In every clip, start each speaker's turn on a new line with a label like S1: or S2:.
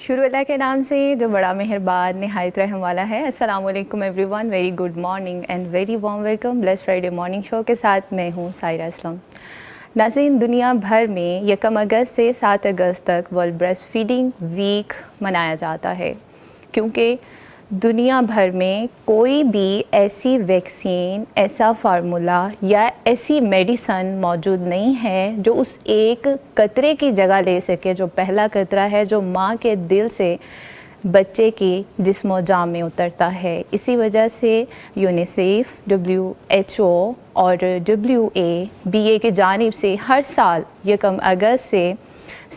S1: شروع اللہ کے نام سے جو بڑا مہربان نہایت رحم والا ہے۔ السلام علیکم every one, very good morning and very warm welcome bless Friday morning show کے ساتھ میں ہوں سائرہ اسلم۔ ناظرین، دنیا بھر میں 1 اگست سے 7 اگست تک ورلڈ بریسٹ فیڈنگ ویک منایا جاتا ہے، کیونکہ دنیا بھر میں کوئی بھی ایسی ویکسین، ایسا فارمولا یا ایسی میڈیسن موجود نہیں ہے جو اس ایک قطرے کی جگہ لے سکے، جو پہلا قطرہ ہے جو ماں کے دل سے بچے کی جسم و جان میں اترتا ہے۔ اسی وجہ سے یونیسیف، WHO اور WABA کی جانب سے ہر سال 1 اگست سے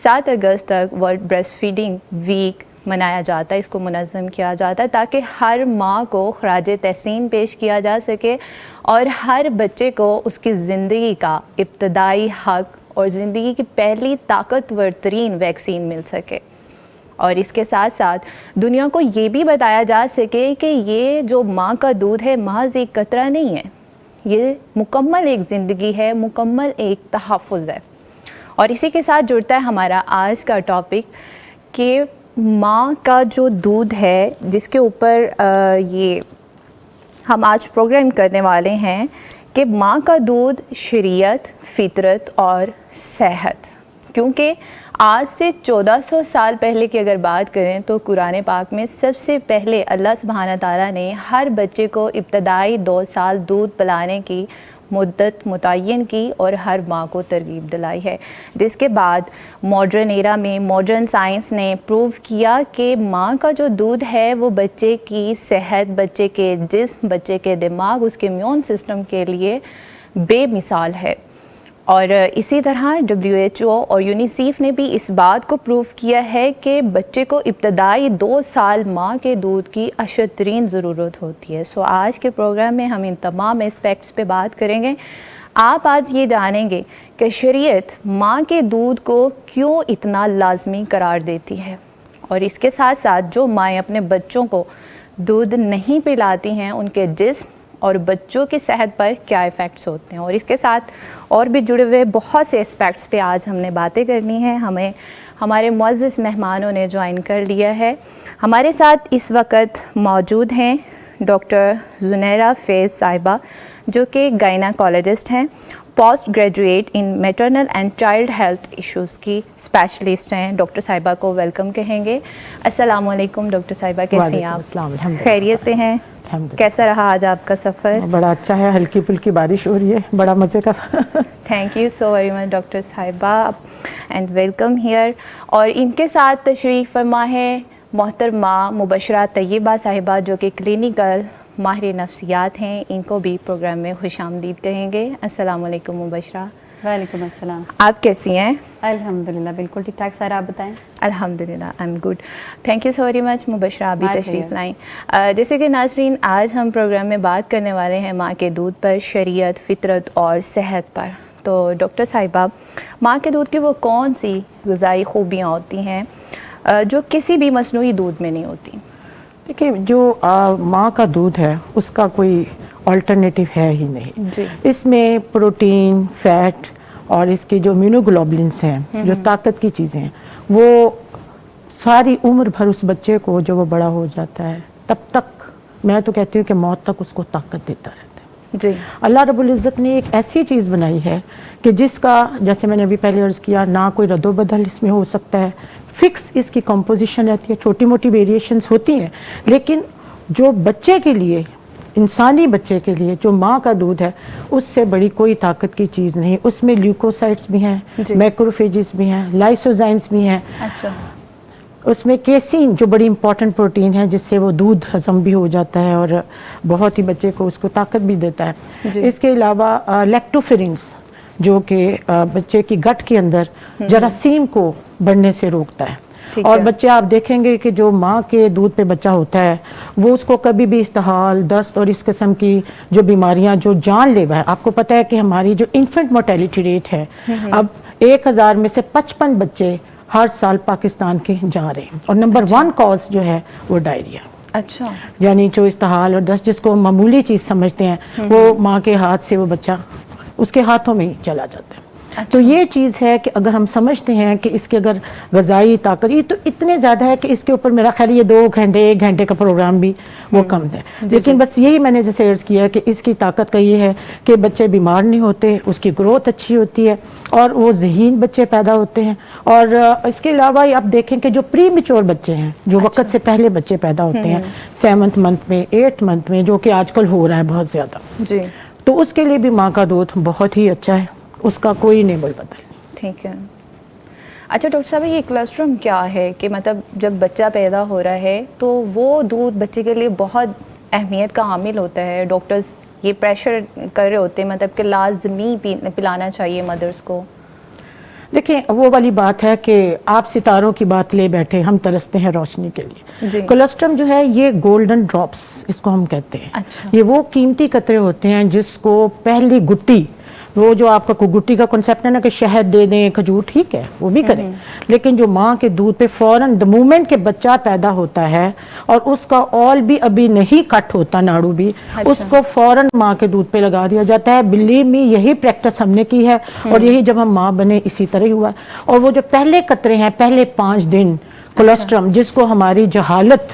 S1: 7 اگست تک ورلڈ بریسٹ فیڈنگ ویک منایا جاتا ہے، اس کو منظم کیا جاتا ہے تاکہ ہر ماں کو خراج تحسین پیش کیا جا سکے اور ہر بچے کو اس کی زندگی کا ابتدائی حق اور زندگی کی پہلی طاقتور ترین ویکسین مل سکے۔ اور اس کے ساتھ ساتھ دنیا کو یہ بھی بتایا جا سکے کہ یہ جو ماں کا دودھ ہے محض ایک قطرہ نہیں ہے، یہ مکمل ایک زندگی ہے، مکمل ایک تحفظ ہے۔ اور اسی کے ساتھ جڑتا ہے ہمارا آج کا ٹاپک کہ ماں کا جو دودھ ہے، جس کے اوپر یہ ہم آج پروگرام کرنے والے ہیں کہ ماں کا دودھ، شریعت، فطرت اور صحت۔ کیونکہ آج سے 1400 سال پہلے کی اگر بات کریں تو قرآن پاک میں سب سے پہلے اللہ سبحانہ تعالیٰ نے ہر بچے کو ابتدائی 2 سال دودھ پلانے کی مدت متعین کی اور ہر ماں کو ترغیب دلائی ہے، جس کے بعد ماڈرن ایرا میں ماڈرن سائنس نے پروو کیا کہ ماں کا جو دودھ ہے وہ بچے کی صحت، بچے کے جسم، بچے کے دماغ، اس کے امیون سسٹم کے لیے بے مثال ہے۔ اور اسی طرح WHO اور یونیسیف نے بھی اس بات کو پروو کیا ہے کہ بچے کو ابتدائی 2 سال ماں کے دودھ کی اشد ترین ضرورت ہوتی ہے۔ آج کے پروگرام میں ہم ان تمام اسپیکٹس پہ بات کریں گے۔ آپ آج یہ جانیں گے کہ شریعت ماں کے دودھ کو کیوں اتنا لازمی قرار دیتی ہے، اور اس کے ساتھ ساتھ جو مائیں اپنے بچوں کو دودھ نہیں پلاتی ہیں ان کے جسم اور بچوں کی صحت پر کیا ایفیکٹس ہوتے ہیں۔ اور اس کے ساتھ اور بھی جڑے ہوئے بہت سے اسپیکٹس پہ آج ہم نے باتیں کرنی ہیں۔ ہمیں ہمارے معزز مہمانوں نے جوائن کر لیا ہے۔ ہمارے ساتھ اس وقت موجود ہیں ڈاکٹر زنیرہ فیض صاحبہ، جو کہ گائناکالوجسٹ ہیں، post graduate in maternal and child health issues کی اسپیشلسٹ ہیں۔ ڈاکٹر صاحبہ کو ویلکم کہیں گے۔ السلام علیکم ڈاکٹر صاحبہ، کیسی ہیں آپ؟ خیریت سے ہیں؟ کیسا رہا آج آپ کا سفر؟
S2: بڑا اچھا ہے، ہلکی پھلکی بارش ہو رہی ہے، بڑا مزے کا۔
S1: Thank you so very much doctor صاحبہ اینڈ ویلکم ہیئر۔ اور ان کے ساتھ تشریف فرما ہے محترمہ مبشرہ طیبہ صاحبہ، جو کہ کلینیکل ماہر نفسیات ہیں، ان کو بھی پروگرام میں خوش آمدید کہیں گے۔ السلام علیکم مبشرہ۔
S3: وعلیکم السلام۔
S1: آپ کیسی ہیں؟
S3: الحمدللہ بالکل ٹھیک ٹھاک، سر آپ بتائیں؟
S1: الحمدللہ I am good, thank you so very much Mubashira, ابھی تشریف لائیں۔ جیسے کہ ناظرین، آج ہم پروگرام میں بات کرنے والے ہیں ماں کے دودھ پر، شریعت، فطرت اور صحت پر۔ تو ڈاکٹر صاحبہ، ماں کے دودھ کی وہ کون سی غذائی خوبیاں ہوتی ہیں جو کسی بھی مصنوعی دودھ میں نہیں ہوتی؟
S2: دیکھیں، جو ماں کا دودھ ہے اس کا کوئی آلٹرنیٹیو ہے ہی نہیں
S1: جی۔
S2: اس میں پروٹین، فیٹ اور اس کے جو امینوگلوبولنس ہیں، جو طاقت کی چیزیں ہیں، وہ ساری عمر بھر اس بچے کو جو وہ بڑا ہو جاتا ہے تب تک، میں تو کہتی ہوں کہ موت تک اس کو طاقت دیتا رہتا ہے۔
S1: جی۔
S2: اللہ رب العزت نے ایک ایسی چیز بنائی ہے کہ جس کا، جیسے میں نے ابھی پہلے عرض کیا، نہ کوئی رد و بدل اس میں ہو سکتا ہے، فکس اس کی کمپوزیشن رہتی ہے، چھوٹی موٹی ویریشنز ہوتی ہیں، لیکن جو بچے کے لیے، انسانی بچے کے لیے جو ماں کا دودھ ہے، اس سے بڑی کوئی طاقت کی چیز نہیں۔ اس میں لیوکوسائٹس بھی ہیں، میکروفیجز بھی ہیں، لائسوزائمز بھی ہیں۔
S1: اچھا۔ اس
S2: میں کیسین جو بڑی امپورٹنٹ پروٹین ہے، جس سے وہ دودھ ہضم بھی ہو جاتا ہے اور بہت ہی بچے کو اس کو طاقت بھی دیتا ہے۔ اس کے علاوہ لیکٹوفیرنس جو کہ بچے کی گٹ کے اندر جراثیم کو بڑھنے سے روکتا ہے۔ اور بچے آپ دیکھیں گے کہ جو ماں کے دودھ پہ بچہ ہوتا ہے وہ اس کو کبھی بھی استحال، دست اور اس قسم کی جو بیماریاں جو جان لیوا ہے، آپ کو پتہ ہے کہ ہماری جو انفنٹ مورٹیلٹی ریٹ ہے، اب 1000 میں سے 55 بچے ہر سال پاکستان کے جا رہے ہیں، اور نمبر 1 کاز جو ہے وہ ڈائریا۔
S1: اچھا،
S2: یعنی جو استحال اور دست جس کو معمولی چیز سمجھتے ہیں، وہ ماں کے ہاتھ سے وہ بچہ اس کے ہاتھوں میں ہی چلا جاتا ہے۔ تو یہ چیز ہے کہ اگر ہم سمجھتے ہیں کہ اس کے اگر غذائی طاقت یہ تو اتنے زیادہ ہے کہ اس کے اوپر میرا خیال یہ 2 گھنٹے 1 گھنٹے کا پروگرام بھی وہ کم ہے. لیکن بس یہی میں نے جیسے عرض کیا کہ اس کی طاقت کا یہ ہے کہ بچے بیمار نہیں ہوتے, اس کی گروتھ اچھی ہوتی ہے اور وہ ذہین بچے پیدا ہوتے ہیں. اور اس کے علاوہ آپ دیکھیں کہ جو پری میچور بچے ہیں, جو وقت سے پہلے بچے پیدا ہوتے ہیں 7th منتھ میں 8th منتھ میں, جو کہ آج کل ہو رہا ہے بہت زیادہ,
S1: جی,
S2: تو اس کے لیے بھی ماں کا دودھ بہت ہی اچھا ہے, اس کا کوئی نیبل بدل نہیں.
S1: ٹھیک ہے. اچھا ڈاکٹر صاحب, یہ کولسٹرم کیا ہے کہ مطلب جب بچہ پیدا ہو رہا ہے تو وہ دودھ بچے کے لیے بہت اہمیت کا حامل ہوتا ہے, ڈاکٹرز یہ پریشر کر رہے ہوتے ہیں مطلب کہ لازمی پلانا چاہیے مدرس کو.
S2: دیکھیں وہ والی بات ہے کہ آپ ستاروں کی بات لے بیٹھے, ہم ترستے ہیں روشنی کے لیے.
S1: جی.
S2: کولسٹرم جو ہے یہ گولڈن ڈراپس اس کو ہم کہتے ہیں.
S1: اچھا.
S2: یہ وہ قیمتی قطرے ہوتے ہیں جس کو پہلی گٹی, وہ جو آپ کا گٹی کا کنسیپٹ ہے نا کہ شہد دے دیں کھجور, ٹھیک ہے وہ بھی کریں, لیکن جو ماں کے دودھ پہ فوراً دا مومنٹ کہ بچہ پیدا ہوتا ہے اور اس کا اول بھی ابھی نہیں کٹ ہوتا, ناڑو بھی, اس کو فوراً ماں کے دودھ پہ لگا دیا جاتا ہے. بلیو می یہی پریکٹس ہم نے کی ہے اور یہی جب ہم ماں بنے اسی طرح ہی ہوا. اور وہ جو پہلے قطرے ہیں, پہلے 5 دن کولسٹرم, جس کو ہماری جہالت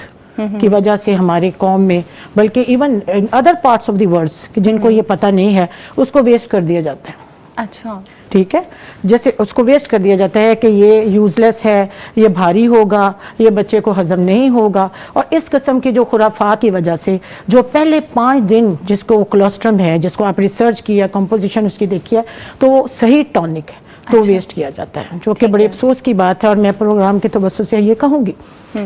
S2: کی وجہ سے ہماری قوم میں, بلکہ even other parts of the world جن کو یہ پتہ نہیں ہے, اس کو ویسٹ کر دیا جاتا ہے.
S1: اچھا,
S2: ٹھیک ہے, جیسے اس کو ویسٹ کر دیا جاتا ہے کہ یہ یوز لیس ہے, یہ بھاری ہوگا, یہ بچے کو ہضم نہیں ہوگا. اور اس قسم کی جو خرافات کی وجہ سے جو پہلے 5 دن جس کو کولسٹرم ہے, جس کو آپ ریسرچ کیا, کمپوزیشن اس کی دیکھی ہے, تو وہ صحیح ٹونک ہے, تو ویسٹ کیا جاتا ہے, جو کہ بڑے افسوس کی بات ہے. اور میں پروگرام کے توسط سے یہ کہوں گی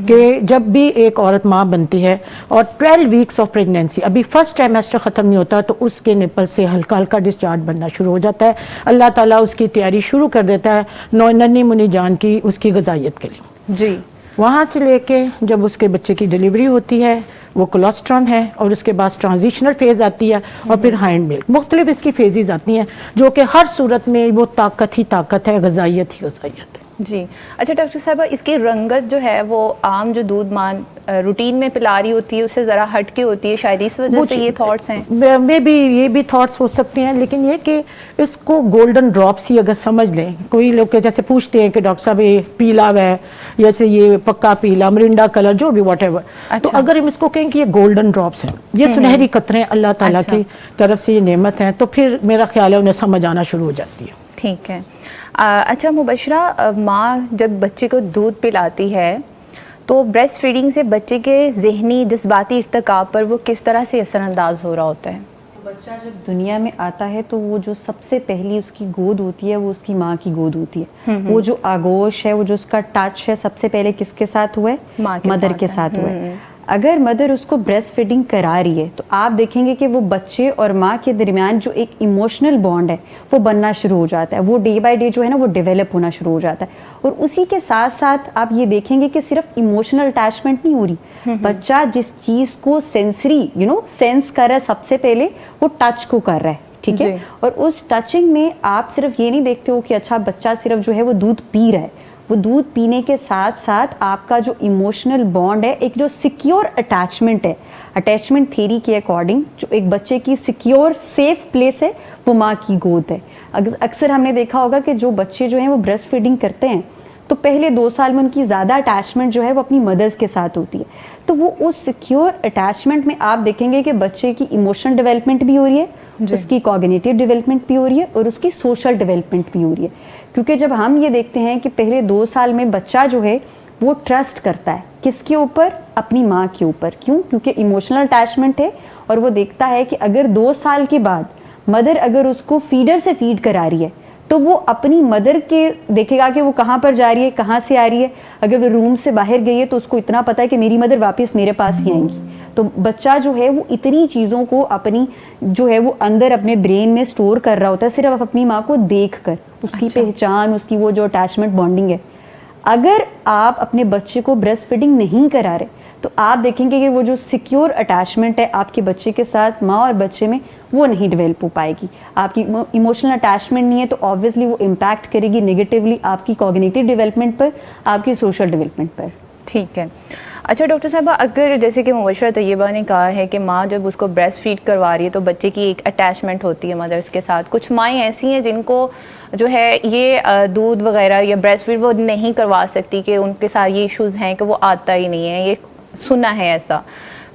S2: کہ جب بھی ایک عورت ماں بنتی ہے اور 12 ویکس آف پریگنینسی, ابھی فرسٹ ٹرائمیسٹر ختم نہیں ہوتا, تو اس کے نپل سے ہلکا ہلکا ڈسچارج بننا شروع ہو جاتا ہے. اللہ تعالیٰ اس کی تیاری شروع کر دیتا ہے ننھی منی جان کی, اس کی غذائیت کے لیے.
S1: جی.
S2: وہاں سے لے کے جب اس کے بچے کی ڈیلیوری ہوتی ہے وہ کولسٹرم ہے, اور اس کے بعد ٹرانزیشنل فیز آتی ہے, اور پھر ہینڈ ملک, مختلف اس کی فیزز آتی ہیں, جو کہ ہر صورت میں وہ طاقت ہی طاقت ہے, غذائیت ہی غذائیت ہے.
S1: جی. اچھا ڈاکٹر صاحبہ, اس کی رنگت جو ہے وہ عام جو دودھ ماں روٹین میں پلا رہی ہوتی ہے اس سے ذرا ہٹ کے ہوتی ہے, شاید اس وجہ سے یہ تھاٹس ہیں.
S2: میں بھی یہ بھی تھاٹس ہو سکتے ہیں, لیکن یہ کہ اس کو گولڈن ڈراپس ہی اگر سمجھ لیں. کوئی لوگ جیسے پوچھتے ہیں کہ ڈاکٹر صاحب یہ پیلا ہے, جیسے یہ پکا پیلا, مرنڈا کلر, جو بھی واٹ ایور, تو اگر ہم اس کو کہیں کہ یہ گولڈن ڈراپس ہیں, یہ سنہری قطرے اللہ تعالیٰ کی طرف سے یہ نعمت ہیں, تو پھر میرا خیال ہے انہیں سمجھ آنا شروع ہو جاتی ہے.
S1: ٹھیک ہے. اچھا مبشرہ, ماں جب بچے کو دودھ پلاتی ہے تو بریسٹ فیڈنگ سے بچے کے ذہنی جذباتی ارتقاء پر وہ کس طرح سے اثر انداز ہو رہا ہوتا ہے؟
S3: بچہ جب دنیا میں آتا ہے تو وہ جو سب سے پہلی اس کی گود ہوتی ہے وہ اس کی ماں کی گود ہوتی ہے. وہ جو آگوش ہے, وہ جو اس کا ٹچ ہے, سب سے پہلے کس کے ساتھ ہوا ہے؟ مدر کے ساتھ ہوا ہے. اگر مدر اس کو بریسٹ فیڈنگ کرا رہی ہے تو آپ دیکھیں گے کہ وہ بچے اور ماں کے درمیان جو ایک ایموشنل بانڈ ہے وہ بننا شروع ہو جاتا ہے, وہ ڈے بائی ڈے جو ہے نا وہ ڈیولپ ہونا شروع ہو جاتا ہے. اور اسی کے ساتھ ساتھ آپ یہ دیکھیں گے کہ صرف ایموشنل اٹیچمنٹ نہیں ہو رہی, بچہ جس چیز کو سینسری سینس کر رہا ہے سب سے پہلے وہ ٹچ کو کر رہا ہے, ٹھیک ہے. اور اس ٹچنگ میں آپ صرف یہ نہیں دیکھتے ہو کہ اچھا بچہ صرف جو ہے وہ دودھ پی رہا ہے, وہ دودھ پینے کے ساتھ ساتھ آپ کا جو ایموشنل بانڈ ہے, ایک جو سیکیور اٹیچمنٹ ہے, اٹیچمنٹ تھیری کے اکارڈنگ جو ایک بچے کی سیکیور سیف پلیس ہے وہ ماں کی گود ہے. اکثر ہم نے دیکھا ہوگا کہ جو بچے جو ہیں وہ بریسٹ فیڈنگ کرتے ہیں تو پہلے 2 سال میں ان کی زیادہ اٹیچمنٹ جو ہے وہ اپنی مدرز کے ساتھ ہوتی ہے. تو وہ اس سیکیور اٹیچمنٹ میں آپ دیکھیں گے کہ بچے کی ایموشنل ڈیولپمنٹ بھی ہو رہی ہے, اس کی کوگنیٹیو ڈیولپمنٹ بھی ہو رہی ہے, اور اس کی سوشل ڈیولپمنٹ بھی ہو رہی ہے. کیونکہ جب ہم یہ دیکھتے ہیں کہ پہلے 2 سال میں بچہ جو ہے وہ ٹرسٹ کرتا ہے کس کے اوپر؟ اپنی ماں کے اوپر. کیوں؟ کیونکہ ایموشنل اٹیچمنٹ ہے, اور وہ دیکھتا ہے کہ اگر 2 سال کے بعد مدر اگر اس کو فیڈر سے فیڈ کرا رہی ہے تو وہ اپنی مدر کے دیکھے گا کہ وہ کہاں پر جا رہی ہے, کہاں سے آ رہی ہے. اگر وہ روم سے باہر گئی ہے تو اس کو اتنا پتا ہے کہ میری مدر واپس میرے پاس ہی آئیں گی. تو بچہ جو ہے وہ اتنی چیزوں کو اپنی جو ہے وہ اندر اپنے برین میں سٹور کر رہا ہوتا ہے صرف اپنی ماں کو دیکھ کر, اس کی پہچان, اس کی وہ جو اٹیچمنٹ بانڈنگ ہے. اگر آپ اپنے بچے کو بریسٹ فیڈنگ نہیں کرا رہے تو آپ دیکھیں گے کہ وہ جو سیکیور اٹیچمنٹ ہے آپ کے بچے کے ساتھ ماں اور بچے میں وہ نہیں ڈیولپ ہو پائے گی. آپ کی ایموشنل اٹیچمنٹ نہیں ہے تو آبویسلی وہ امپیکٹ کرے گی نیگیٹیولی آپ کی کوگنیٹیو ڈیولپمنٹ پر, آپ کی سوشل ڈیولپمنٹ پر.
S1: ٹھیک ہے. اچھا ڈاکٹر صاحبہ، اگر جیسے کہ مبشرہ طیبہ نے کہا ہے کہ ماں جب اس کو بریسٹ فیڈ کروا رہی ہے تو بچے کی ایک اٹیچمنٹ ہوتی ہے مدرس کے ساتھ، کچھ مائیں ایسی ہیں جن کو جو ہے یہ دودھ وغیرہ یا بریسٹ فیڈ وہ نہیں کروا سکتی، کہ ان کے ساتھ یہ ایشوز ہیں کہ وہ آتا ہی نہیں ہے، یہ سنا ہے ایسا،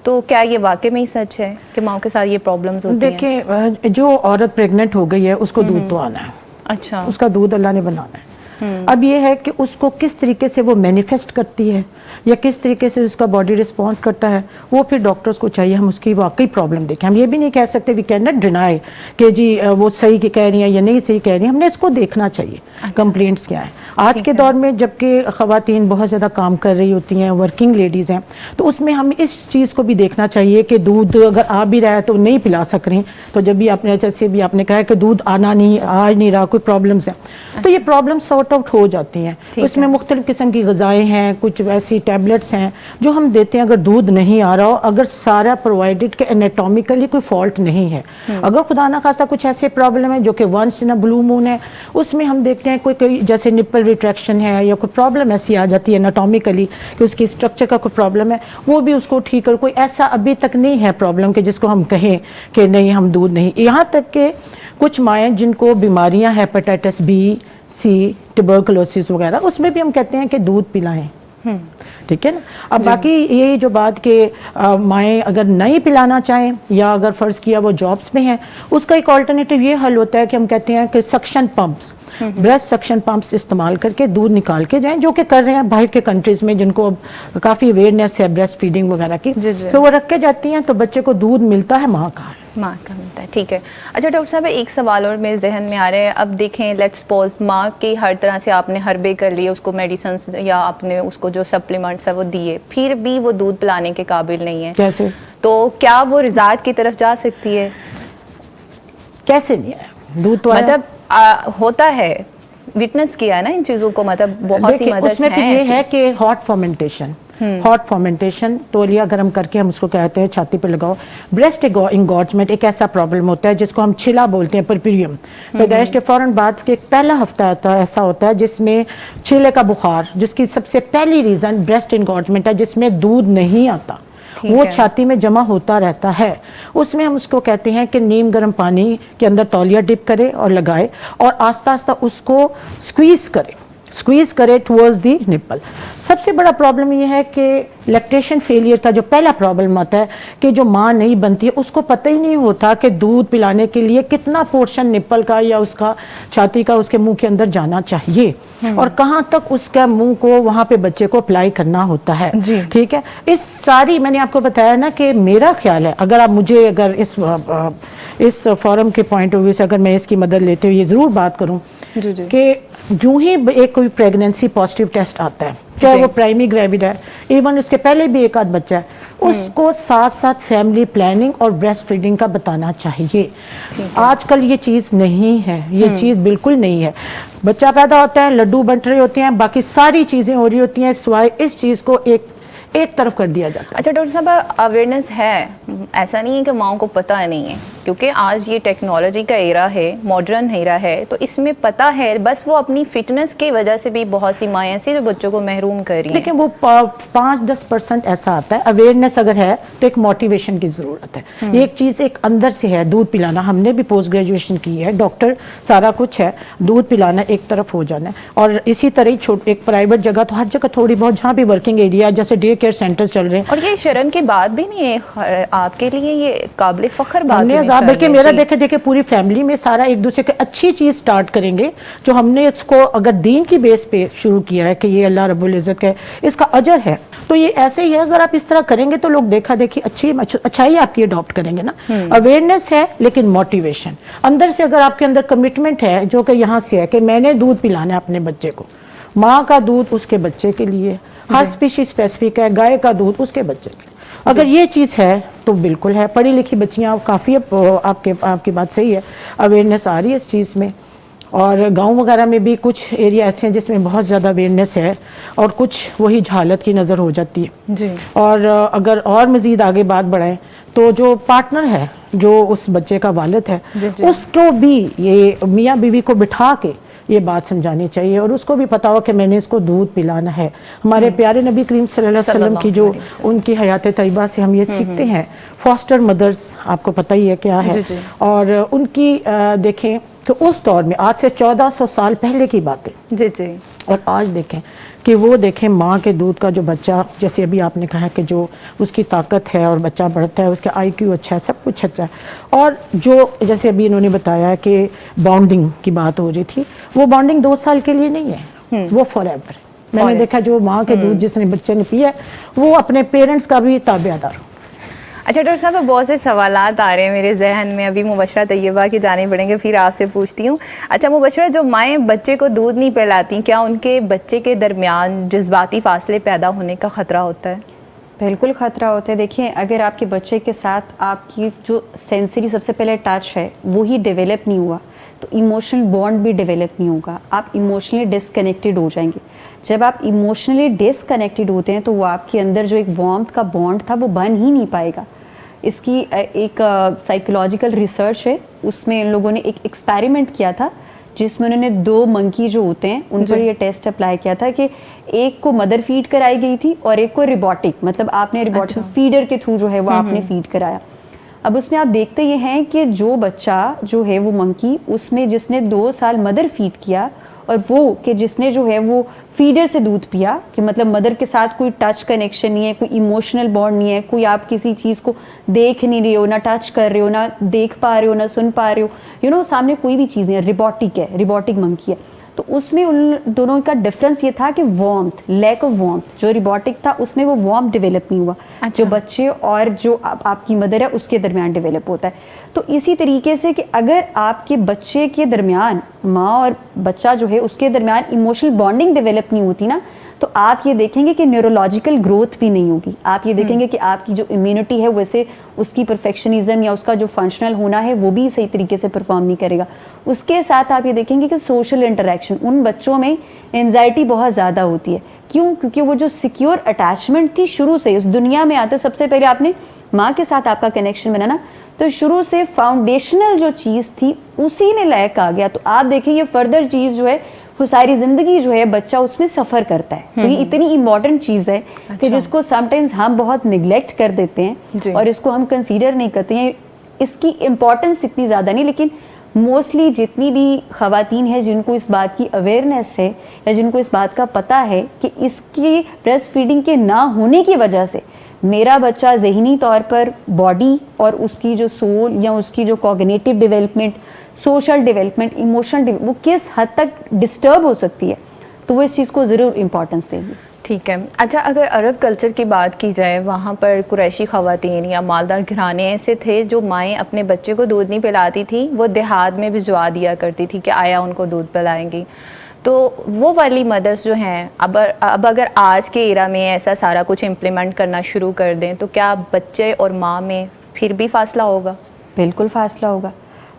S1: تو کیا یہ واقع میں ہی سچ ہے کہ ماؤں کے ساتھ یہ پرابلمز ہوتی ہیں؟
S2: دیکھیں، جو عورت پریگننٹ ہو گئی ہے اس کو دودھ تو آنا ہے.
S1: اچھا.
S2: اس کا دودھ اللہ نے بنانا ہے. اب یہ ہے کہ اس کو کس طریقے سے وہ مینیفیسٹ کرتی ہے یا کس طریقے سے اس کا باڈی رسپونس کرتا ہے، وہ پھر ڈاکٹرز کو چاہیے ہم اس کی واقعی پرابلم دیکھیں. ہم یہ بھی نہیں کہہ سکتے وی کین ناٹ ڈینائی کہ جی وہ صحیح کی کہہ رہی ہیں یا نہیں صحیح کہہ رہی ہیں. ہم نے اس کو دیکھنا چاہیے کمپلینٹس کیا ہیں. آج کے دور میں جب کہ خواتین بہت زیادہ کام کر رہی ہوتی ہیں، ورکنگ لیڈیز ہیں، تو اس میں ہمیں اس چیز کو بھی دیکھنا چاہیے کہ دودھ اگر آ بھی رہا ہے تو نہیں پلا سک رہی. تو جب بھی آپ نے جیسے بھی آپ نے کہا کہ دودھ آ نہیں رہا، کوئی پرابلمس ہیں، تو یہ پرابلم سارٹ آؤٹ ہو جاتی ہیں. اس میں مختلف قسم کی غذائیں ہیں، کچھ ویسی ٹیبلٹس ہیں جو ہم دیتے ہیں. اگر دودھ نہیں آ رہا ہو، اگر سارا پرووائڈڈ کہ انیٹومیکلی کوئی فالٹ نہیں ہے، اگر خدا نہ خاصا کچھ ایسے پرابلم ہے جو کہ ونس ان بلو مون ہے، اس میں ہم دیکھتے ہیں کوئی جیسے نپل ریٹریکشن ہے یا کوئی پرابلم ایسی آ جاتی ہے انیٹومیکلی کہ اس کی اسٹرکچر کا کوئی پرابلم ہے، وہ بھی اس کو ٹھیک کر. کوئی ایسا ابھی تک نہیں ہے پرابلم کہ جس کو ہم کہیں کہ نہیں ہم دودھ نہیں. یہاں تک کہ کچھ مائیں جن کو بیماریاں ہیپاٹائٹس بی، سی، ٹیوبرکلوسس وغیرہ، اس میں بھی ہم کہتے ہیں کہ دودھ پلائیں. ٹھیک ہے نا. اب باقی یہ جو بات کہ مائیں اگر نہیں پلانا چاہیں یا اگر فرض کیا وہ جابس میں ہیں، اس کا ایک آلٹرنیٹیو یہ حل ہوتا ہے کہ ہم کہتے ہیں کہ suction pumps, breast suction pumps استعمال کر کے دودھ نکال کے جائیں، جو کہ کر رہے ہیں باہر کے کنٹریز میں جن کو کافی اویئرنیس ہے بریسٹ فیڈنگ وغیرہ کی. تو وہ رکھ کے جاتی ہیں تو بچے کو دودھ ملتا ہے ماں کا
S1: ملتا ہے. ٹھیک ہے. اچھا ڈاکٹر صاحب، ایک سوال اور میرے ذہن میں آ رہا ہے. اب دیکھیں لیٹس سپوز ماں کی ہر طرح سے آپ نے حربے کر لیے، اس کو میڈیسنس یا آپ نے اس کو جو سپلیمنٹس ہے وہ دیے، پھر بھی وہ دودھ پلانے کے قابل نہیں ہے،
S2: کیسے؟
S1: تو کیا وہ رضاعت کی طرف جا سکتی ہے؟
S2: کیسے نہیں ہے؟ دودھ تو
S1: مطلب ہوتا ہے، وٹنس کیا ہے نا ان چیزوں کو، مطلب بہت سی مدرس
S2: اس میں پھر یہ ہے کہ ہاٹ فرمنٹیشن تولیہ گرم کر کے ہم اس کو کہتے ہیں چھاتی پہ لگاؤ. بریسٹ انگارجمنٹ ایک ایسا پرابلم ہوتا ہے جس کو ہم چھلا بولتے ہیں، پرپیریم. پیدائش کے فوراً بعد کے پہلا ہفتہ ایسا ہوتا ہے جس میں چھیلے کا بخار، جس کی سب سے پہلی ریزن بریسٹ انگارجمنٹ ہے، جس میں دودھ نہیں آتا، وہ چھاتی میں جمع ہوتا رہتا ہے. اس میں ہم اس کو کہتے ہیں کہ نیم گرم پانی کے اندر تولیہ ڈپ کرے اور لگائے اور آہستہ آہستہ اس کو سکویز کرے ٹورز دی نپل. سب سے بڑا پرابلم یہ ہے کہ لیکٹیشن فیلئر کا جو پہلا پرابلم آتا ہے کہ جو ماں نہیں بنتی ہے، اس کو پتہ ہی نہیں ہوتا کہ دودھ پلانے کے لیے کتنا پورشن نپل کا یا اس کا چھاتی کا اس کے منہ کے اندر جانا چاہیے اور کہاں تک اس کا منہ کو وہاں پہ بچے کو اپلائی کرنا ہوتا ہے. ٹھیک ہے. اس ساری میں نے آپ کو بتایا نا کہ میرا خیال ہے، اگر آپ مجھے اگر اس فورم کے پوائنٹ آف ویو سے اگر میں اس کی مدد لیتے ہوئے یہ ضرور بات کروں کہ جو ہی ایک کوئی پریگننسی پازیٹیو ٹیسٹ آتا ہے، چاہے وہ پرائمری گریوڈ ہے، ایون اس کے پہلے بھی ایک آدھ بچہ ہے، اس کو ساتھ ساتھ فیملی پلاننگ اور بریسٹ فیڈنگ کا بتانا چاہیے. آج کل یہ چیز نہیں ہے، یہ چیز بالکل نہیں ہے. بچہ پیدا ہوتا ہے، لڈو بنٹ رہے ہوتے ہیں، باقی ساری چیزیں ہو رہی ہوتی ہیں، سوائے اس چیز کو ایک طرف کر دیا جاتا ہے.
S1: اچھا ڈاکٹر صاحب، اویئرنیس ہے، ایسا نہیں ہے کہ ماؤں کو پتہ نہیں ہے، کیونکہ آج یہ ٹیکنالوجی کا ایرا ہے، ماڈرن ایرا ہے، تو اس میں پتہ ہے، بس وہ اپنی فٹنس کی وجہ سے بھی بہت سی مائیں ایسی جو بچوں کو محروم کر رہی ہیں.
S2: لیکن وہ 5-10% ایسا آتا ہے. اویئرنیس اگر ہے تو ایک موٹیویشن کی ضرورت ہے. ایک چیز ایک اندر سے ہے، دودھ پلانا. ہم نے بھی پوسٹ گریجویشن کی ہے، ڈاکٹر سارا کچھ ہے، دودھ پلانا ایک طرف ہو جانا ہے. اور اسی طرح ایک پرائیویٹ جگہ تو ہر جگہ تھوڑی بہت جہاں بھی ورکنگ ایریا جیسے ڈے کیئر سینٹرز چل رہے ہیں.
S1: اور یہ شرم کی بات بھی نہیں ہے آپ کے لیے، یہ قابل فخر بات ہے.
S2: بلکہ میرا دیکھے پوری فیملی میں سارا ایک دوسرے کی اچھی چیز سٹارٹ کریں گے جو ہم نے اس کو اگر دین کی بیس پہ شروع کیا ہے کہ یہ اللہ رب العزت کا اس کا اجر ہے، تو یہ ایسے ہی ہے. اگر آپ اس طرح کریں گے تو لوگ دیکھا دیکھی اچھائی آپ کی اڈاپٹ کریں گے نا. اویئرنیس ہے لیکن موٹیویشن اندر سے، اگر آپ کے اندر کمٹمنٹ ہے جو کہ یہاں سے ہے کہ میں نے دودھ پلانا ہے اپنے بچے کو، ماں کا دودھ اس کے بچے کے لیے، ہر اسپیشی اسپیسیفک ہے، گائے کا دودھ اس کے بچے کے لیے. اگر یہ چیز ہے تو بالکل ہے. پڑھی لکھی بچیاں کافی، آپ کی بات صحیح ہے، اویئرنیس آ رہی ہے اس چیز میں. اور گاؤں وغیرہ میں بھی کچھ ایریا ایسے ہیں جس میں بہت زیادہ اویئرنیس ہے اور کچھ وہی جہالت کی نظر ہو جاتی ہے. اور اگر اور مزید آگے بات بڑھائیں تو جو پارٹنر ہے، جو اس بچے کا والد ہے، اس کو بھی یہ میاں بیوی کو بٹھا کے یہ بات سمجھانی چاہیے اور اس کو بھی پتا ہو کہ میں نے اس کو دودھ پلانا ہے. ہمارے پیارے نبی کریم صلی اللہ علیہ وسلم کی جو ان کی حیات طیبہ سے ہم یہ سیکھتے ہیں. فاسٹر مدرز آپ کو پتہ ہی ہے کیا ہے, اور ان کی دیکھیں کہ اس دور میں آج سے 1400 سال پہلے کی باتیں, اور آج دیکھیں کہ وہ دیکھیں ماں کے دودھ کا جو بچہ, جیسے ابھی آپ نے کہا کہ جو اس کی طاقت ہے اور بچہ بڑھتا ہے, اس کا آئی کیو اچھا ہے, سب کچھ اچھا ہے, اور جو جیسے ابھی انہوں نے بتایا کہ بانڈنگ کی بات ہو رہی تھی, وہ بانڈنگ 2 سال کے لیے نہیں ہے, وہ فار ایور. میں نے دیکھا جو ماں کے دودھ جس نے بچے نے پیا وہ اپنے پیرنٹس کا بھی تابع دار.
S1: اچھا ڈاکٹر صاحب, بہت سے سوالات آ رہے ہیں میرے ذہن میں, ابھی مبشرہ طیبہ کی جانب بڑھیں گے, پھر آپ سے پوچھتی ہوں. اچھا مبشرہ, جو مائیں بچے کو دودھ نہیں پلاتی, کیا ان کے بچے کے درمیان جذباتی فاصلے پیدا ہونے کا خطرہ ہوتا ہے؟
S3: بالکل خطرہ ہوتا ہے. دیکھیں اگر آپ کے بچے کے ساتھ آپ کی جو سینسری سب سے پہلے ٹچ ہے وہی ڈیولپ نہیں ہوا تو ایموشنل بانڈ بھی ڈیولپ نہیں ہوگا, آپ ایموشنلی ڈسکنیکٹڈ ہو جائیں گے. جب آپ ایموشنلی ڈسکنیکٹڈ ہوتے ہیں تو وہ آپ کے اندر جو ایک وارمتھ کا بانڈ تھا وہ بن ہی نہیں پائے گا. اس کی ایک سائیکولوجیکل ریسرچ ہے, اس میں ان لوگوں نے ایک ایکسپیریمنٹ کیا تھا جس میں انہوں نے 2 منکی جو ہوتے ہیں ان پر یہ ٹیسٹ اپلائی کیا تھا کہ ایک کو مدر فیڈ کرائی گئی تھی اور ایک کو ریبوٹک, مطلب آپ نے ریبوٹک فیڈر کے تھرو جو ہے وہ آپ نے فیڈ کرایا. اب اس میں آپ دیکھتے یہ ہیں کہ جو بچہ جو ہے وہ منکی, اس میں جس نے 2 سال مدر فیڈ کیا اور وہ کہ جس نے جو ہے وہ فیڈر سے دودھ پیا, کہ مطلب مدر کے ساتھ کوئی ٹچ کنیکشن نہیں ہے, کوئی ایموشنل بانڈ نہیں ہے, کوئی آپ کسی چیز کو دیکھ نہیں رہے ہو, نہ ٹچ کر رہے ہو, نہ دیکھ پا رہے ہو, نہ سن پا رہے ہو, سامنے کوئی بھی چیز نہیں ہے, ریبوٹک ہے, ریبوٹک منکی ہے. تو اس میں ان دونوں کا ڈفرنس یہ تھا کہ وارمتھ, لیک آف وارمتھ, جو ریبوٹک تھا اس میں وہ وارمتھ ڈیولپ نہیں ہوا, جو بچے اور جو آپ کی مدر ہے اس کے درمیان ڈیولپ ہوتا ہے. تو اسی طریقے سے کہ اگر آپ کے بچے کے درمیان, ماں اور بچہ جو ہے اس کے درمیان ایموشنل بانڈنگ ڈیولپ نہیں ہوتی نا, تو آپ یہ دیکھیں گے کہ نیورولوجیکل گروتھ بھی نہیں ہوگی. آپ یہ دیکھیں گے کہ آپ کی جو امیونٹی ہے ویسے اس کی پرفیکشنزم یا اس کا جو فنکشنل ہونا ہے وہ بھی صحیح طریقے سے پرفارم نہیں کرے گا. اس کے ساتھ آپ یہ دیکھیں گے کہ سوشل انٹریکشن, ان بچوں میں انزائٹی بہت زیادہ ہوتی ہے. کیوں؟ کیونکہ وہ جو سیکیور اٹیچمنٹ تھی شروع سے اس دنیا میں آتے, سب سے پہلے آپ نے ماں کے ساتھ آپ کا کنیکشن بنانا, تو شروع سے فاؤنڈیشنل جو چیز تھی اسی میں لیک آ گیا. تو آپ دیکھیں یہ فردر چیز جو ہے وہ ساری زندگی جو ہے بچہ اس میں سفر کرتا ہے. تو یہ اتنی امپورٹنٹ چیز ہے کہ جس کو سم ٹائمز ہم بہت نیگلیکٹ کر دیتے ہیں اور اس کو ہم کنسیڈر نہیں کرتے ہیں. اس کی امپورٹنس اتنی زیادہ نہیں, لیکن موسٹلی جتنی بھی خواتین ہیں جن کو اس بات کی اویئرنیس ہے یا جن کو اس بات کا پتہ ہے کہ اس کی بریسٹ فیڈنگ کے نہ ہونے کی وجہ سے میرا بچہ ذہنی طور پر باڈی اور اس کی جو سول یا اس کی جو cognitive development, social development, emotional وہ کس حد تک ڈسٹرب ہو سکتی ہے, تو وہ اس چیز کو ضرور امپورٹنس دیں گی.
S1: ٹھیک ہے. اچھا اگر عرب کلچر کی بات کی جائے, وہاں پر قریشی خواتین یا مالدار گھرانے ایسے تھے جو مائیں اپنے بچے کو دودھ نہیں پلاتی تھیں, وہ دیہات میں بھجوا دیا کرتی تھی کہ آیا ان کو دودھ پلائیں گی. تو وہ والی مدرس جو ہیں اب اگر آج کے ایرا میں ایسا سارا کچھ امپلیمنٹ کرنا شروع کر دیں تو کیا بچے اور ماں میں پھر بھی فاصلہ ہوگا؟
S3: بالکل فاصلہ ہوگا.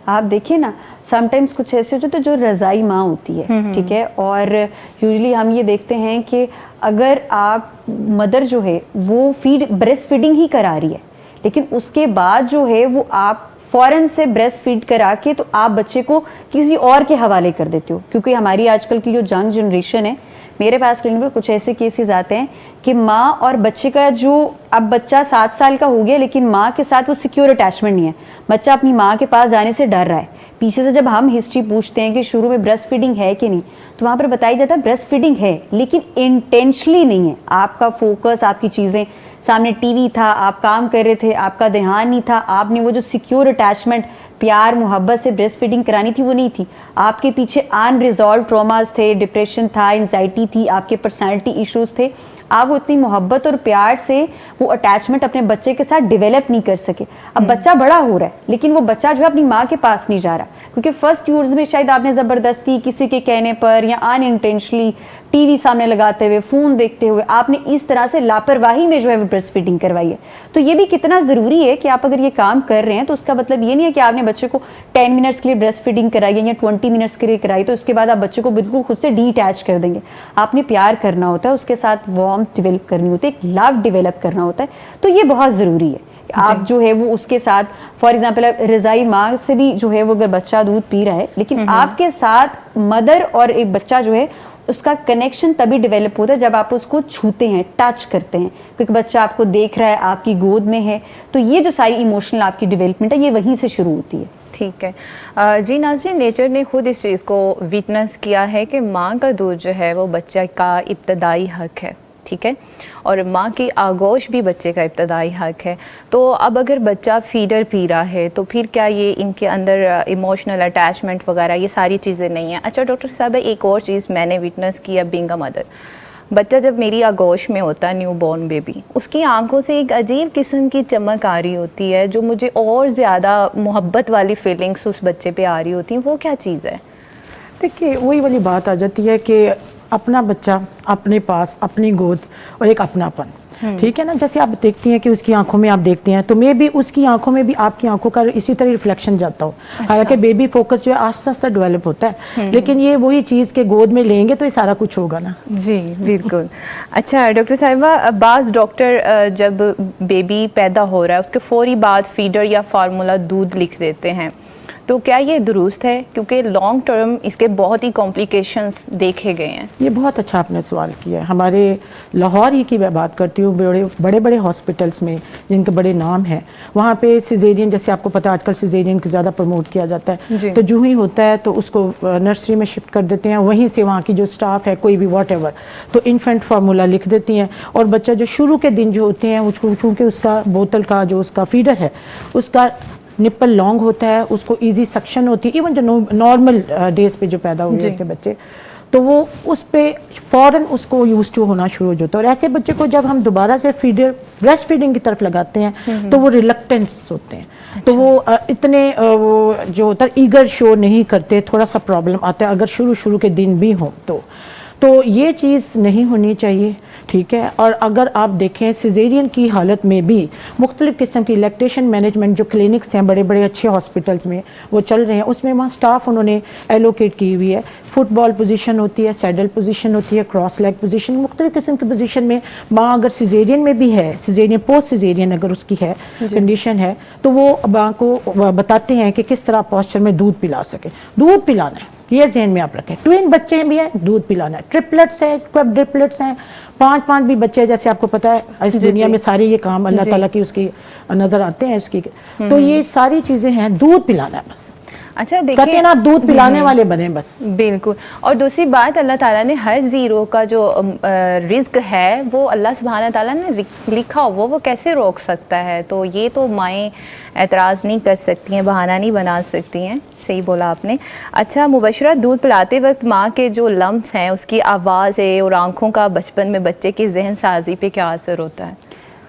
S3: آپ دیکھیں نا سم ٹائمز کچھ ایسے ہوتے جو رضائی ماں ہوتی ہے, ٹھیک ہے, اور یوزلی ہم یہ دیکھتے ہیں کہ اگر آپ مدر جو ہے وہ بریسٹ فیڈنگ ہی کرا رہی ہے, لیکن اس کے بعد جو ہے وہ آپ فوراً سے بریسٹ فیڈ کرا کے تو آپ بچے کو کسی اور کے حوالے کر دیتے ہو. کیونکہ ہماری آج کل کی جو ینگ جنریشن ہے, میرے پاس کلینک پر کچھ ایسے کیسز آتے ہیں کہ ماں اور بچے کا جو اب بچہ 7 سال کا ہو گیا لیکن ماں کے ساتھ وہ سیکیور اٹیچمنٹ نہیں ہے, بچہ اپنی ماں کے پاس جانے سے ڈر رہا ہے. پیچھے سے جب ہم ہسٹری پوچھتے ہیں کہ شروع میں بریسٹ فیڈنگ ہے کہ نہیں, تو وہاں پر بتائی جاتا ہے بریسٹ فیڈنگ ہے لیکن انٹینشلی نہیں ہے. آپ کا فوکس, آپ کی چیزیں سامنے ٹی وی تھا, آپ کام کر رہے تھے, آپ کا دھیان نہیں تھا, آپ نے وہ جو سیکیور اٹیچمنٹ پیار محبت سے بریسٹ فیڈنگ کرانی تھی وہ نہیں تھی. آپ کے پیچھے ان ریزالو ٹراماز تھے, ڈپریشن تھا, انزائٹی تھی, آپ کے پرسنالٹی ایشوز تھے. آپ وہ اتنی محبت اور پیار سے وہ اٹیچمنٹ اپنے بچے کے ساتھ ڈیولپ نہیں کر سکے. اب بچہ بڑا ہو رہا ہے لیکن وہ بچہ جو ہے اپنی ماں کے پاس نہیں جا رہا, کیونکہ فرسٹ ایئرز میں شاید آپ نے زبردستی کسی کے کہنے پر یا ان انٹینشنلی ٹی وی سامنے لگاتے ہوئے, فون دیکھتے ہوئے آپ نے اس طرح سے لاپرواہی میں جو ہے وہ بریسٹ فیڈنگ کروائی ہے. تو یہ بھی کتنا ضروری ہے کہ آپ اگر یہ کام کر رہے ہیں تو اس کا مطلب یہ نہیں ہے کہ آپ نے بچے کو 10 منٹس کے لیے بریسٹ فیڈنگ کرائی ہے یا 20 منٹس کے لیے کرائی تو اس کے بعد آپ بچے کو بالکل خود سے ڈی اٹیچ کر دیں گے. آپ نے پیار کرنا ہوتا ہے, اس کے ساتھ وارمتھ ڈیولپ کرنی ہوتی ہے, ایک لو ڈیولپ کرنا ہوتا ہے. تو یہ بہت ضروری ہے آپ جو ہے وہ اس کے ساتھ فار ایگزامپل رضائی ماں سے بھی جو ہے وہ اگر بچہ دودھ پی رہا ہے لیکن آپ کے ساتھ مدر اور ایک بچہ جو ہے اس کا کنیکشن تبھی ڈیولپ ہوتا ہے جب آپ اس کو چھوتے ہیں, ٹچ کرتے ہیں, کیونکہ بچہ آپ کو دیکھ رہا ہے, آپ کی گود میں ہے, تو یہ جو ساری ایموشنل آپ کی ڈیولپمنٹ ہے یہ وہیں سے شروع ہوتی ہے.
S1: ٹھیک ہے جی. ناظرین, نیچر نے خود اس چیز کو وٹنس کیا ہے کہ ماں کا دودھ جو ہے وہ بچہ کا ابتدائی حق ہے, ٹھیک ہے, اور ماں کی آغوش بھی بچے کا ابتدائی حق ہے. تو اب اگر بچہ فیڈر پی رہا ہے تو پھر کیا یہ ان کے اندر ایموشنل اٹیچمنٹ وغیرہ یہ ساری چیزیں نہیں ہیں؟ اچھا ڈاکٹر صاحب, ایک اور چیز میں نے وٹنس کی ہے بینگ اے مدر. بچہ جب میری آغوش میں ہوتا ہے, نیو بورن بیبی, اس کی آنکھوں سے ایک عجیب قسم کی چمک آ رہی ہوتی ہے جو مجھے اور زیادہ محبت والی فیلنگس اس بچے پہ آ رہی ہوتی ہیں. وہ کیا چیز ہے؟
S2: دیکھیے وہی والی بات آ جاتی ہے کہ اپنا بچہ اپنے پاس, اپنی گود اور ایک اپناپن, ٹھیک ہے نا. جیسے آپ دیکھتی ہیں کہ اس کی آنکھوں میں آپ دیکھتے ہیں تو میں بھی اس کی آنکھوں میں بھی آپ کی آنکھوں کا اسی طرح ریفلیکشن جاتا ہو. حالانکہ بیبی فوکس جو ہے آہستہ آہستہ ڈیولپ ہوتا ہے, لیکن یہ وہی چیز کے گود میں لیں گے تو یہ سارا کچھ ہوگا نا.
S1: جی بالکل. اچھا ڈاکٹر صاحبہ, بعض ڈاکٹر جب بیبی پیدا ہو رہا ہے اس کے فوری بعد فیڈر یا فارمولا دودھ لکھ دیتے ہیں, تو کیا یہ درست ہے؟ کیونکہ لانگ ٹرم اس کے بہت ہی کمپلیکیشنز دیکھے گئے ہیں.
S2: یہ بہت اچھا آپ نے سوال کیا ہے. ہمارے لاہور ہی کی میں بات کرتی ہوں, بڑے بڑے ہاسپٹلس میں جن کے بڑے نام ہیں, وہاں پہ سیزیرین, جیسے آپ کو پتا آج کل سیزیرین کی زیادہ پروموٹ کیا جاتا ہے, تو جو ہی ہوتا ہے تو اس کو نرسری میں شفٹ کر دیتے ہیں, وہیں سے وہاں کی جو اسٹاف ہے کوئی بھی واٹ ایور, تو انفینٹ فارمولا لکھ دیتی ہیں. اور بچہ جو شروع کے دن جو ہوتے ہیں چونکہ اس کا بوتل کا جو اس کا فیڈر ہے اس کا نپل لانگ ہوتا ہے, اس کو ایزی سکشن ہوتی ہے, ایون جو نارمل ڈیز پہ جو پیدا ہوئے ہوتے بچے, تو وہ اس پہ فوراً اس کو یوز ٹو ہونا شروع ہو جاتا ہے. اور ایسے بچے کو جب ہم دوبارہ سے بریسٹ فیڈنگ کی طرف لگاتے ہیں تو وہ ریلکٹنس ہوتے ہیں, تو وہ اتنے وہ جو ہوتا ہے ایگر شو نہیں کرتے, تھوڑا سا پرابلم آتا ہے اگر شروع کے دن بھی ہوں تو یہ چیز نہیں ہونی چاہیے, ٹھیک ہے. اور اگر آپ دیکھیں سیزیرین کی حالت میں بھی مختلف قسم کی لیکٹیشن مینجمنٹ جو کلینکس ہیں بڑے بڑے اچھے ہاسپٹلس میں وہ چل رہے ہیں, اس میں وہاں سٹاف انہوں نے ایلوکیٹ کی ہوئی ہے. فٹ بال پوزیشن ہوتی ہے, سیڈل پوزیشن ہوتی ہے, کراس لیگ پوزیشن, مختلف قسم کی پوزیشن میں ماں اگر سیزیرین میں بھی ہے, سیزیرین پوسٹ سیزیرین اگر اس کی ہے کنڈیشن ہے, تو وہ ماں کو بتاتے ہیں کہ کس طرح پوسچر میں دودھ پلا سکے. دودھ پلانا ہے, یہ ذہن میں آپ رکھیں. ٹوین بچے بھی ہیں, دودھ پلانا ہے. ٹرپلٹس ہیں, کوڈرپلٹس ہیں, 5 بھی بچے, جیسے آپ کو پتا ہے اس دنیا میں سارے یہ کام اللہ تعالیٰ کی اس کی نظر آتے ہیں اس کی, تو یہ ساری چیزیں ہیں, دودھ پلانا ہے بس.
S1: اچھا
S2: کہتے ہیں نا آپ دودھ پلانے والے بنے بس.
S1: بالکل. اور دوسری بات, اللہ تعالیٰ نے ہر زیرو کا جو رزق ہے وہ اللہ سبحانہ تعالیٰ نے لکھا ہوا, وہ کیسے روک سکتا ہے؟ تو یہ تو مائیں اعتراض نہیں کر سکتی ہیں, بہانہ نہیں بنا سکتی ہیں. صحیح بولا آپ نے. اچھا مبشرہ, دودھ پلاتے وقت ماں کے جو لمس ہیں, اس کی آواز ہے اور آنکھوں کا بچپن میں بچے کی ذہن سازی پہ کیا اثر ہوتا ہے؟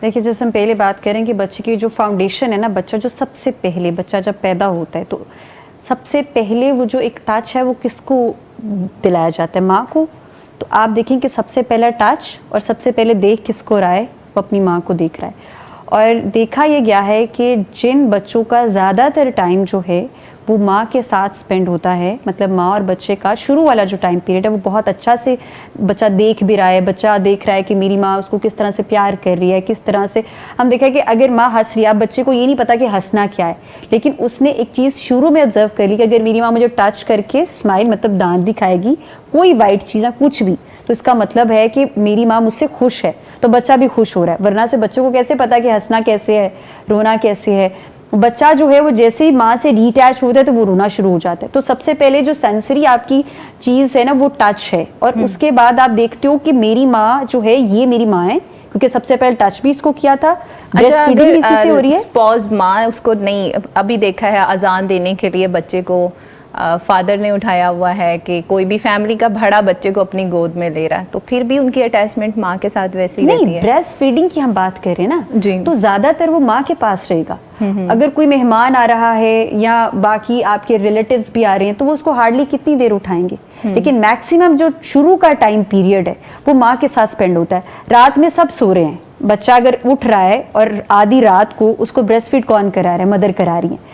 S3: دیکھیے جیسے ہم پہلے بات کریں کہ بچے کی جو فاؤنڈیشن ہے نا, بچہ جو سب سے پہلے بچہ جب پیدا ہوتا ہے تو سب سے پہلے وہ جو ایک ٹچ ہے وہ کس کو دلایا جاتا ہے؟ ماں کو. تو آپ دیکھیں کہ سب سے پہلا ٹچ اور سب سے پہلے دیکھ کس کو رہا ہے؟ وہ اپنی ماں کو دیکھ رہا ہے. اور دیکھا یہ گیا ہے کہ جن بچوں کا زیادہ تر ٹائم جو ہے وہ ماں کے ساتھ سپینڈ ہوتا ہے, مطلب ماں اور بچے کا شروع والا جو ٹائم پیریڈ ہے وہ بہت اچھا سے بچہ دیکھ بھی رہا ہے, بچہ دیکھ رہا ہے کہ میری ماں اس کو کس طرح سے پیار کر رہی ہے, کس طرح سے. ہم دیکھا کہ اگر ماں ہنس رہی ہے, اب بچے کو یہ نہیں پتا کہ ہنسنا کیا ہے, لیکن اس نے ایک چیز شروع میں آبزرو کر لی کہ اگر میری ماں مجھے ٹچ کر کے اسمائل مطلب دانت دکھائے گی, کوئی وائٹ چیزیں کچھ بھی, تو اس کا مطلب ہے کہ میری ماں مجھ سے خوش ہے, تو بچہ بھی خوش ہو رہا ہے. ورنہ سے بچوں کو کیسے پتا کہ ہنسنا کیسے ہے, رونا کیسے ہے؟ بچہ جو ہے وہ جیسے ہی ماں سے ڈی اٹیچ ہوتا ہے تو وہ رونا شروع ہو جاتا ہے. تو سب سے پہلے جو سینسری آپ کی چیز ہے نا وہ ٹچ ہے, اور اس کے بعد آپ دیکھتے ہو کہ میری ماں جو ہے یہ میری ماں ہے, کیونکہ سب سے پہلے ٹچ بھی اس کو کیا تھا.
S1: اچھا اگر سپوز ماں اس کو نہیں, ابھی دیکھا ہے اذان دینے کے لیے بچے کو فادر نے اٹھایا ہوا ہے کہ کوئی بھی فیملی کا بڑا بچے کو اپنی گود میں لے رہا ہے, تو پھر بھی ان کی اٹیچمنٹ ماں کے ساتھ ویسی رہتی ہے.
S3: نہیں, بریسٹ فیڈنگ کی ہم بات کر رہے ہیں نا,
S1: جی,
S3: تو زیادہ تر وہ ماں کے پاس رہے گا. اگر کوئی مہمان آ رہا ہے یا باقی آپ کے ریلیٹیوز بھی آ رہے ہیں تو وہ اس کو ہارڈلی کتنی دیر اٹھائیں گے, لیکن میکسیمم جو شروع کا ٹائم پیریڈ ہے وہ ماں کے ساتھ سپینڈ ہوتا ہے. رات میں سب سو رہے ہیں, بچہ اگر اٹھ رہا ہے اور آدھی رات کو اس کو بریسٹ فیڈ کون کرا رہا ہے؟ مدر کرا رہی ہے.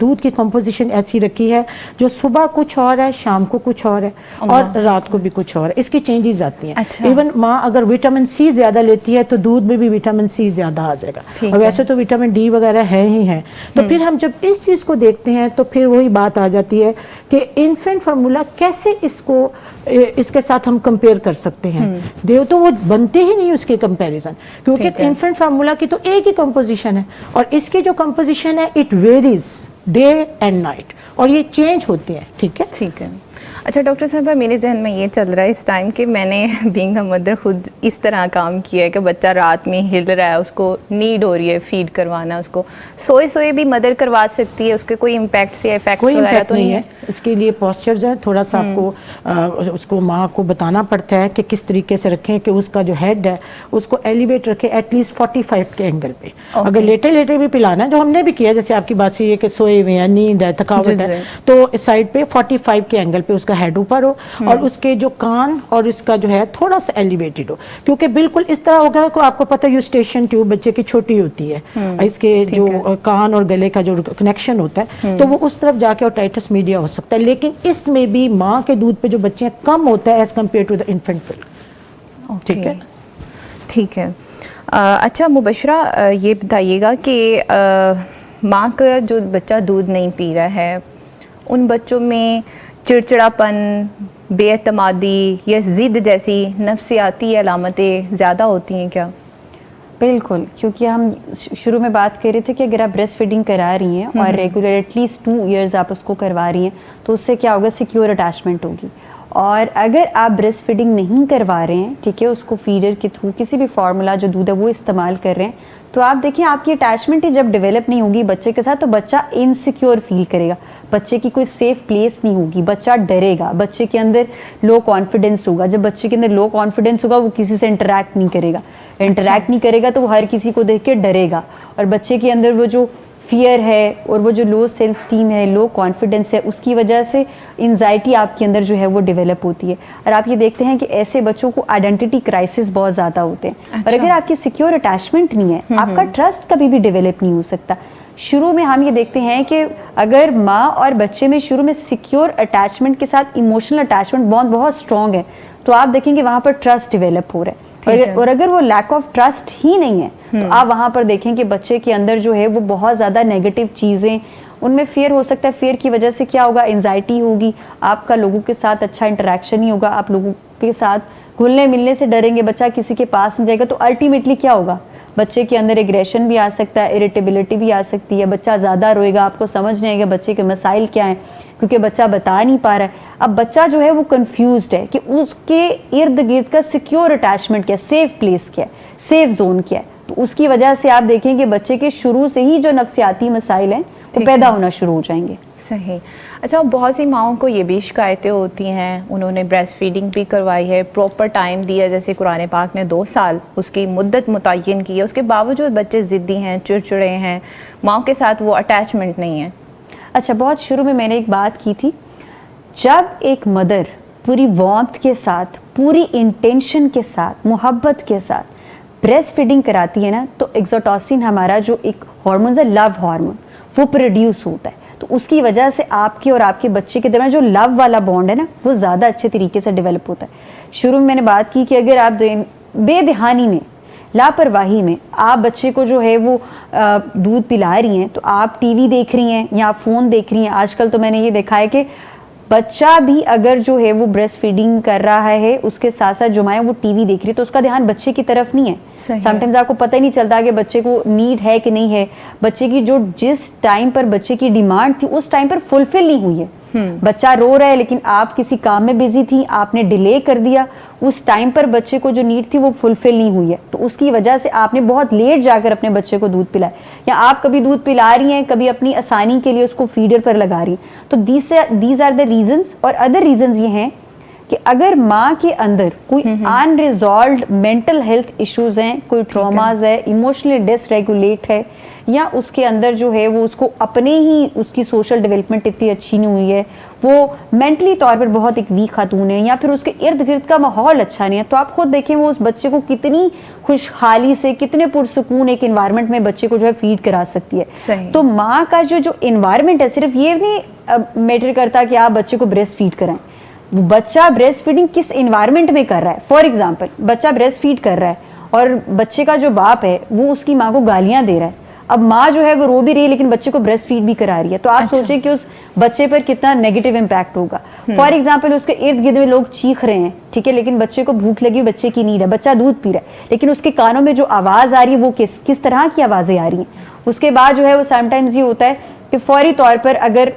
S2: دودھ کی کمپوزیشن ایسی رکھی ہے جو صبح کچھ اور ہے, شام کو کچھ اور ہے, اور رات کو بھی کچھ اور ہے, اس کی چینجز آتی ہیں. ایون ماں اگر وٹامن سی زیادہ لیتی ہے تو دودھ میں بھی وٹامن سی زیادہ آ جائے گا, اور ویسے تو وٹامن ڈی وغیرہ ہے ہی ہے. تو پھر ہم جب اس چیز کو دیکھتے ہیں تو پھر وہی بات آ جاتی ہے کہ انفینٹ فارمولا کیسے اس کے ساتھ ہم کمپیئر کر سکتے ہیں. تو وہ بنتے ہی نہیں اس کے کمپیریزن, کیونکہ انفینٹ فارمولا کی تو ایک ہی کمپوزیشن ہے, اور اس کی جو کمپوزیشن ہے it varies day and night, اور یہ چینج ہوتے ہیں. ٹھیک ہے,
S1: ٹھیک ہے. اچھا ڈاکٹر صاحبہ, میرے ذہن میں یہ چل رہا ہے اس ٹائم کہ میں نے بینگ اے مدر خود اس طرح کام کیا ہے کہ بچہ رات میں ہل رہا ہے, اس کو نیڈ ہو رہی ہے فیڈ کروانا, اس کو سوئے بھی مدر کروا سکتی ہے, اس کے کوئی امپیکٹس یا افیکٹس وغیرہ تو نہیں ہے؟
S2: اس کے لیے پوسچرز ہیں, تھوڑا سا آپ کو اس کو ماں کو بتانا پڑتا ہے کہ کس طریقے سے رکھیں کہ اس کا جو ہیڈ ہے اس کو ایلیویٹ رکھے ایٹ لیسٹ 45 کے اینگل پہ. اگر لیٹے بھی پلانا ہے, جو ہم نے بھی کیا, جیسے آپ کی بات سے یہ کہ سوئے ہوئے ہیں, نیند ہے, تھکاوٹ ہے, تو اس سائڈ پہ 45 کے اینگل پہ اس کا ہیڈ اوپر ہو, اور اس کے جو کان اور اس کا جو ہے تھوڑا سا ایلیویٹڈ ہو, کیونکہ بالکل اس طرح ہوگا کہ آپ کو پتہ ہے یوسٹیشن ٹیوب بچے کی چھوٹی ہوتی ہے, اس کے جو کان اور گلے کا جو کنیکشن ہوتا ہے تو وہ اس طرف جا کے اوٹائٹس میڈیا ہو سکتا ہے. لیکن اس میں بھی ماں کے دودھ پہ جو بچے کم ہوتا ہے as compared to the infant milk. ٹھیک ہے,
S1: ٹھیک ہے. اچھا مبشرہ, یہ بتائیے گا کہ ماں کا جو بچہ دودھ نہیں پی رہا ہے, ان بچوں میں چڑچڑاپن, بے اعتمادی یا ضد جیسی نفسیاتی علامتیں زیادہ ہوتی ہیں کیا؟
S3: بالکل, کیونکہ ہم شروع میں بات کر رہے تھے کہ اگر آپ بریسٹ فیڈنگ کرا رہی ہیں اور ریگولر ایٹ لیسٹ 2 ایئرز آپ اس کو کروا رہی ہیں تو اس سے کیا ہوگا, سیکیور اٹیچمنٹ ہوگی. اور اگر آپ بریسٹ فیڈنگ نہیں کروا رہے ہیں, ٹھیک ہے, اس کو فیڈر کے تھرو کسی بھی فارمولا جو دودھ ہے وہ استعمال کر رہے ہیں, تو آپ دیکھیں آپ کی اٹیچمنٹ ہی جب ڈیولپ نہیں ہوگی بچے کے ساتھ تو بچہ انسیکیور فیل کرے گا, بچے کی کوئی سیف پلیس نہیں ہوگی, بچہ ڈرے گا, بچے کے اندر لو کانفیڈنس ہوگا. جب بچے کے اندر لو کانفیڈنس ہوگا وہ کسی سے انٹریکٹ نہیں کرے گا تو وہ ہر کسی کو دیکھ کے ڈرے گا, اور بچے کے اندر وہ جو فیئر ہے اور وہ جو لو سیلف اسٹیم ہے, لو کانفیڈنس ہے, اس کی وجہ سے انزائٹی آپ کے اندر جو ہے وہ ڈیولپ ہوتی ہے. اور آپ یہ دیکھتے ہیں کہ ایسے بچوں کو آئیڈینٹی کرائسس بہت زیادہ ہوتے ہیں. اور اگر آپ کی سیکیور اٹیچمنٹ نہیں ہے, آپ کا ٹرسٹ کبھی بھی ڈیولپ نہیں ہو سکتا. شروع میں ہم یہ دیکھتے ہیں کہ اگر ماں اور بچے میں شروع میں سیکیور اٹیچمنٹ کے ساتھ ایموشنل اٹیچمنٹ بہت اسٹرانگ ہے, تو آپ دیکھیں گے وہاں پر ٹرسٹ ڈیولپ ہو رہا ہے. اور اگر وہ لیک آف ٹرسٹ ہی نہیں ہے تو آپ وہاں پر دیکھیں کہ بچے کے اندر جو ہے وہ بہت زیادہ نیگیٹو چیزیں, ان میں فیئر ہو سکتا ہے. فیئر کی وجہ سے کیا ہوگا, انزائٹی ہوگی, آپ کا لوگوں کے ساتھ اچھا انٹریکشن نہیں ہوگا, آپ لوگوں کے ساتھ گھلنے ملنے سے ڈریں گے, بچہ کسی کے پاس نہیں جائے گا. تو الٹیمیٹلی کیا ہوگا, بچے کے اندر ایگریشن بھی آ سکتا ہے, اریٹیبلٹی بھی آ سکتی ہے, بچہ زیادہ روئے گا, آپ کو سمجھ نہیں آئے گا بچے کے مسائل کیا ہیں, کیونکہ بچہ بتا نہیں پا رہا ہے. اب بچہ جو ہے وہ کنفیوزڈ ہے کہ اس کے ارد گرد کا سیکیور اٹیچمنٹ کیا ہے, سیف پلیس کیا ہے, سیف زون کیا ہے. تو اس کی وجہ سے آپ دیکھیں کہ بچے کے شروع سے ہی جو نفسیاتی مسائل ہیں وہ پیدا ہونا شروع ہو جائیں گے.
S1: صحیح. اچھا, بہت سی ماؤں کو یہ بھی شکایتیں ہوتی ہیں, انہوں نے بریسٹ فیڈنگ بھی کروائی ہے, پراپر ٹائم دیا, جیسے قرآن پاک نے 2 سال اس کی مدت متعین کی ہے, اس کے باوجود بچے ضدی ہیں, چڑچڑے ہیں, ماؤں کے ساتھ وہ اٹیچمنٹ نہیں ہے.
S3: اچھا, بہت شروع میں نے ایک بات کی تھی, جب ایک مدر پوری وارمتھ کے ساتھ, پوری انٹینشن کے ساتھ, محبت کے ساتھ بریسٹ فیڈنگ کراتی ہے نا, تو ایکسوٹوسن ہمارا جو ایک ہارمون ہے, لو ہارمون, وہ پروڈیوس ہوتا ہے. تو اس کی وجہ سے آپ کے اور آپ کے بچے کے درمیان جو لو والا بانڈ ہے نا, وہ زیادہ اچھے طریقے سے ڈیولپ ہوتا ہے. شروع میں نے بات کی کہ اگر آپ بے دہانی میں, لاپرواہی میں آپ بچے کو جو ہے وہ دودھ پلا رہی ہیں, تو آپ ٹی وی دیکھ رہی ہیں یا فون دیکھ رہی ہیں. آج کل تو میں نے یہ دیکھا ہے کہ بچہ بھی اگر جو ہے وہ بریسٹ فیڈنگ کر رہا ہے, اس کے ساتھ ساتھ جو مائیں وہ ٹی وی دیکھ رہی ہے, تو اس کا دھیان بچے کی طرف نہیں ہے. سم ٹائمز آپ کو پتہ ہی نہیں چلتا کہ بچے کو نیڈ ہے کہ نہیں ہے, بچے کی جو جس ٹائم پر بچے کی ڈیمانڈ تھی اس ٹائم پر فلفل نہیں ہوئی ہے. بچہ رو رہا ہے لیکن آپ کسی کام میں بزی تھی, آپ نے ڈیلے کر دیا, اس ٹائم پر بچے کو جو نیڈ تھی وہ فلفل نہیں ہوئی ہے, تو اس کی وجہ سے آپ نے بہت لیٹ جا کر اپنے بچے کو دودھ پلایا, یا آپ کبھی دودھ پلا رہی ہیں, کبھی اپنی آسانی کے لیے اس کو فیڈر پر لگا رہی ہیں. تو دیز آر دا ریزنز. اور ادر ریزنز یہ ہیں کہ اگر ماں کے اندر کوئی انریزالوڈ مینٹل ہیلتھ ایشوز ہیں, کوئی ٹراماز ہے, ایموشنلی ڈس ریگولیٹ ہے, یا اس کے اندر جو ہے وہ اس کو اپنے ہی اس کی سوشل ڈیولپمنٹ اتنی اچھی نہیں ہوئی ہے, وہ مینٹلی طور پر بہت ایک ویک خاتون ہے, یا پھر اس کے ارد گرد کا ماحول اچھا نہیں ہے, تو آپ خود دیکھیں وہ اس بچے کو کتنی خوشحالی سے, کتنے پرسکون ایک انوائرمنٹ میں بچے کو جو ہے فیڈ کرا سکتی ہے. تو ماں کا جو انوائرمنٹ ہے صرف یہ نہیں میٹر کرتا کہ آپ بچے کو بریسٹ فیڈ کرائیں, بچہ بریسٹ فیڈنگ کس انوائرمنٹ میں کر رہا ہے. فار ایگزامپل بچہ بریسٹ فیڈ کر رہا ہے اور بچے کا جو باپ ہے وہ اس کی ماں کو گالیاں دے رہا ہے, اب ماں جو ہے وہ رو بھی رہی ہے لیکن بچے کو بریسٹ فیڈ بھی کرا رہی ہے, تو آپ سوچیں کہ اس بچے پر کتنا نیگیٹو امپیکٹ ہوگا. فار ایگزامپل اس کے ارد گرد میں لوگ چیخ رہے ہیں, ٹھیک ہے, لیکن بچے کو بھوک لگی, بچے کی نیڈ ہے, بچہ دودھ پی رہا ہے, لیکن اس کے کانوں میں جو آواز آ رہی ہے وہ کس طرح کی آوازیں آ رہی ہیں. اس کے بعد جو ہے وہ سم ٹائمز یہ ہوتا ہے کہ فوری طور پر اگر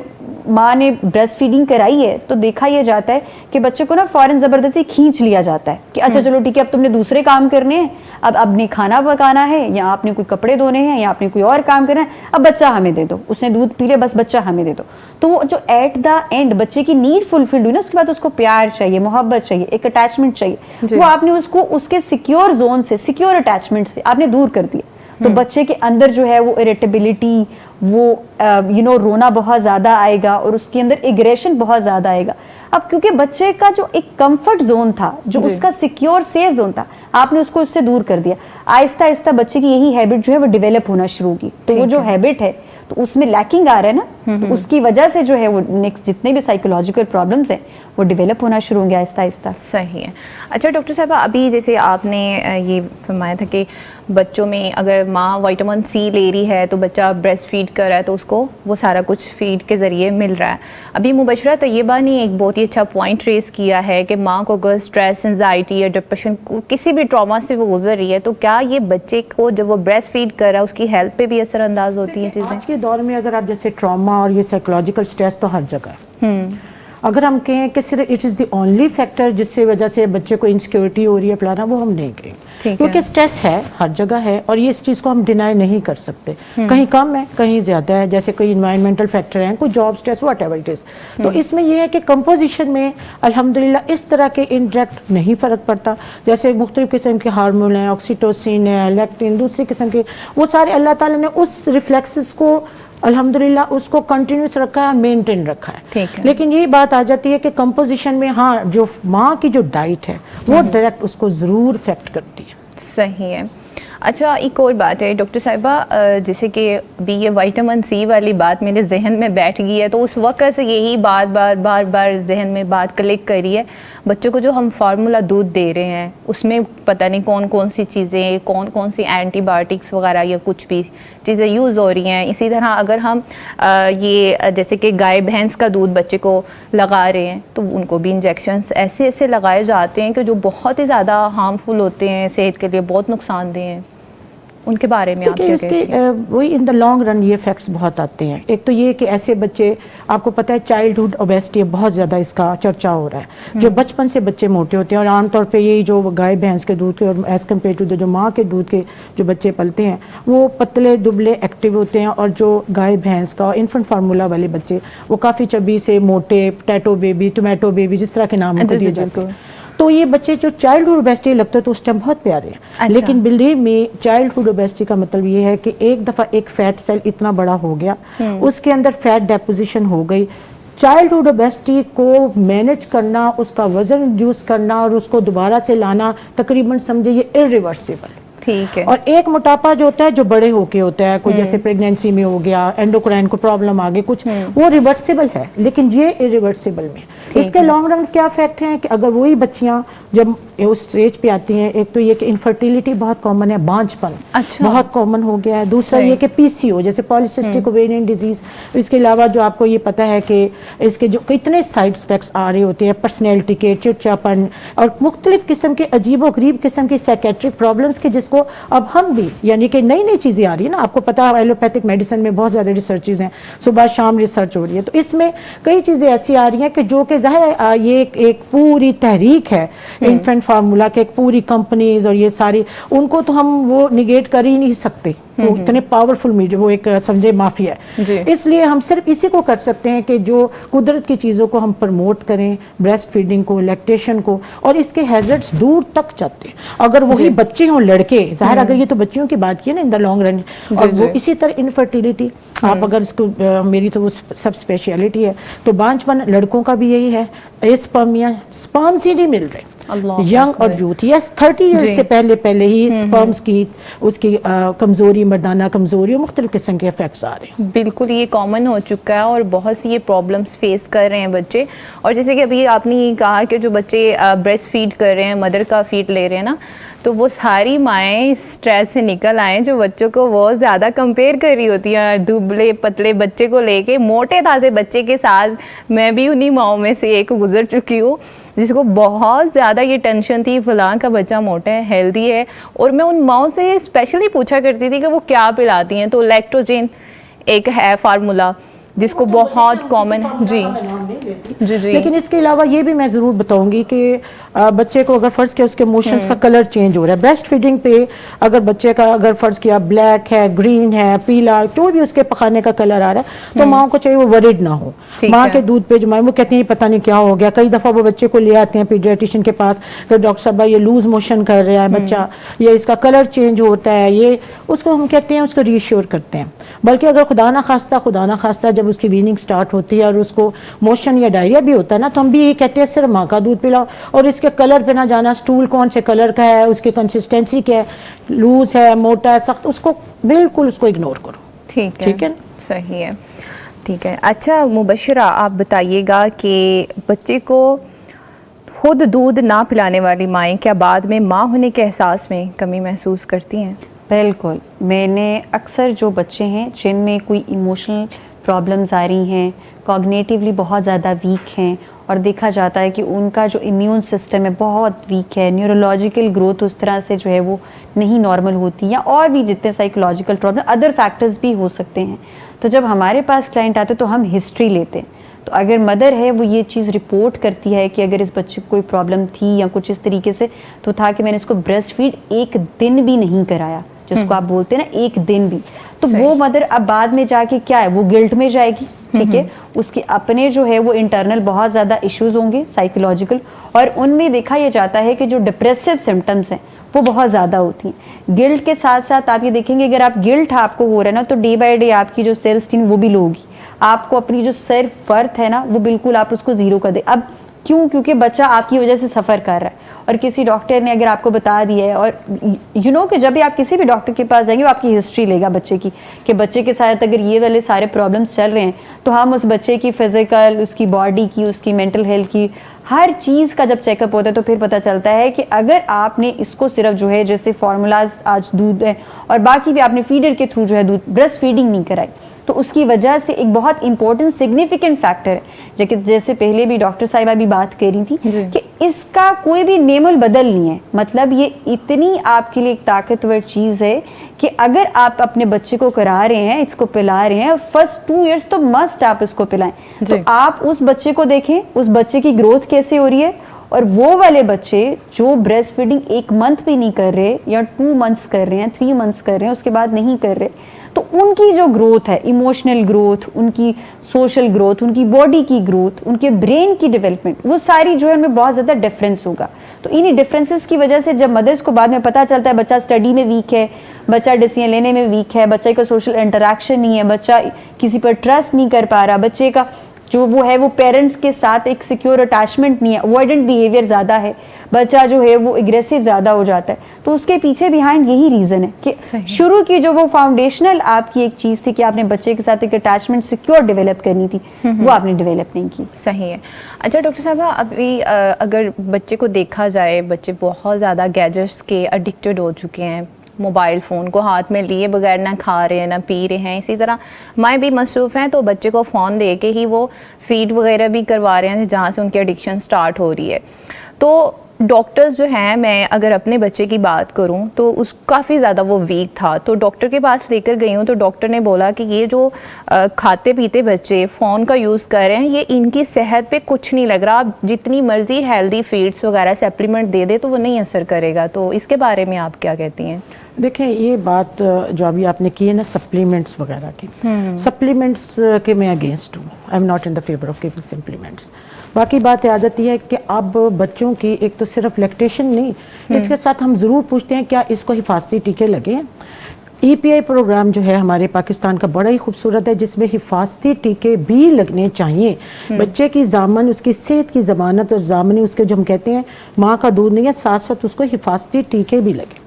S3: ماں نے بریسٹ فیڈنگ کرائی ہے تو دیکھا یہ جاتا ہے کہ بچے کو نا فوراً زبردستی کھینچ لیا جاتا ہے کہ اچھا چلو ٹھیک ہے اب تم نے دوسرے کام کرنے ہیں, اب نے کھانا پکانا ہے, یا آپ نے کوئی کپڑے دھونے ہیں, یا آپ نے کوئی اور کام کرنا ہے, اب بچہ ہمیں دے دو, اس نے دودھ پی لیا بس بچہ ہمیں دے دو. تو وہ جو ایٹ دا اینڈ بچے کی نیڈ فلفلڈ ہوئی نا, اس کے بعد اس کو پیار چاہیے, محبت چاہیے, ایک اٹیچمنٹ چاہیے, وہ آپ نے اس کو اس کے سیکیور زون سے, سیکیور اٹیچمنٹ سے آپ نے دور کر دیا. تو بچے کے اندر جو ہے وہ اریٹیبلٹی, وہ رونا بہت زیادہ آئے گا, اور اس کے اندر ایگریشن بہت زیادہ آئے گا. اب کیونکہ بچے کا جو ایک کمفرٹ زون تھا, جو اس کا سیکیور سیف زون تھا, آپ نے اس کو اس سے دور کر دیا. آہستہ آہستہ بچے کی یہی ہیبٹ جو ہے وہ ڈیولپ ہونا شروع ہوگی. تو وہ جو ہیبٹ ہے تو اس میں لیکنگ آ رہا ہے نا, تو اس کی وجہ سے جو ہے وہ نیکسٹ جتنے بھی سائیکولوجیکل پرابلمس ہیں وہ ڈیولپ ہونا شروع ہوں گے آہستہ آہستہ.
S1: صحیح ہے. اچھا ڈاکٹر صاحبہ, ابھی جیسے آپ نے یہ فرمایا تھا کہ بچوں میں اگر ماں وائٹامن سی لے رہی ہے تو بچہ بریسٹ فیڈ کر رہا ہے تو اس کو وہ سارا کچھ فیڈ کے ذریعے مل رہا ہے. ابھی مبشرہ طیبہ نے ایک بہت ہی اچھا پوائنٹ ریز کیا ہے کہ ماں کو اگر اسٹریس, انزائٹی یا ڈپریشن, کسی بھی ٹراما سے وہ گزر رہی ہے, تو کیا یہ بچے کو جب وہ بریسٹ فیڈ کر رہا ہے اس کی ہیلتھ پہ بھی اثر انداز ہوتی ہیں چیزیں؟
S2: آج کے دور میں اگر آپ جیسے ٹراما اور یہ سائیکولوجیکل اسٹریس تو ہر جگہ ہے. اگر ہم کہیں کہ صرف it is the only factor جس سے وجہ سے بچے کو انسیکیورٹی ہو رہی ہے فلانا, وہ ہم نہیں کہیں, کیونکہ اسٹریس ہے ہر جگہ ہے, اور یہ اس چیز کو ہم ڈینائی نہیں کر سکتے. کہیں کم ہے, کہیں زیادہ ہے, جیسے کوئی انوائرمنٹل فیکٹر ہیں, کوئی job stress, what ever it is. تو اس میں یہ ہے کہ کمپوزیشن میں الحمدللہ اس طرح کے انڈائریکٹ نہیں فرق پڑتا. جیسے مختلف قسم کے ہارمون ہیں, آکسیٹوسن ہے, لیکٹن, دوسری قسم کے, وہ سارے اللہ تعالیٰ نے اس ریفلیکسز کو الحمدللہ اس کو کنٹینیوس رکھا ہے, مینٹین رکھا ہے. لیکن یہی بات آ جاتی ہے کہ کمپوزیشن میں ہاں جو ماں کی جو ڈائٹ ہے وہ ڈائریکٹ اس کو ضرور افیکٹ کرتی ہے.
S1: صحیح ہے. اچھا ایک اور بات ہے ڈاکٹر صاحبہ, جیسے کہ ابھی یہ وائٹامن سی والی بات میرے ذہن میں بیٹھ گئی ہے, تو اس وقت سے یہی بات بار بار ذہن میں بات کلک کری ہے. بچوں کو جو ہم فارمولا دودھ دے رہے ہیں اس میں پتہ نہیں کون کون سی چیزیں, کون سی اینٹی بایوٹکس وغیرہ یا کچھ بھی چیزیں یوز ہو رہی ہیں. اسی طرح اگر ہم یہ جیسے کہ گائے بھینس کا دودھ بچے کو لگا رہے ہیں تو ان کو بھی انجیکشنس ایسے لگائے جاتے ہیں کہ جو بہت ہی زیادہ ہارمفل ہوتے ہیں, صحت کے لیے بہت نقصان دہ ہیں. ان کے بارے میں آپ کیا کہتے ہیں؟
S2: وہی ان دا لانگ رن یہ افیکٹس بہت آتے ہیں. ایک تو یہ کہ ایسے بچے, آپ کو پتہ ہے چائلڈہڈ اوبیسٹی بہت زیادہ اس کا چرچا ہو رہا ہے, جو بچپن سے بچے موٹے ہوتے ہیں, اور عام طور پہ یہی جو گائے بھینس کے دودھ کے اور ایز کمپیئر ٹو جو ماں کے دودھ کے جو بچے پلتے ہیں وہ پتلے دبلے ایکٹیو ہوتے ہیں, اور جو گائے بھینس کا انفنٹ فارمولا والے بچے وہ کافی چبی سے موٹے, پوٹیٹو بیبی, ٹومیٹو بیبی, جس طرح کے نام ان کو دیے جاتے ہیں. تو یہ بچے جو چائلڈہڈ اوبیسٹی لگتا ہے تو اس ٹائم بہت پیارے ہیں, لیکن بلیو می چائلڈہڈ اوبیسٹی کا مطلب یہ ہے کہ ایک دفعہ ایک فیٹ سیل اتنا بڑا ہو گیا, اس کے اندر فیٹ ڈیپوزیشن ہو گئی. چائلڈہڈ اوبیسٹی کو مینج کرنا, اس کا وزن ریڈیوس کرنا اور اس کو دوبارہ سے لانا تقریباً سمجھے یہ ارریورسیبل. ٹھیک ہے. اور ایک موٹاپا جو ہوتا ہے جو بڑے ہو کے ہوتا ہے, کوئی جیسے پریگنینسی میں ہو گیا, اینڈوکرائن کو پرابلم آ گئی کچھ, وہ ریورسیبل ہے, لیکن یہ ارریورسیبل میں. اس کے لانگ رن کیا افیکٹ ہیں کہ اگر وہی بچیاں جب اس اسٹیج پہ آتی ہیں, ایک تو یہ کہ انفرٹیلٹی بہت کامن ہے, بانجھ پن بہت کامن ہو گیا ہے. دوسرا یہ کہ پی سی او جیسے پالیسسٹک اوویرین ڈیزیز. اس کے علاوہ جو آپ کو یہ پتہ ہے کہ اس کے جو کتنے سائڈ افیکٹس آ رہے ہوتے ہیں, پرسنالٹی کے, چڑچاپن اور مختلف قسم کے عجیب و غریب قسم کی سائیکیٹرک پرابلمس کے, جس کو کو اب ہم بھی یعنی کہ نئی نئی چیزیں آ رہی ہیں نا, آپ کو پتا ہے ایلوپیتھک میڈیسن میں بہت زیادہ ریسرچز ہیں, صبح شام ریسرچ ہو رہی ہے, تو اس میں کئی چیزیں ایسی آ رہی ہیں کہ جو کہ ظاہر ہے یہ ایک پوری تحریک ہے انفینٹ فارمولا کے, ایک پوری کمپنیز اور یہ ساری, ان کو تو ہم وہ نگیٹ کر ہی نہیں سکتے, وہ اتنے پاورفل میڈیا, وہ ایک سمجھے مافیا ہے. اس لیے ہم صرف اسی کو کر سکتے ہیں کہ جو قدرت کی چیزوں کو ہم پروموٹ کریں, بریسٹ فیڈنگ کو, لیکٹیشن کو, اور اس کے ہیزرڈز دور تک جاتے ہیں. اگر وہی بچے ہوں لڑکے, ظاہر اگر یہ تو بچیوں کی بات کی ہے نا ان دا لانگ رن, اور وہ اسی طرح انفرٹیلیٹی, آپ اگر اس کو, میری تو وہ سب اسپیشلٹی ہے, تو بانجھ پن لڑکوں کا بھی یہی ہے, اسپرمیا سپرمز ہی نہیں مل رہے ینگ اور یوتھ. یس 30 ایئرس سے پہلے ہی سپرمز کی اس کی کمزوری, مردانہ کمزوری اور مختلف قسم کے افیکٹس آ رہے ہیں.
S1: بالکل یہ کامن ہو چکا ہے اور بہت سی یہ پرابلمس فیس کر رہے ہیں بچے. اور جیسے کہ ابھی آپ نے کہا کہ جو بچے بریسٹ فیڈ کر رہے ہیں, مدر کا فیڈ لے رہے ہیں نا, تو وہ ساری مائیں اسٹریس سے نکل آئیں جو بچوں کو بہت زیادہ کمپیئر کر رہی ہوتی ہیں دبلے پتلے بچے کو لے کے موٹے تازے بچے کے ساتھ. میں بھی انہی ماؤں میں سے ایک گزر چکی ہوں جس کو بہت زیادہ یہ ٹینشن تھی فلاں کا بچہ موٹا ہے, ہیلدی ہے, اور میں ان ماؤں سے اسپیشلی پوچھا کرتی تھی کہ وہ کیا پلاتی ہیں. تو لیکٹوجن ایک ہے فارمولا جس کو بہت کامن, جی جی جی,
S2: لیکن اس کے علاوہ یہ بھی میں ضرور بتاؤں گی کہ بچے کو اگر فرض کیا اس کے موشنز کا کلر چینج ہو رہا ہے بریسٹ فیڈنگ پہ, اگر بچے کا اگر فرض کیا بلیک ہے, گرین ہے, پیلا, جو بھی اس کے پخانے کا کلر آ رہا ہے, تو ماں کو چاہیے وہ ورڈ نہ ہو. ماں کے دودھ پہ جو ماں وہ کہتی ہیں پتہ نہیں کیا ہو گیا, کئی دفعہ وہ بچے کو لے آتے ہیں پیڈیاٹریشین کے پاس کہ ڈاکٹر صاحبہ یہ لوز موشن کر رہا ہے بچہ, یا اس کا کلر چینج ہوتا ہے, یہ اس کو ہم کہتے ہیں اس کو ری ایشور کرتے ہیں. بلکہ اگر خدا نہ خواستہ جب اس کی ویننگ سٹارٹ ہوتی ہے اور اس کو موشن یا ڈائریا بھی ہوتا ہے نا, تو ہم بھی یہ کہتے ہیں صرف ماں کا دودھ پلاؤ, اور اس کے کلر پہ نہ جانا, سٹول کون سے کلر کا ہے, اس کی کنسسٹنسی کیا ہے, لوز ہے, موٹا ہے, سخت, اس کو بالکل اس کو اگنور کرو.
S1: ٹھیک ہے, صحیح ہے, ٹھیک ہے. اچھا مبشرہ, آپ بتائیے گا کہ بچے کو خود دودھ نہ پلانے والی مائیں کیا بعد میں ماں ہونے کے احساس میں کمی محسوس کرتی ہیں؟
S3: بالکل. میں نے اکثر جو بچے ہیں جن میں کوئی ایموشنل پرابلمز آ رہی ہیں, کوگنیٹیولی بہت زیادہ ویک ہیں, اور دیکھا جاتا ہے کہ ان کا جو امیون سسٹم ہے بہت ویک ہے, نیورولوجیکل گروتھ اس طرح سے جو ہے وہ نہیں نارمل ہوتی, یا اور بھی جتنے سائیکولوجیکل پرابلم, ادر فیکٹرز بھی ہو سکتے ہیں. تو جب ہمارے پاس کلائنٹ آتے تو ہم ہسٹری لیتے ہیں. تو اگر مدر ہے وہ یہ چیز رپورٹ کرتی ہے کہ اگر اس بچے کو کوئی پرابلم تھی یا کچھ اس طریقے سے, تو تھا کہ میں نے اس کو بریسٹ فیڈ ایک دن بھی نہیں کرایا, جس کو آپ بولتے ہیں نا ایک دن بھی, تو وہ مدر اب بعد میں جا کے کیا ہے, وہ گلٹ میں جائے گی. ٹھیک ہے, اس کے اپنے جو ہے وہ انٹرنل بہت زیادہ ایشوز ہوں گے سائیکولوجیکل, اور ان میں دیکھا یہ جاتا ہے کہ جو ڈپریسو سمٹمس ہیں وہ بہت زیادہ ہوتی ہیں. گلٹ کے ساتھ ساتھ آپ یہ دیکھیں گے اگر آپ گلٹ آپ کو ہو رہا ہے نا, تو ڈے بائی ڈے آپ کی جو سیلف اسٹیم وہ بھی لو ہوگی, آپ کو اپنی جو سیلف ورتھ ہے نا وہ بالکل آپ اس کو زیرو کر دے. اب کیوں؟ کیونکہ بچہ آپ کی وجہ سے سفر کر رہا ہے, اور کسی ڈاکٹر نے اگر آپ کو بتا دیا ہے, اور یو نو کہ جب بھی آپ کسی بھی ڈاکٹر کے پاس جائیں گے وہ آپ کی ہسٹری لے گا بچے کی, کہ بچے کے ساتھ اگر یہ والے سارے پرابلمس چل رہے ہیں, تو ہم اس بچے کی فزیکل, اس کی باڈی کی, اس کی مینٹل ہیلتھ کی, ہر چیز کا جب چیک اپ ہوتا ہے تو پھر پتہ چلتا ہے کہ اگر آپ نے اس کو صرف جو ہے جیسے فارمولاز آج دودھ ہے اور باقی بھی آپ نے فیڈر کے تھرو جو ہے دودھ بریسٹ فیڈنگ نہیں کرائی, تو اس کی وجہ سے ایک بہت امپورٹنٹ سگنیفیکنٹ فیکٹر ہے, جیسے پہلے بھی ڈاکٹر صاحبہ بھی بات کر رہی تھی کہ اس کا کوئی بھی نیم البدل نہیں ہے. مطلب یہ اتنی آپ کے لیے ایک طاقتور چیز ہے کہ اگر آپ اپنے بچے کو کرا رہے ہیں, اس کو پلا رہے ہیں, فرسٹ 2 ایئرس تو مسٹ آپ اس کو پلائیں. تو آپ اس بچے کو دیکھیں, اس بچے کی گروتھ کیسے ہو رہی ہے, اور وہ والے بچے جو بریسٹ فیڈنگ 1 منتھ بھی نہیں کر رہے, یا 2 منتھس کر رہے ہیں, 3 منتھس کر رہے ہیں, اس کے بعد نہیں کر رہے, تو ان کی جو گروتھ ہے, ایموشنل گروتھ, ان کی سوشل گروتھ, ان کی باڈی کی گروتھ, ان کے برین کی ڈیولپمنٹ, وہ ساری جو ہے ان میں بہت زیادہ ڈفرینس ہوگا. تو انہی ڈفرینسز کی وجہ سے جب مدرس کو بعد میں پتہ چلتا ہے بچہ اسٹڈی میں ویک ہے, بچہ ڈیسیژن لینے میں ویک ہے, بچے کا سوشل انٹریکشن نہیں ہے, بچہ کسی پر ٹرسٹ نہیں کر پا رہا, بچے کا جو وہ ہے وہ پیرنٹس کے ساتھ ایک سیکیور اٹیچمنٹ نہیں ہے, اوائڈنٹ بیہیویئر زیادہ ہے, بچہ جو ہے وہ اگریسو زیادہ ہو جاتا ہے. تو اس کے پیچھے بیہائنڈ یہی ریزن ہے کہ شروع کی جو وہ فاؤنڈیشنل آپ کی ایک چیز تھی کہ آپ نے بچے کے ساتھ ایک اٹیچمنٹ سیکیور ڈیولپ کرنی تھی, وہ آپ نے ڈیولپ نہیں کی.
S1: صحیح ہے. اچھا ڈاکٹر صاحبہ, ابھی اگر بچے کو دیکھا جائے, بچے بہت زیادہ گیجٹس کے ایڈکٹڈ ہو چکے ہیں, موبائل فون کو ہاتھ میں لیے بغیر نہ کھا رہے ہیں نہ پی رہے ہیں. اسی طرح مائیں بھی مصروف ہیں تو بچے کو فون دے کے ہی وہ فیڈ وغیرہ بھی کروا رہے ہیں, جہاں سے ان کی ایڈکشن سٹارٹ ہو رہی ہے. تو ڈاکٹرز جو ہیں, میں اگر اپنے بچے کی بات کروں تو اس کافی زیادہ وہ ویک تھا, تو ڈاکٹر کے پاس لے کر گئی ہوں تو ڈاکٹر نے بولا کہ یہ جو کھاتے پیتے بچے فون کا یوز کر رہے ہیں یہ ان کی صحت پہ کچھ نہیں لگ رہا, آپ جتنی مرضی ہیلدی فیڈس وغیرہ سپلیمنٹ دے دے تو وہ نہیں اثر کرے گا. تو اس کے بارے میں آپ کیا کہتی ہیں؟
S2: دیکھیں یہ بات جو ابھی آپ نے کی ہے نا سپلیمنٹس وغیرہ کی, سپلیمنٹس کے میں اگینسٹ ہوں, I am not in the favour of giving supplements. باقی بات آ جاتی ہے کہ اب بچوں کی ایک تو صرف لیکٹیشن نہیں, اس کے ساتھ ہم ضرور پوچھتے ہیں کیا اس کو حفاظتی ٹیکے لگے ہیں. ای پی آئی پروگرام جو ہے ہمارے پاکستان کا بڑا ہی خوبصورت ہے جس میں حفاظتی ٹیکے بھی لگنے چاہیے. بچے کی ضامن, اس کی صحت کی ضمانت اور ضامنی اس کے جو ہم کہتے ہیں ماں کا دودھ نہیں ہے, ساتھ ساتھ اس کو حفاظتی ٹیکے بھی لگے.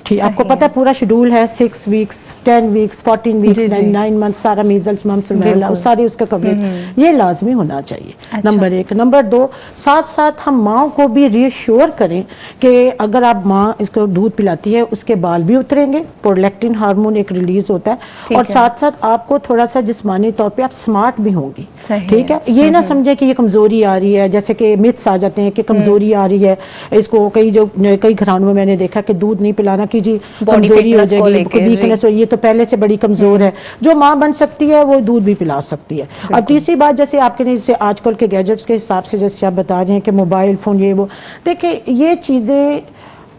S2: ٹھیک, آپ کو پتہ ہے پورا شیڈول ہے 6 ویکس 10 ویکس 14 ویکس 9 منتھ سارا میزلس ممس وغیرہ ساری اس کا کوریج یہ لازمی ہونا چاہیے. نمبر 1. نمبر 2, ساتھ ساتھ ہم ماں کو بھی ری ایشور کریں کہ اگر آپ ماں اس کو دودھ پلاتی ہے اس کے بال بھی اتریں گے, پرولیکٹن ہارمون ایک ریلیز ہوتا ہے, اور ساتھ ساتھ آپ کو تھوڑا سا جسمانی طور پہ آپ سمارٹ بھی ہوں گی. ٹھیک ہے, یہ نہ سمجھے کہ یہ کمزوری آ رہی ہے, جیسے کہ متس آ جاتے ہیں کہ کمزوری آ رہی ہے اس کو. کئی گھرانوں میں میں نے دیکھا کہ دودھ نہیں پلانا کہ جی کمزوری ہو جائے گی, ویکنس ہو, یہ تو پہلے سے بڑی کمزور ہے. جو ماں بن سکتی ہے وہ دودھ بھی پلا سکتی ہے. اب تیسری بات, جیسے آپ کے جیسے آج کل کے گیجٹس کے حساب سے جیسے آپ بتا رہے ہیں کہ موبائل فون یہ وہ, دیکھیں یہ چیزیں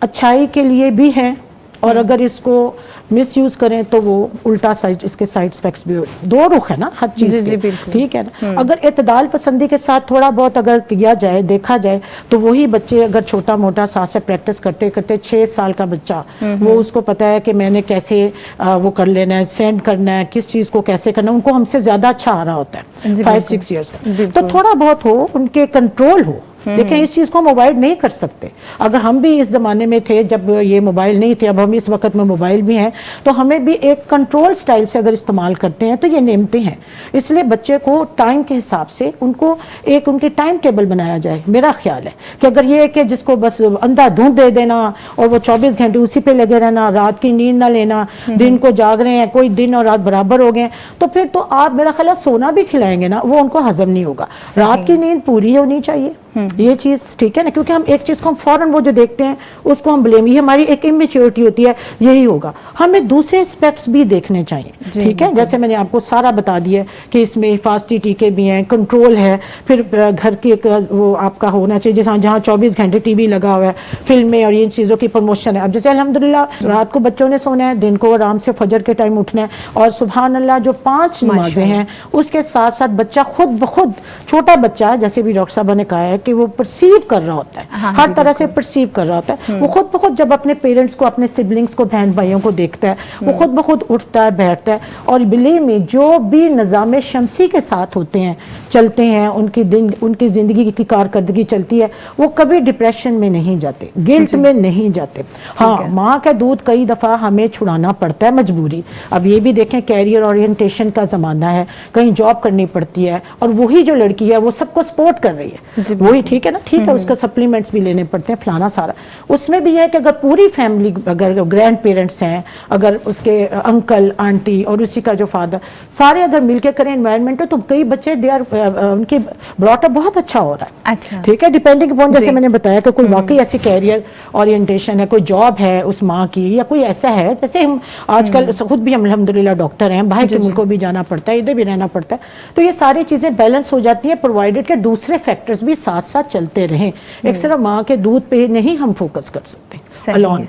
S2: اچھائی کے لیے بھی ہیں اور اگر اس کو مس یوز کریں تو وہ الٹا سائڈ اس کے سائڈ ایفیکٹس بھی دو رخ ہے نا ہر چیز کے. ٹھیک ہے نا, اگر اعتدال پسندی کے ساتھ تھوڑا بہت اگر کیا جائے دیکھا جائے تو وہی بچے اگر چھوٹا موٹا ساتھ سے پریکٹس کرتے کرتے 6 سال کا بچہ وہ اس کو پتا ہے کہ میں نے کیسے وہ کر لینا ہے, سینڈ کرنا ہے, کس چیز کو کیسے کرنا ہے, ان کو ہم سے زیادہ اچھا آ رہا ہوتا ہے 5-6 ایئرس کا. تو تھوڑا بہت ہو ان کے کنٹرول ہو. دیکھیں اس چیز کو ہم اوائڈ نہیں کر سکتے. اگر ہم بھی اس زمانے میں تھے جب یہ موبائل نہیں تھے, اب ہم اس وقت میں موبائل بھی ہیں, تو ہمیں بھی ایک کنٹرول سٹائل سے اگر استعمال کرتے ہیں تو یہ نعمتیں ہیں. اس لیے بچے کو ٹائم کے حساب سے ان کو ایک ان کی ٹائم ٹیبل بنایا جائے. میرا خیال ہے کہ اگر یہ ہے کہ جس کو بس اندھا دھند دے دینا اور وہ 24 گھنٹے اسی پہ لگے رہنا, رات کی نیند نہ لینا, دن کو جاگ رہے ہیں, کوئی دن اور رات برابر ہو گئے, تو پھر تو آپ میرا خیال ہے سونا بھی کھلائیں گے نا وہ ان کو ہضم نہیں ہوگا. رات کی نیند پوری ہونی چاہیے یہ چیز. ٹھیک ہے نا, کیونکہ ہم ایک چیز کو ہم فوراً وہ جو دیکھتے ہیں اس کو ہم بلیم, یہ ہماری ایک امیچیورٹی ہوتی ہے, یہی ہوگا. ہمیں دوسرے اسپیکٹس بھی دیکھنے چاہیے. ٹھیک ہے, جیسے میں نے آپ کو سارا بتا دیا کہ اس میں حفاظتی ٹیکے بھی ہیں, کنٹرول ہے, پھر گھر کی وہ آپ کا ہونا چاہیے جہاں 24 گھنٹے ٹی وی لگا ہوا ہے, فلمیں اور ان چیزوں کی پروموشن ہے. اب جیسے الحمدللہ رات کو بچوں نے سونا ہے, دن کو آرام سے فجر کے ٹائم اٹھنا ہے, اور سبحان اللہ جو 5 نمازیں ہیں اس کے ساتھ ساتھ بچہ خود بخود, چھوٹا بچہ جیسے بھی ڈاکٹر صاحبہ نے کہا ہے کہ وہ پرسیو کر رہا ہوتا ہے, ہر طرح سے پرسیو کر رہا ہوتا ہے. وہ خود بخود جب اپنے پیرنٹس کو, اپنے سبلنگز کو, بہن بھائیوں کو دیکھتا ہے, وہ خود بخود اٹھتا ہے, بیٹھتا ہے. اور بلیو میں جو بھی نظام شمسی کے ساتھ ہوتے ہیں, چلتے ہیں, ان کی زندگی کی کارکردگی چلتی ہے, وہ کبھی ڈپریشن میں نہیں جاتے, گلٹ میں نہیں جاتے. ہاں ماں کا دودھ کئی دفعہ ہمیں چھڑانا پڑتا ہے مجبوری. اب یہ بھی دیکھیں کیریئر اورینٹیشن کا زمانہ ہے, کہیں جاب کرنی پڑتی ہے, اور وہی جو لڑکی ہے وہ سب کو سپورٹ کر رہی ہے, وہی ٹھیک ہے نا, ٹھیک ہے, اس کا سپلیمنٹس بھی لینے پڑتے ہیں فلانا سارا. اس میں بھی یہ ہے کہ اگر پوری فیملی, اگر گرینڈ پیرنٹس ہیں, اگر اس کے انکل آنٹی اور اسی کا جو فادر سارے اگر مل کے کریں انوائرمنٹ, تو کئی بچے ان کی براٹ اپ بہت اچھا ہو رہا ہے. اچھا ٹھیک ہے, ڈیپینڈنگ اپون جیسے میں نے بتایا کہ کوئی واقعی ایسی کیریئر اورینٹیشن ہے, کوئی جاب ہے اس ماں کی, یا کوئی ایسا ہے جیسے ہم آج کل خود بھی ہم الحمدللہ ڈاکٹر ہیں, باہر کے ملکوں بھی جانا پڑتا ہے, ادھر بھی رہنا پڑتا ہے, تو یہ ساری چیزیں بیلنس ہو جاتی ہیں پرووائڈڈ کہ دوسرے فیکٹرز بھی ساتھ ساتھ چلتے رہیں. ایک صرف ماں کے دودھ پہ نہیں ہم فوکس کر سکتے الون.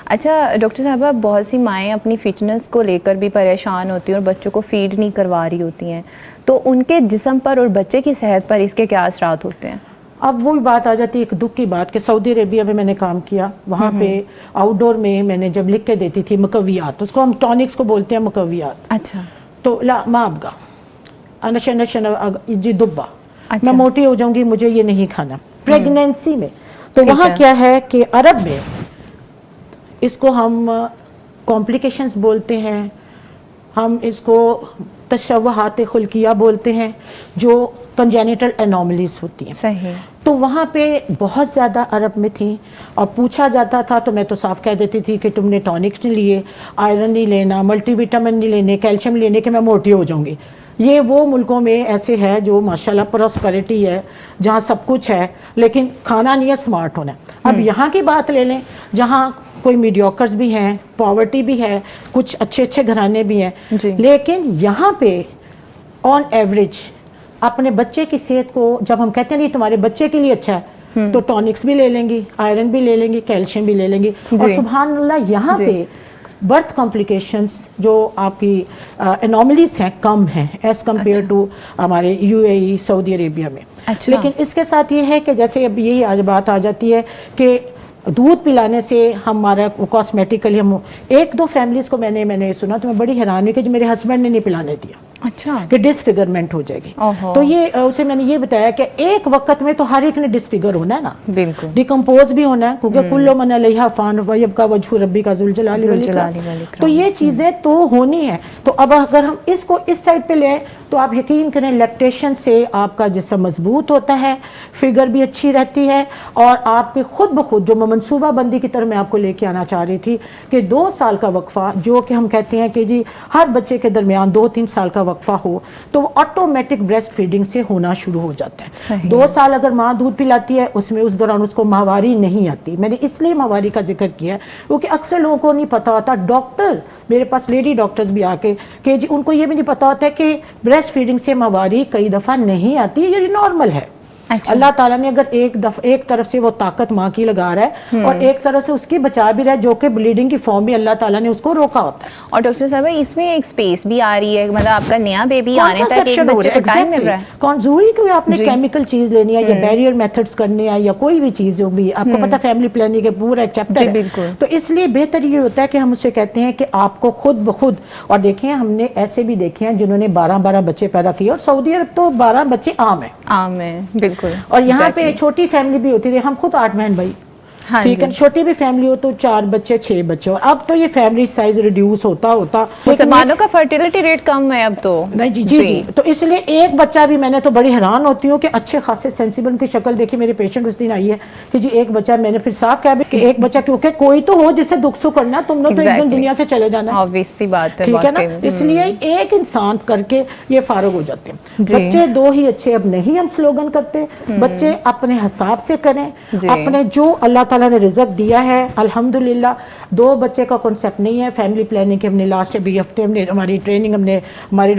S1: اچھا ڈاکٹر صاحبہ, بہت سی مائیں اپنی فٹنس کو لے کر بھی پریشان ہوتی ہیں اور بچوں کو فیڈ نہیں کروا رہی ہوتی ہیں, تو ان کے جسم پر اور بچے کی صحت پر اس کے کیا اثرات ہوتے ہیں؟
S2: اب وہی بات آ جاتی ہے ایک دکھ کی بات کہ سعودی عربیہ میں میں نے کام کیا, وہاں پہ آؤٹ ڈور میں میں نے جب لکھ کے دیتی تھی مقویات, اس کو ہم ٹونکس کو بولتے ہیں مقویات. اچھا, تو لا ما ابگا انشن جی دبا, میں موٹی ہو جاؤں گی, مجھے یہ نہیں کھانا پریگنینسی میں. تو وہاں کیا ہے کہ عرب میں اس کو ہم کمپلیکیشنز بولتے ہیں, ہم اس کو تشوہات خلقیہ بولتے ہیں, جو کنجینیٹل انوملیز ہوتی ہیں. صحیح. تو وہاں پہ بہت زیادہ عرب میں تھیں, اور پوچھا جاتا تھا تو میں تو صاف کہہ دیتی تھی کہ تم نے ٹونکس نہیں لیے, آئرن نہیں لینا, ملٹی وٹامن نہیں لینے, کیلشیم لینے, کہ میں موٹی ہو جاؤں گی. یہ وہ ملکوں میں ایسے ہے جو ماشاءاللہ پراسپیرٹی ہے, جہاں سب کچھ ہے لیکن کھانا نہیں ہے, اسمارٹ ہونا ہے. اب یہاں کی بات لے لیں جہاں کوئی میڈیوکرز بھی ہیں, پاورٹی بھی ہے, کچھ اچھے اچھے گھرانے بھی ہیں, لیکن یہاں پہ آن ایوریج اپنے بچے کی صحت کو جب ہم کہتے ہیں نہیں تمہارے بچے کے لیے اچھا ہے, تو ٹونکس بھی لے لیں گی, آئرن بھی لے لیں گی, کیلشیم بھی لے لیں گی. اور سبحان اللہ یہاں پہ برتھ کمپلیکیشنز جو آپ کی انوملیز ہیں کم ہیں ایز کمپیئر ٹو ہمارے یو اے ای, سعودی عربیہ میں. لیکن اس کے ساتھ یہ ہے کہ جیسے اب یہی آج بات آ جاتی ہے کہ دودھ پلانے سے ہمارا کاسمیٹیکلی ہم ایک دو فیملیز کو میں نے سنا تو میں بڑی حیران ہوئی کہ جو میرے ہسبینڈ نے نہیں پلانے دیا,
S1: اچھا,
S2: کہ ڈسفگرمنٹ ہو جائے گی. تو یہ اسے میں نے یہ بتایا کہ ایک وقت میں تو ہر ایک نے ڈسفگر ہونا ہے نا,
S1: بالکل
S2: ڈیکمپوز بھی ہونا ہے, کیونکہ کل من علیہا فان ویبقی وجہ ربک ذو الجلال والاکرام. تو یہ چیزیں تو ہونی ہیں. تو اب اگر ہم اس کو اس سائڈ پہ لیں تو آپ یقین کریں لیکٹیشن سے آپ کا جسم مضبوط ہوتا ہے, فگر بھی اچھی رہتی ہے, اور آپ کے خود بخود جو منصوبہ بندی کی طرح میں آپ کو لے کے آنا چاہ رہی تھی کہ 2 سال کا وقفہ جو کہ ہم کہتے ہیں کہ جی ہر بچے کے درمیان 2-3 سال کا وقفہ ہو تو وہ آٹومیٹک بریسٹ فیڈنگ سے ہونا شروع ہو جاتا ہے. 2 سال اگر ماں دودھ پلاتی ہے اس میں اس دوران اس کو ماہواری نہیں آتی. میں نے اس لیے ماہواری کا ذکر کیا ہے کیونکہ اکثر لوگوں کو نہیں پتا ہوتا, ڈاکٹر میرے پاس لیڈی ڈاکٹرز بھی آ کے کہ جی ان کو یہ بھی نہیں پتا ہوتا ہے کہ بریسٹ فیڈنگ سے ماہواری کئی دفعہ نہیں آتی, یہ نارمل ہے. اللہ تعالیٰ نے اگر ایک طرف سے وہ طاقت ماں کی لگا رہا ہے اور ایک طرف سے اس کی بچا بھی رہا ہے, جو کہ بلیڈنگ کی فارم میں اللہ تعالیٰ نے اس کو روکا ہوتا ہے.
S1: اور ڈاکٹر صاحب اس میں ایک سپیس بھی آ رہی ہے, مطلب آپ کا نیا بیبی آنے تک ایک بچے کو ٹائم مل رہا ہے.
S2: کون ضروری کہ آپ نے کیمیکل چیز لینی ہے یا بیریئر میتھڈز کرنے ہیں یا کوئی بھی چیز جو بھی, آپ کو پتہ فیملی پلاننگ کے پورا ایک چیپٹر ہے. تو اس لیے بہتر یہ ہوتا ہے کہ ہم اس سے کہتے ہیں کہ آپ کو خود بخود, اور دیکھیں ہم نے ایسے بھی دیکھے ہیں جنہوں نے 12 بچے پیدا کیے, اور سعودی عرب تو 12 بچے عام ہیں,
S1: بالکل.
S2: اور یہاں پہ چھوٹی فیملی بھی ہوتی تھی, ہم خود 8 بہن بھائی, ٹھیک ہے, چھوٹی بھی فیملی ہو تو 4 بچے 6 بچے, اور اب تو یہ فیملی سائز ریڈیوس ہوتا
S1: مسلمانوں کا فرٹیلٹی ریٹ کم ہے اب تو.
S2: نہیں جی. تو اس لیے ایک بچہ بھی, میں نے تو بڑی حیران ہوتی ہوں کہ اچھے خاصے سینسیبل کی شکل دیکھی میرے پیشنٹ اس دن آئی ہے کہ جی ایک بچہ, میں نے پھر صاف کہا کہ ایک بچہ, کیونکہ کوئی تو ہو جسے دکھ سکھ کرنا, تم نے تو ایک دن دنیا سے چلے جانا ہے,
S1: obvious سی بات ہے,
S2: ٹھیک ہے نا. اس لیے ایک انسان کر کے یہ فارغ ہو جاتے ہیں. بچے 2 ہی اچھے اب نہیں ہم سلوگن کرتے, بچے اپنے حساب سے کریں, اپنے جو اللہ تعالیٰ نے رزق دیا ہے الحمدللہ. 2 بچے کا کنسیپٹ نہیں ہے. فیملی پلاننگ کے ہم نے لاسٹ ابھی ہفتے ہم نے ہماری ٹریننگ, ہم نے ہماری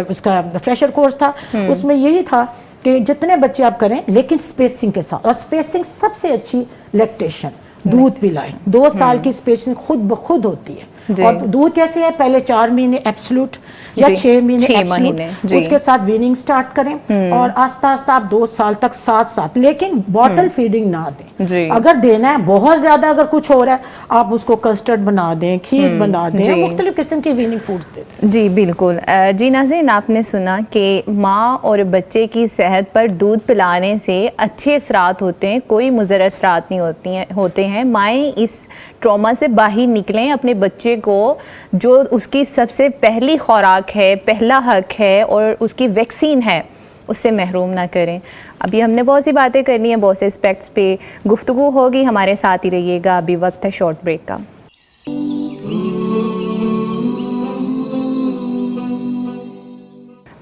S2: اس کا فریشر کورس تھا, اس میں یہی تھا کہ جتنے بچے آپ کریں لیکن سپیسنگ کے ساتھ, اور سپیسنگ سب سے اچھی لیکٹیشن, دودھ پلائیں. 2 سال کی سپیسنگ خود بخود ہوتی ہے. اور دودھ کیسے ہے, پہلے 4 مہینے ایبسلوٹ یا 6 مہینے ایبسلوٹ, اس کے ساتھ ویننگ سٹارٹ کریں, اور آہستہ آہستہ آپ 2 سال تک ساتھ, لیکن بوٹل فیڈنگ نہ دیں. اگر دینا ہے بہت زیادہ, اگر کچھ ہو رہا ہے آپ اس کو کسٹرڈ بنا دیں, کھیر بنا دیں, مختلف قسم کی ویننگ فوڈز دے دیں.
S1: جی بالکل. جی ناظرین, آپ نے سنا کہ ماں اور بچے کی صحت پر دودھ پلانے سے اچھے اثرات ہوتے ہیں, کوئی مضر اثرات نہیں ہوتے ہیں. مائیں اس ٹراما سے باہر نکلیں, اپنے بچے کو جو اس کی سب سے پہلی خوراک ہے, پہلا حق ہے اور اس کی ویکسین ہے, اس سے محروم نہ کریں. ابھی ہم نے بہت سی باتیں کرنی ہیں, بہت سے اسپیکٹس پہ گفتگو ہوگی, ہمارے ساتھ ہی رہیے گا. ابھی وقت ہے شارٹ بریک کا.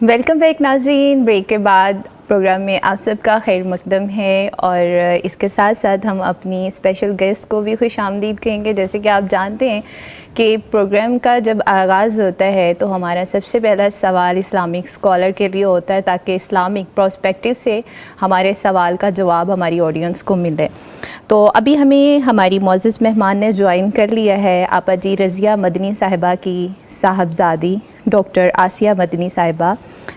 S1: ویلکم بیک ناظرین. بریک کے بعد پروگرام میں آپ سب کا خیر مقدم ہے, اور اس کے ساتھ ساتھ ہم اپنی اسپیشل گیسٹ کو بھی خوش آمدید کہیں گے. جیسے کہ آپ جانتے ہیں کہ پروگرام کا جب آغاز ہوتا ہے تو ہمارا سب سے پہلا سوال اسلامک اسکالر کے لیے ہوتا ہے, تاکہ اسلامک پرسپیکٹیو سے ہمارے سوال کا جواب ہماری آڈینس کو ملے. تو ابھی ہمیں ہماری معزز مہمان نے جوائن کر لیا ہے, آپا جی رضیہ مدنی صاحبہ کی صاحبزادی ڈاکٹر آسیہ مدنی صاحبہ,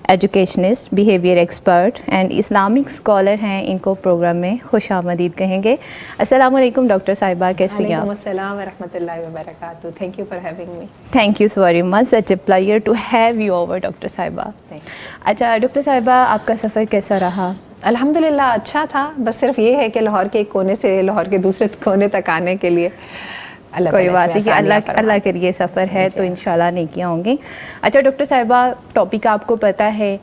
S1: educationist, behaviour expert and Islamic scholar ہیں. ان کو پروگرام میں خوش آمدید کہیں گے. السلام علیکم ڈاکٹر صاحبہ, کیسی ہیں آپ؟
S4: وعلیکم السلام ورحمۃ اللہ وبرکاتہ. Thank you for having me.
S1: Thank you so very much, such a pleasure to have you over doctor صاحبہ. اچھا ڈاکٹر صاحبہ, آپ کا سفر کیسا رہا؟
S4: الحمدللہ اچھا تھا, بس صرف یہ ہے کہ لاہور کے ایک کونے سے لاہور کے دوسرے کونے تک آنے کے لیے
S1: کوئی بات نہیں, کہ اللہ کے لیے سفر ہے تو انشاءاللہ نیکیاں ہوں گی. اچھا ڈاکٹر صاحبہ, ٹاپک آپ کو پتہ ہے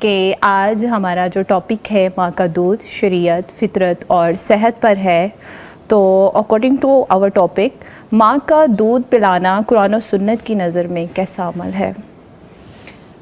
S1: کہ آج ہمارا جو ٹاپک ہے ماں کا دودھ, شریعت, فطرت اور صحت پر ہے. تو اکارڈنگ ٹو آور ٹاپک, ماں کا دودھ پلانا قرآن و سنت کی نظر میں کیسا عمل ہے؟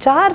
S4: 4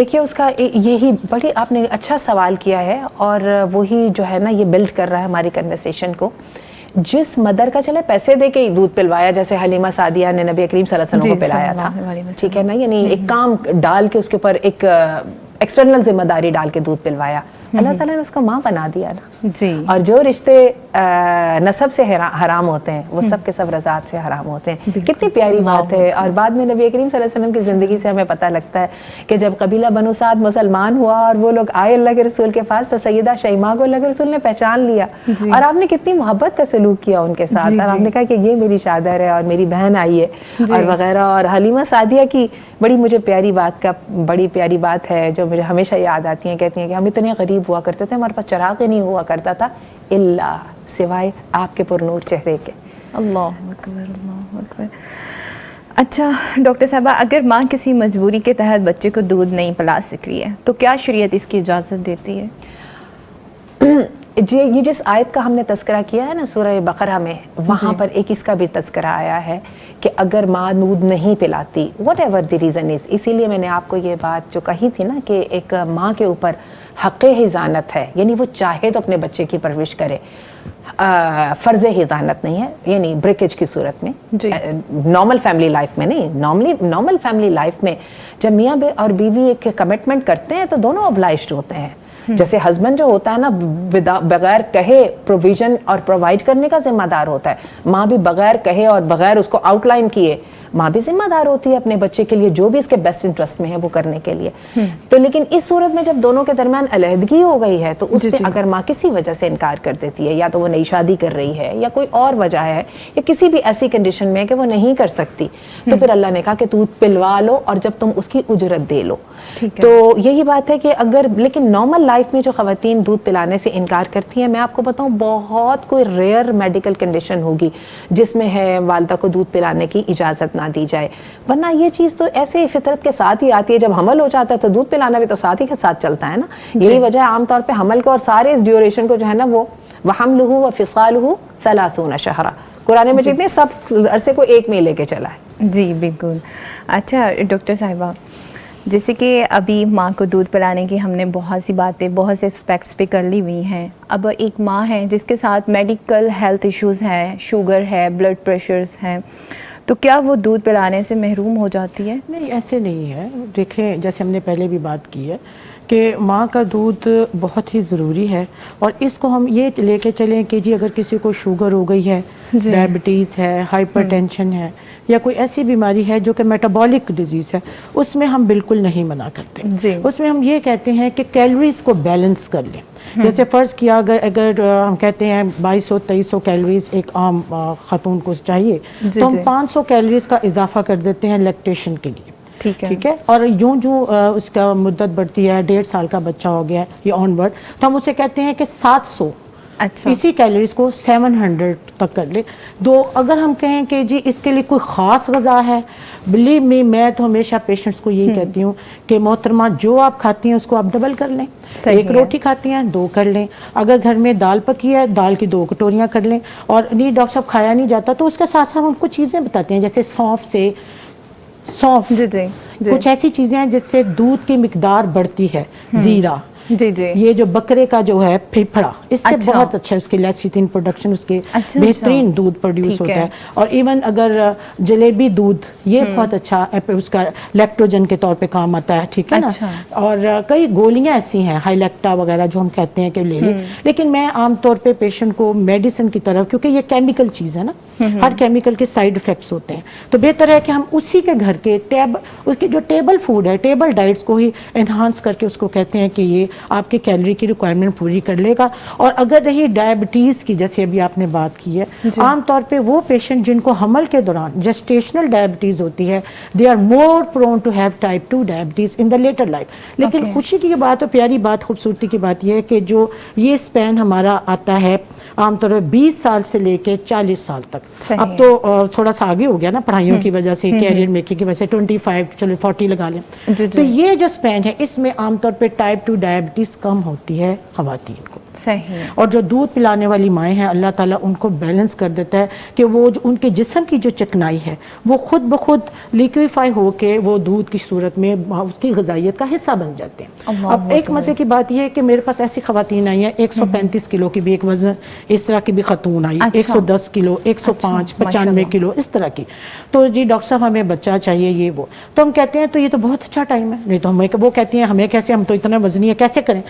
S4: دیکھیے اس کا یہی بڑی آپ نے اچھا سوال کیا ہے، اور وہی جو ہے نا یہ بلڈ کر رہا ہے ہماری کنورسیشن کو. جس مدر کا چلے پیسے دے کے ہی دودھ پلوایا، جیسے حلیمہ سعدیہ نے نبی کریم صلی اللہ علیہ وسلم کو پلایا تھا، ٹھیک ہے نا، یعنی ایک کام ڈال کے اس کے اوپر ایک ایکسٹرنل ذمہ داری ڈال کے دودھ پلوایا، اللہ تعالیٰ نے اس کو ماں بنا دیا نا.
S1: جی.
S4: اور جو رشتے نسب سے حرام ہوتے ہیں وہ سب کے سب رضاعت سے حرام ہوتے ہیں. کتنی پیاری بات ہے. اور بعد میں نبی کریم صلی اللہ علیہ وسلم کی زندگی سے ہمیں پتہ لگتا ہے کہ جب قبیلہ بنو سعد مسلمان ہوا اور وہ لوگ آئے اللہ کے رسول کے پاس، تو سیدہ شیماء کو اللہ کے رسول نے پہچان لیا، اور آپ نے کتنی محبت کا سلوک کیا ان کے ساتھ، اور آپ نے کہا کہ یہ میری شادر ہے اور میری بہن آئی ہے اور وغیرہ. اور حلیمہ سعدیہ کی بڑی پیاری بات ہے جو مجھے ہمیشہ یاد آتی ہیں. کہتی ہیں کہ ہم اتنے غریب ہوا کرتے تھے، ہمارے پاس چراغ ہی نہیں ہوا کرتا تھا الا سوائے آپ کے پرنور چہرے کے.
S1: اللہ اکبر، اللہ اکبر. اچھا ڈاکٹر صاحبہ، اگر ماں کسی مجبوری کے تحت بچے کو دودھ نہیں پلا سک رہی ہے تو کیا شریعت اس کی اجازت دیتی ہے؟
S4: جی، یہ جس آیت کا ہم نے تذکرہ کیا ہے نا سورہ بقرہ میں، وہاں پر ایک اس کا بھی تذکرہ آیا ہے کہ اگر ماں دودھ نہیں پلاتی whatever the reason is, اسی لیے میں نے آپ کو یہ بات جو کہی تھی نا کہ ایک ماں کے اوپر حق حضانت ہے، یعنی وہ چاہے تو اپنے بچے کی پرورش کرے، فرض حضانت نہیں ہے، یعنی بریکیج کی صورت میں، نارمل فیملی لائف میں نہیں. نارمل فیملی لائف میں جب میاں اور بیوی ایک کمٹمنٹ کرتے ہیں تو دونوں obliged ہوتے ہیں. جیسے ہسبینڈ جو ہوتا ہے نا بغیر کہے پروویژن اور پرووائڈ کرنے کا ذمہ دار ہوتا ہے، ماں بھی بغیر کہے اور بغیر اس کو آؤٹ لائن کیے ماں بھی ذمہ دار ہوتی ہے اپنے بچے کے لیے جو بھی اس کے بیسٹ انٹرسٹ میں ہے وہ کرنے کے لیے. تو لیکن اس صورت میں جب دونوں کے درمیان علیحدگی ہو گئی ہے تو اس پہ اگر ماں کسی وجہ سے انکار کر دیتی ہے، یا تو وہ نئی شادی کر رہی ہے یا کوئی اور وجہ ہے یا کسی بھی ایسی کنڈیشن میں کہ وہ نہیں کر سکتی، تو پھر اللہ نے کہا کہ دودھ پلوا لو اور جب تم اس کی اجرت دے لو. تو یہی بات ہے کہ اگر لیکن نارمل لائف میں جو خواتین دودھ پلانے سے انکار کرتی ہیں، میں آپ کو بتاؤں بہت کوئی ریئر میڈیکل کنڈیشن ہوگی جس میں ہے والدہ کو دودھ پلانے کی اجازت نہ دی جائے، ورنہ یہ چیز تو ایسے فطرت کے ساتھ ہی آتی ہے. جب حمل ہو جاتا ہے تو دودھ پلانا بھی تو ساتھ ہی کے ساتھ چلتا ہے نا. یہی وجہ ہے عام طور پہ حمل کو اور سارے اس ڈیوریشن کو جو ہے نا وہ وحملہ وفصالہ 30 شہرا، قرآن مجید نے سب عرصے کو ایک میں لے کے چلا ہے.
S1: جی بالکل. اچھا ڈاکٹر صاحبہ، جیسے کہ ابھی ماں کو دودھ پلانے کی ہم نے بہت سی باتیں بہت سے اسپیکٹس پہ کر لی ہوئی ہیں. اب ایک ماں ہے جس کے ساتھ میڈیکل ہیلتھ ایشوز ہیں، شوگر ہے، بلڈ پریشرز ہیں، تو کیا وہ دودھ پلانے سے محروم ہو جاتی ہے؟
S2: نہیں، ایسے نہیں ہے. دیکھیں جیسے ہم نے پہلے بھی بات کی ہے کہ ماں کا دودھ بہت ہی ضروری ہے، اور اس کو ہم یہ لے کے چلیں کہ جی اگر کسی کو شوگر ہو گئی ہے، ڈائبٹیز ہے، ہائپر ٹینشن ہے، یا کوئی ایسی بیماری ہے جو کہ میٹابولک ڈیزیز ہے، اس میں ہم بالکل نہیں منع کرتے. اس میں ہم یہ کہتے ہیں کہ کیلوریز کو بیلنس کر لیں. جیسے فرض کیا اگر ہم کہتے ہیں 2200-2300 کیلوریز ایک عام خاتون کو چاہیے، تو ہم 500 کیلوریز کا اضافہ کر دیتے ہیں لیکٹیشن کے لیے. ٹھیک ہے. اور یوں اس کا مدت بڑھتی ہے، 1.5 سال کا بچہ ہو گیا یا آن ورڈ، تو ہم اسے کہتے ہیں کہ 700 اسی کیلوریز کو 700 تک کر لیں. اگر ہم کہیں کہ جی اس کے لیے کوئی خاص غذا ہے، بلیو می، میں تو ہمیشہ پیشنٹس کو یہی کہتی ہوں کہ محترمہ جو آپ کھاتی ہیں اس کو آپ ڈبل کر لیں. ایک روٹی کھاتی ہیں 2 کر لیں. اگر گھر میں دال پکی ہے، دال کی 2 کٹوریاں کر لیں. اور نہیں ڈاکٹر صاحب کھایا نہیں جاتا تو اس کے ساتھ ساتھ ہم کو چیزیں بتاتے ہیں، جیسے سونف، کچھ ایسی چیزیں ہیں جس سے دودھ کی مقدار بڑھتی ہے. زیرہ، یہ جو بکرے کا جو ہے پھیپھڑا، اس سے بہت اچھا اس کی لیسیتین پروڈکشن، اس کے بہترین دودھ پروڈیوس ہوتا ہے. اور ایون اگر جلیبی دودھ، یہ بہت اچھا اس کا لیکٹوجن کے طور پہ کام آتا ہے. ٹھیک ہے نا. اور کئی گولیاں ایسی ہیں ہائیلیکٹا وغیرہ جو ہم کہتے ہیں کہ لے لیں، لیکن میں عام طور پہ پیشنٹ کو میڈیسن کی طرف، کیونکہ یہ کیمیکل چیز ہے نا، ہر کیمیکل کے سائیڈ افیکٹس ہوتے ہیں، تو بہتر ہے کہ ہم اسی کے گھر کے اس کی جو ٹیبل فوڈ ہے، ٹیبل ڈائٹس کو ہی انہانس کر کے اس کو کہتے ہیں کہ یہ آپ کی کیلوری کی ریکوائرمنٹ پوری کر لے گا. اور اگر رہی ڈائبٹیز کی، جیسے ابھی آپ نے بات کی ہے، عام طور پہ وہ پیشنٹ جن کو حمل کے دوران جسٹیشنل ڈائبٹیز ہوتی ہے، they are more prone to have type 2 diabetes in the later life. لیکن خوشی کی بات اور پیاری بات، خوبصورتی کی بات یہ ہے کہ جو یہ اسپین ہمارا آتا ہے عام طور پر 20 سال سے لے کے 40 سال تک. اب تو تھوڑا سا آگے ہو گیا نا پڑھائیوں کی وجہ سے، کیریئر میکنگ کی وجہ سے 25 چلو 40 لگا لیں. تو یہ جو اسپین ہے اس میں عام طور پہ ٹائپ 2 ڈائبٹیز کم ہوتی ہے خواتین کو.
S1: صحیح ہے.
S2: اور جو دودھ پلانے والی مائیں ہیں اللہ تعالیٰ ان کو بیلنس کر دیتا ہے کہ وہ جو ان کے جسم کی جو چکنائی ہے وہ خود بخود لیکویفائی ہو کے وہ دودھ کی صورت میں اس کی غذائیت کا حصہ بن جاتے ہیں. اب ایک مزے کی بات یہ ہے کہ میرے پاس ایسی خواتین آئی ہیں 135 کلو کی بھی ایک وزن اس طرح کی بھی خاتون آئی, 110 کلو, 105, 95 کلو اس طرح کی. تو جی ڈاکٹر صاحب ہمیں بچہ چاہیے یہ وہ, تو ہم کہتے ہیں تو یہ تو بہت اچھا ٹائم ہے. نہیں تو ہمیں وہ کہتی ہیں ہمیں کیسے, ہم تو اتنا وزنی ہے کیسے کریں.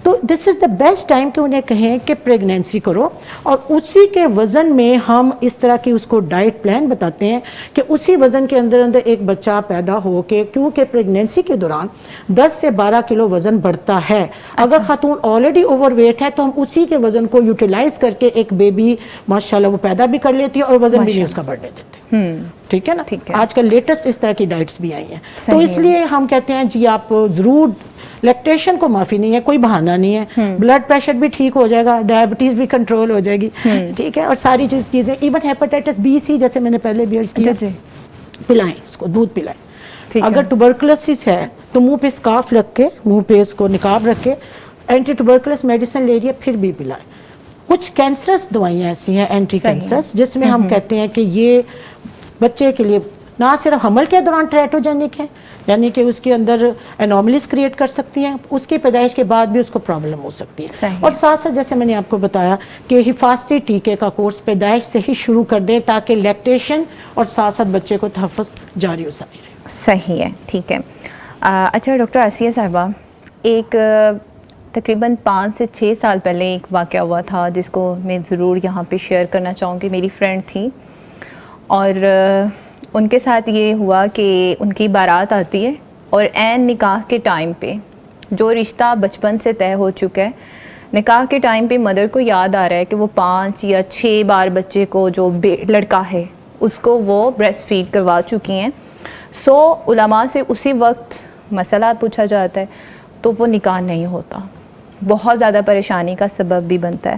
S2: تو دس از دا بیسٹ ٹائم کہ انہیں کہیں کہ پریگنینسی کرو, اور اسی کے وزن میں ہم اس طرح کی اس کو ڈائٹ پلان بتاتے ہیں کہ اسی وزن کے اندر اندر ایک بچہ پیدا ہو کے, کیونکہ پریگنینسی کے دوران 10 سے 12 کلو وزن بڑھتا ہے. اگر خاتون آلریڈی اوور ویٹ ہے تو ہم اسی کے وزن کو یوٹیلائز کر کے ایک بیبی ماشاءاللہ وہ پیدا بھی کر لیتی ہے اور وزن بھی نہیں اس کا بڑھنے دیتے. ٹھیک ہے نا. آج کل لیٹسٹ اس طرح کی ڈائٹس بھی آئی ہیں. تو اس لیے ہم کہتے ہیں جی آپ ضرور, لیکٹیشن کو معافی نہیں ہے, کوئی بہانہ نہیں ہے, بلڈ پریشر بھی ٹھیک ہو جائے گا, ڈائبٹیز بھی کنٹرول ہو جائے گی. ٹھیک ہے. اور ساری چیزیں ایون ہیپاٹائٹس بی سی جیسے میں نے پہلے بھی عرض کیا, پلائیں اس کو, دودھ پلائیں. اگر ٹوبرکلوسس ہے تو منہ پہ اسکارف رکھ کے, منہ پہ اس کو نقاب رکھ کے اینٹی ٹوبرکلوس میڈیسن لے رہی ہے پھر بھی پلائیں. کچھ کینسرس دوائیاں ایسی ہیں اینٹی کینسرس جس میں ہم کہتے ہیں کہ یہ بچے کے لیے نہ صرف حمل کے دوران ٹریٹوجینک ہے, یعنی کہ اس کے اندر انوملیز کریٹ کر سکتی ہیں, اس کی پیدائش کے بعد بھی اس کو پرابلم ہو سکتی ہے. اور ساتھ ساتھ جیسے میں نے آپ کو بتایا کہ حفاظتی ٹیکے کا کورس پیدائش سے ہی شروع کر دیں تاکہ لیکٹیشن اور ساتھ ساتھ بچے کو تحفظ جاری ہو سکے.
S1: صحیح ہے. ٹھیک ہے. اچھا ڈاکٹر آسیہ صاحبہ, ایک تقریباً 5 سے 6 سال پہلے ایک واقعہ ہوا تھا جس کو میں ضرور یہاں پہ شیئر کرنا چاہوں گی. میری فرینڈ تھی اور ان کے ساتھ یہ ہوا کہ ان کی بارات آتی ہے اور عین نکاح کے ٹائم پہ جو رشتہ بچپن سے طے ہو چکا ہے, نکاح کے ٹائم پہ مدر کو یاد آ رہا ہے کہ وہ 5 یا 6 بار بچے کو جو لڑکا ہے اس کو وہ بریسٹ فیڈ کروا چکی ہیں. سو علماء سے اسی وقت مسئلہ پوچھا جاتا ہے تو وہ نکاح نہیں ہوتا, بہت زیادہ پریشانی کا سبب بھی بنتا ہے.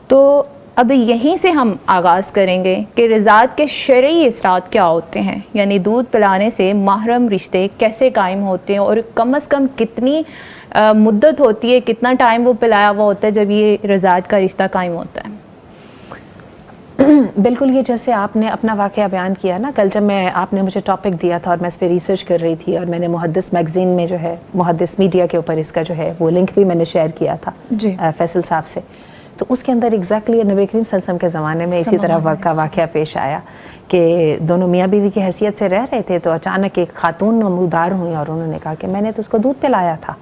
S1: تو اب یہیں سے ہم آغاز کریں گے کہ رضاعت کے شرعی اثرات کیا ہوتے ہیں, یعنی دودھ پلانے سے محرم رشتے کیسے قائم ہوتے ہیں اور کم از کم کتنی مدت ہوتی ہے, کتنا ٹائم وہ پلایا ہوا ہوتا ہے جب یہ رضاعت کا رشتہ قائم ہوتا ہے.
S4: بالکل, یہ جیسے آپ نے اپنا واقعہ بیان کیا نا, کل جب آپ نے مجھے ٹاپک دیا تھا اور میں اس پہ ریسرچ کر رہی تھی اور میں نے محدث میگزین میں جو ہے محدث میڈیا کے اوپر اس کا جو ہے وہ لنک بھی میں نے شیئر کیا تھا فیصل صاحب سے, تو اس کے اندر ایگزیکٹلی نبی کریم صلی اللہ علیہ وسلم کے زمانے میں اسی طرح کا واقعہ پیش آیا کہ دونوں میاں بیوی کی حیثیت سے رہ رہے تھے تو اچانک ایک خاتون نمودار ہوئی اور انہوں نے کہا کہ میں نے تو اس کو دودھ پلایا تھا.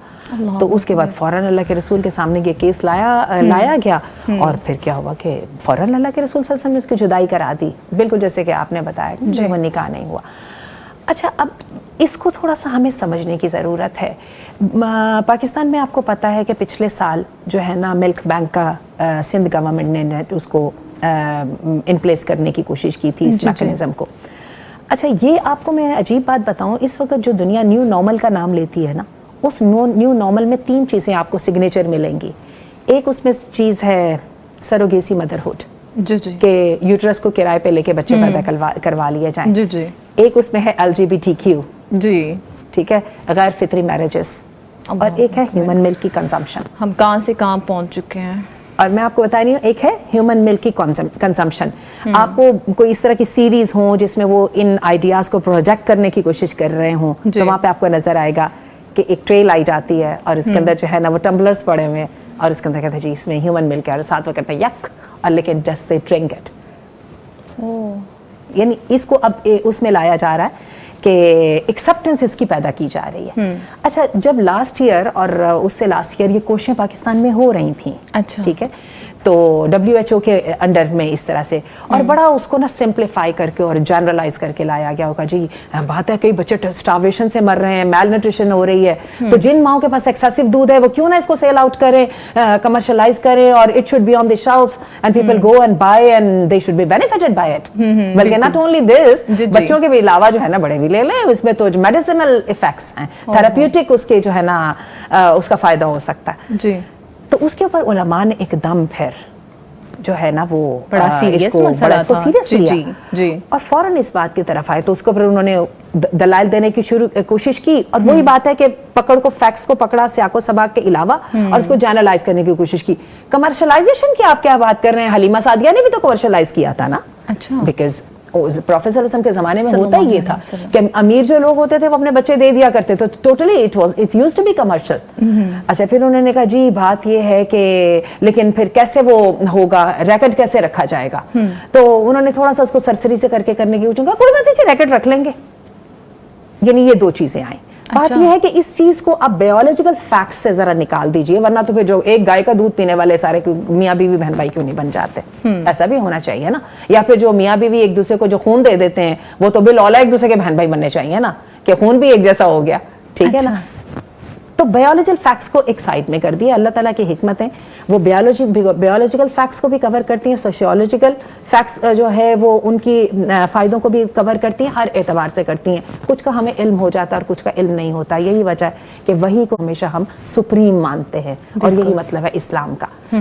S4: تو اس کے بعد فوراً اللہ کے رسول کے سامنے یہ کیس لایا گیا اور پھر کیا ہوا کہ فوراً اللہ کے رسول صلی اللہ علیہ وسلم نے اس کی جدائی کرا دی, بالکل جیسے کہ آپ نے بتایا کہ وہ نکاح نہیں ہوا. اچھا, اب اس کو تھوڑا سا ہمیں سمجھنے کی ضرورت ہے. پاکستان میں آپ کو پتہ ہے کہ پچھلے سال جو ہے نا ملک بینک کا سندھ گورنمنٹ نے اس کو ان پلیس کرنے کی کوشش کی تھی اس میکانزم کو. اچھا, یہ آپ کو میں عجیب بات بتاؤں, اس وقت جو دنیا نیو نارمل کا نام لیتی ہے نا, اس نیو نارمل میں 3 چیزیں آپ کو سگنیچر ملیں گی. ایک اس میں چیز ہے سروگیسی مدرہڈ, کہ یوٹرس کو کرائے پہ لے کے بچے پیدا کروا لیے جائیں. ایک اس میں ہے LGBTQ, ٹھیک ہے, غیر فطری میرجز, اور ایک ہے ہیومن ملک کی کنزمپشن.
S1: ہم کہاں سے کہاں پہنچ چکے ہیں.
S4: اور میں آپ کو بتا رہی ہوں, ایک ہے ہیومن ملک کی کنزمپشن. آپ کو کوئی اس طرح کی سیریز ہوں جس میں وہ ان آئیڈیاز کو پروجیکٹ کرنے کی کوشش کر رہے ہوں, تو وہاں پہ آپ کو نظر آئے گا کہ ایک ٹرے لائی جاتی ہے اور اس کے اندر جو ہے نا وہ ٹمبلرز پڑے ہوئے ہیں اور اس کے اندر کہتے ہیں جی اس میں ہیومن ملک ہے, اور ساتھ وہ کہتے ہیں یک, اور لیکن جسٹ دے ڈرنک اٹ. یعنی اس کو اب اس میں لایا جا رہا ہے کہ ایکسیپٹنس اس کی پیدا کی جا رہی ہے. اچھا, جب لاسٹ ایئر اور اس سے لاسٹ ایئر یہ کوششیں پاکستان میں ہو رہی تھیں, ٹھیک ہے, تو WHO کے انڈر میں اس طرح سے, اور بڑا اس کو نا سمپلیفائی کر کے اور جنرلائز کر کے لایا گیا ہوگا جی بات ہے کئی بچے اسٹارویشن سے مر رہے ہیں, میل نیوٹریشن ہو رہی ہے, تو جن ماؤں کے پاس ایکسیسو دودھ ہے وہ کیوں نہ اس کو سیل آؤٹ کریں, کمرشلائز کریں, اور it should be on the shelf and people go and buy and they should be benefited by it. بلکہ ناٹ اونلی دس, بچوں کے بھی علاوہ جو ہے نا بڑے بھی لے لیں, اس میں تو میڈیسنل افیکٹس ہیں, تھراپیوٹک اس کے جو ہے نا اس کا فائدہ ہو سکتا ہے. تو اس کے اوپر علماء نے ایک دم پھر جو ہے نا وہ
S1: بڑا
S4: اس کو سیریس لیا
S1: جی
S4: اور فوراً اس بات کی طرف آئے. تو اس کو پھر انہوں نے دلائل دینے کی کوشش کی, اور وہی بات ہے کہ پکڑ کو فیکٹس کو پکڑا سیاق و سباق کے علاوہ, اور اس کو جرنلائز کرنے کی کوشش کی. کمرشلائزیشن کی آپ کیا بات کر رہے ہیں, حلیمہ سعدیہ نے بھی تو کمرشلائز کیا تھا نا.
S1: اچھا.
S4: بیکاز پروفیسر صلی اللہ علیہ وسلم کے زمانے میں ہوتا ہی یہ تھا کہ امیر جو لوگ ہوتے تھے وہ اپنے بچے دے دیا کرتے تھے, totally it used to be commercial. اچھا, پھر انہوں نے کہا جی بات یہ ہے کہ لیکن پھر کیسے وہ ہوگا, ریکٹ کیسے رکھا جائے گا. تو انہوں نے تھوڑا سا اس کو سرسری سے کرنے کی کوشش کی, کوئی بات نہیں ریکٹ رکھ لیں گے. یعنی یہ دو چیزیں آئیں. بات یہ ہے کہ اس چیز کو آپ بایولوجیکل فیکٹس سے ذرا نکال دیجئے, ورنہ تو پھر جو ایک گائے کا دودھ پینے والے سارے میاں بیوی بہن بھائی کیوں نہیں بن جاتے. ایسا بھی ہونا چاہیے نا. یا پھر جو میاں بیوی ایک دوسرے کو جو خون دے دیتے ہیں وہ تو بالاولا ایک دوسرے کے بہن بھائی بننے چاہیے نا, کہ خون بھی ایک جیسا ہو گیا. ٹھیک ہے نا. تو بایولوجیکل فیکٹس کو ایک سائڈ میں کر دیا. اللہ تعالیٰ کی حکمتیں وہ بایولوجیکل فیکٹس کو بھی کور کرتی ہیں, سوشیولوجیکل فیکٹس جو ہے وہ ان کی فائدوں کو بھی کور کرتی ہیں, ہر اعتبار سے کرتی ہیں. کچھ کا ہمیں علم ہو جاتا ہے اور کچھ کا علم نہیں ہوتا. یہی وجہ ہے کہ وحی کو ہمیشہ ہم سپریم مانتے ہیں, اور یہی مطلب ہے اسلام کا.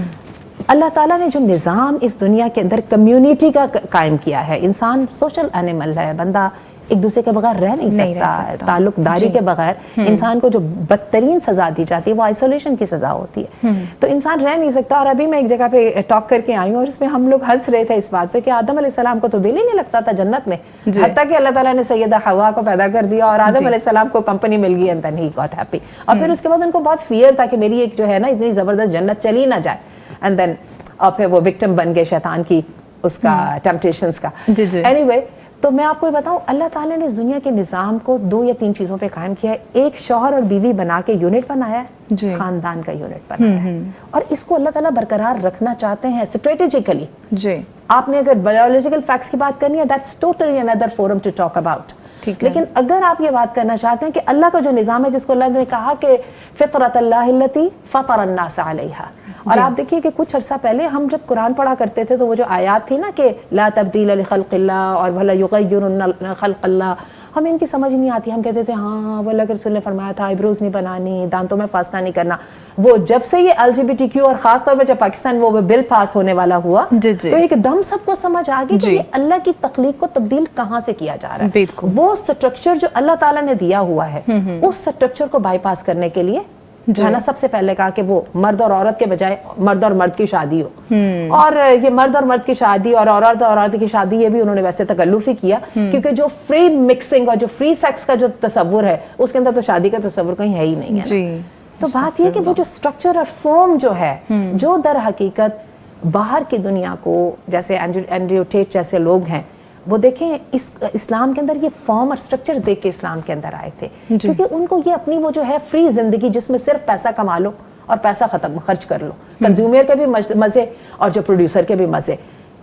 S4: اللہ تعالیٰ نے جو نظام اس دنیا کے اندر کمیونٹی کا قائم کیا ہے, انسان سوشل اینیمل ہے, بندہ ایک دوسرے کے بغیر رہ نہیں سکتا. تعلق داری کے بغیر انسان کو جو بدترین سزا دی جاتی ہے وہ آئسولیشن کی سزا ہوتی ہے. تو انسان رہ نہیں سکتا. اور ابھی میں ایک جگہ پہ ٹاک کر کے آئی ہوں, اور اس میں ہم لوگ ہنس رہے تھے اس بات پہ کہ آدم علیہ السلام کو تو دل ہی نہیں لگتا تھا جنت میں, حتیٰ کہ اللہ تعالیٰ نے سیدہ حوا کو پیدا کر دیا اور آدم علیہ السلام کو کمپنی مل گئی, and then he got happy. اور پھر اس کے بعد ان کو بہت فیئر تھا کہ میری ایک جو ہے نا اتنی زبردست جنت چلی نہ جائے, اینڈ دین اور پھر وہ وکٹم بن گئے شیطان کی اس کا ٹیمپٹیشنز کا. اینی وے, تو میں آپ کو یہ بتاؤں, اللہ تعالیٰ نے اس دنیا کے نظام کو 2 یا 3 چیزوں پہ قائم کیا ہے. ایک شوہر اور بیوی بنا کے یونٹ بنایا ہے, خاندان کا یونٹ بنایا ہے, اور اس کو اللہ تعالیٰ برقرار رکھنا چاہتے ہیں اسٹریٹجیکلی. آپ نے اگر بایولوجیکل فیکٹس کی بات کرنی ہے, that's totally another forum to talk about. لیکن اگر آپ یہ بات کرنا چاہتے ہیں کہ اللہ کا جو نظام ہے, جس کو اللہ نے کہا کہ فطرت اللہ التی فطر الناس علیہا, اور آپ دیکھیے کہ کچھ عرصہ پہلے ہم جب قرآن پڑھا کرتے تھے تو وہ جو آیات تھی نا کہ لا تبدیل لخلق اللہ اور ولا یغیرن خلق اللہ, ہمیں ان کی سمجھ نہیں آتی. ہم کہتے تھے ہاں وہ اللہ کے رسول نے فرمایا تھا آئیبروز نہیں بنانی, دانتوں میں فاصلہ نہیں کرنا. وہ جب سے یہ LGBTQ اور خاص طور پہ جب پاکستان وہ بل پاس ہونے والا ہوا تو ایک دم سب کو سمجھ آ گئی کہ یہ اللہ کی تخلیق کو تبدیل کہاں سے کیا جا رہا ہے. وہ سٹرکچر جو اللہ تعالیٰ نے دیا ہوا ہے, اس سٹرکچر کو بائی پاس کرنے کے لیے جو ہے نا سب سے پہلے کہا کہ وہ مرد اور عورت کے بجائے مرد اور مرد کی شادی ہو. اور یہ مرد اور مرد کی شادی اور عورت اور عورت کی شادی, یہ بھی انہوں نے ویسے تکلف ہی کیا, کیونکہ جو فری مکسنگ اور جو فری سیکس کا جو تصور ہے اس کے اندر تو شادی کا تصور کہیں ہے ہی نہیں ہے. تو بات یہ کہ وہ جو سٹرکچر اور فارم جو ہے, جو در حقیقت باہر کی دنیا کو, جیسے اینڈریو ٹیٹ جیسے لوگ ہیں, وہ دیکھیں اسلام کے اندر یہ فارم اور سٹرکچر دیکھ کے اسلام کے اندر آئے تھے, کیونکہ ان کو یہ اپنی وہ جو ہے فری زندگی جس میں صرف پیسہ کما لو اور پیسہ خرچ کر لو, کنزیومر کے بھی مزے اور جو پروڈیوسر کے بھی مزے,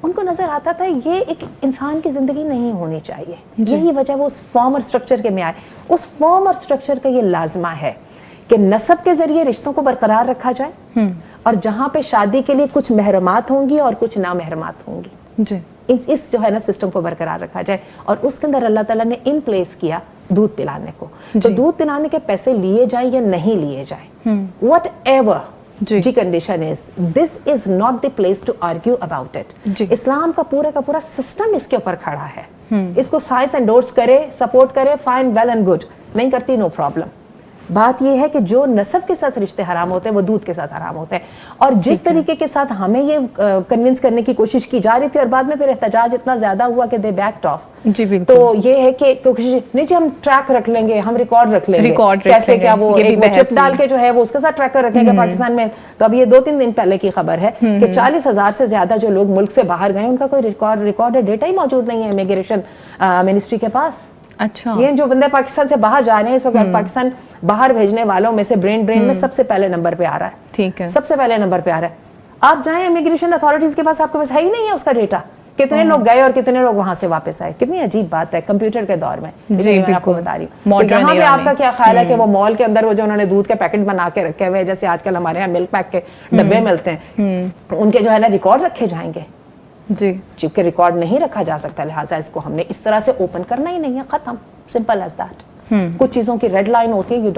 S4: ان کو نظر آتا تھا یہ ایک انسان کی زندگی نہیں ہونی چاہیے. یہی وجہ وہ اس فارم اور سٹرکچر کے میں آئے. اس فارم اور سٹرکچر کا یہ لازمہ ہے کہ نسب کے ذریعے رشتوں کو برقرار رکھا جائے, اور جہاں پہ شادی کے لیے کچھ محرمات ہوں گی اور کچھ نامحرمات ہوں گی, اس جو ہے نا سسٹم کو برقرار رکھا جائے. اور اس کے اندر اللہ تعالیٰ نے ان پلیس کیا دودھ پلانے کو. تو دودھ پلانے کے پیسے لیے جائیں یا نہیں لیے جائیں, whatever the condition is, this is not the place to argue about it. اسلام کا پورا سسٹم اس کے اوپر کھڑا ہے. اس کو سائنس انڈورس کرے, سپورٹ کرے, فائن, ویل اینڈ گڈ, نہیں کرتی نو پرابلم. بات یہ ہے کہ جو نسب کے ساتھ رشتے حرام ہوتے ہیں وہ دودھ کے ساتھ حرام ہوتے ہیں. اور جس طریقے کے ساتھ ہمیں یہ کنونس کرنے کی کوشش کی جا رہی تھی, اور بعد میں پھر احتجاج اتنا زیادہ ہوا کہ دے بیکڈ آف. تو یہ ہے کہ نہیں جی ہم ٹریک رکھ لیں گے, ہم ریکارڈ رکھ لیں گے, کیسے کیا وہ چپ ڈال کے جو ہے وہ اس کے ساتھ ٹریکر رکھیں گے پاکستان میں. تو اب یہ 2-3 دن پہلے کی خبر ہے کہ 40,000 سے زیادہ جو لوگ ملک سے باہر گئے ان کا کوئی ریکارڈ ڈیٹا ہی موجود نہیں ہے امیگریشن منسٹری کے پاس.
S1: اچھا,
S4: یہ جو بندے پاکستان سے باہر جا رہے ہیں اس وقت پاکستان باہر بھیجنے والوں میں سے برین میں سب سے پہلے نمبر پہ آ رہا ہے.
S1: ٹھیک ہے,
S4: سب سے پہلے نمبر پہ آ رہا ہے. آپ جائیں امیگریشن اتھارٹیز کے پاس, آپ کے پاس ہے ہی نہیں ہے اس کا ڈیٹا, کتنے لوگ گئے اور کتنے لوگ وہاں سے واپس آئے. کتنی عجیب بات ہے کمپیوٹر کے دور میں. میں آپ کو بتا رہی ہوں یہاں پہ آپ کا کیا خیال ہے کہ وہ مال کے اندر وہ جو انہوں نے دودھ کے پیکٹ بنا کے رکھے ہوئے, جیسے آج کل ہمارے یہاں ملک پیک کے ڈبے ملتے ہیں, ان کے جو ہے نا ریکارڈ رکھے جائیں گے. چونکہ ریکارڈ نہیں رکھا جا سکتا, لہٰذا اس کو ہم نے اس طرح سے اوپن کرنا ہی نہیں ہے, ختم, سمپل ایز دیٹ. کچھ چیزوں کی ریڈ لائن ہوتی ہے,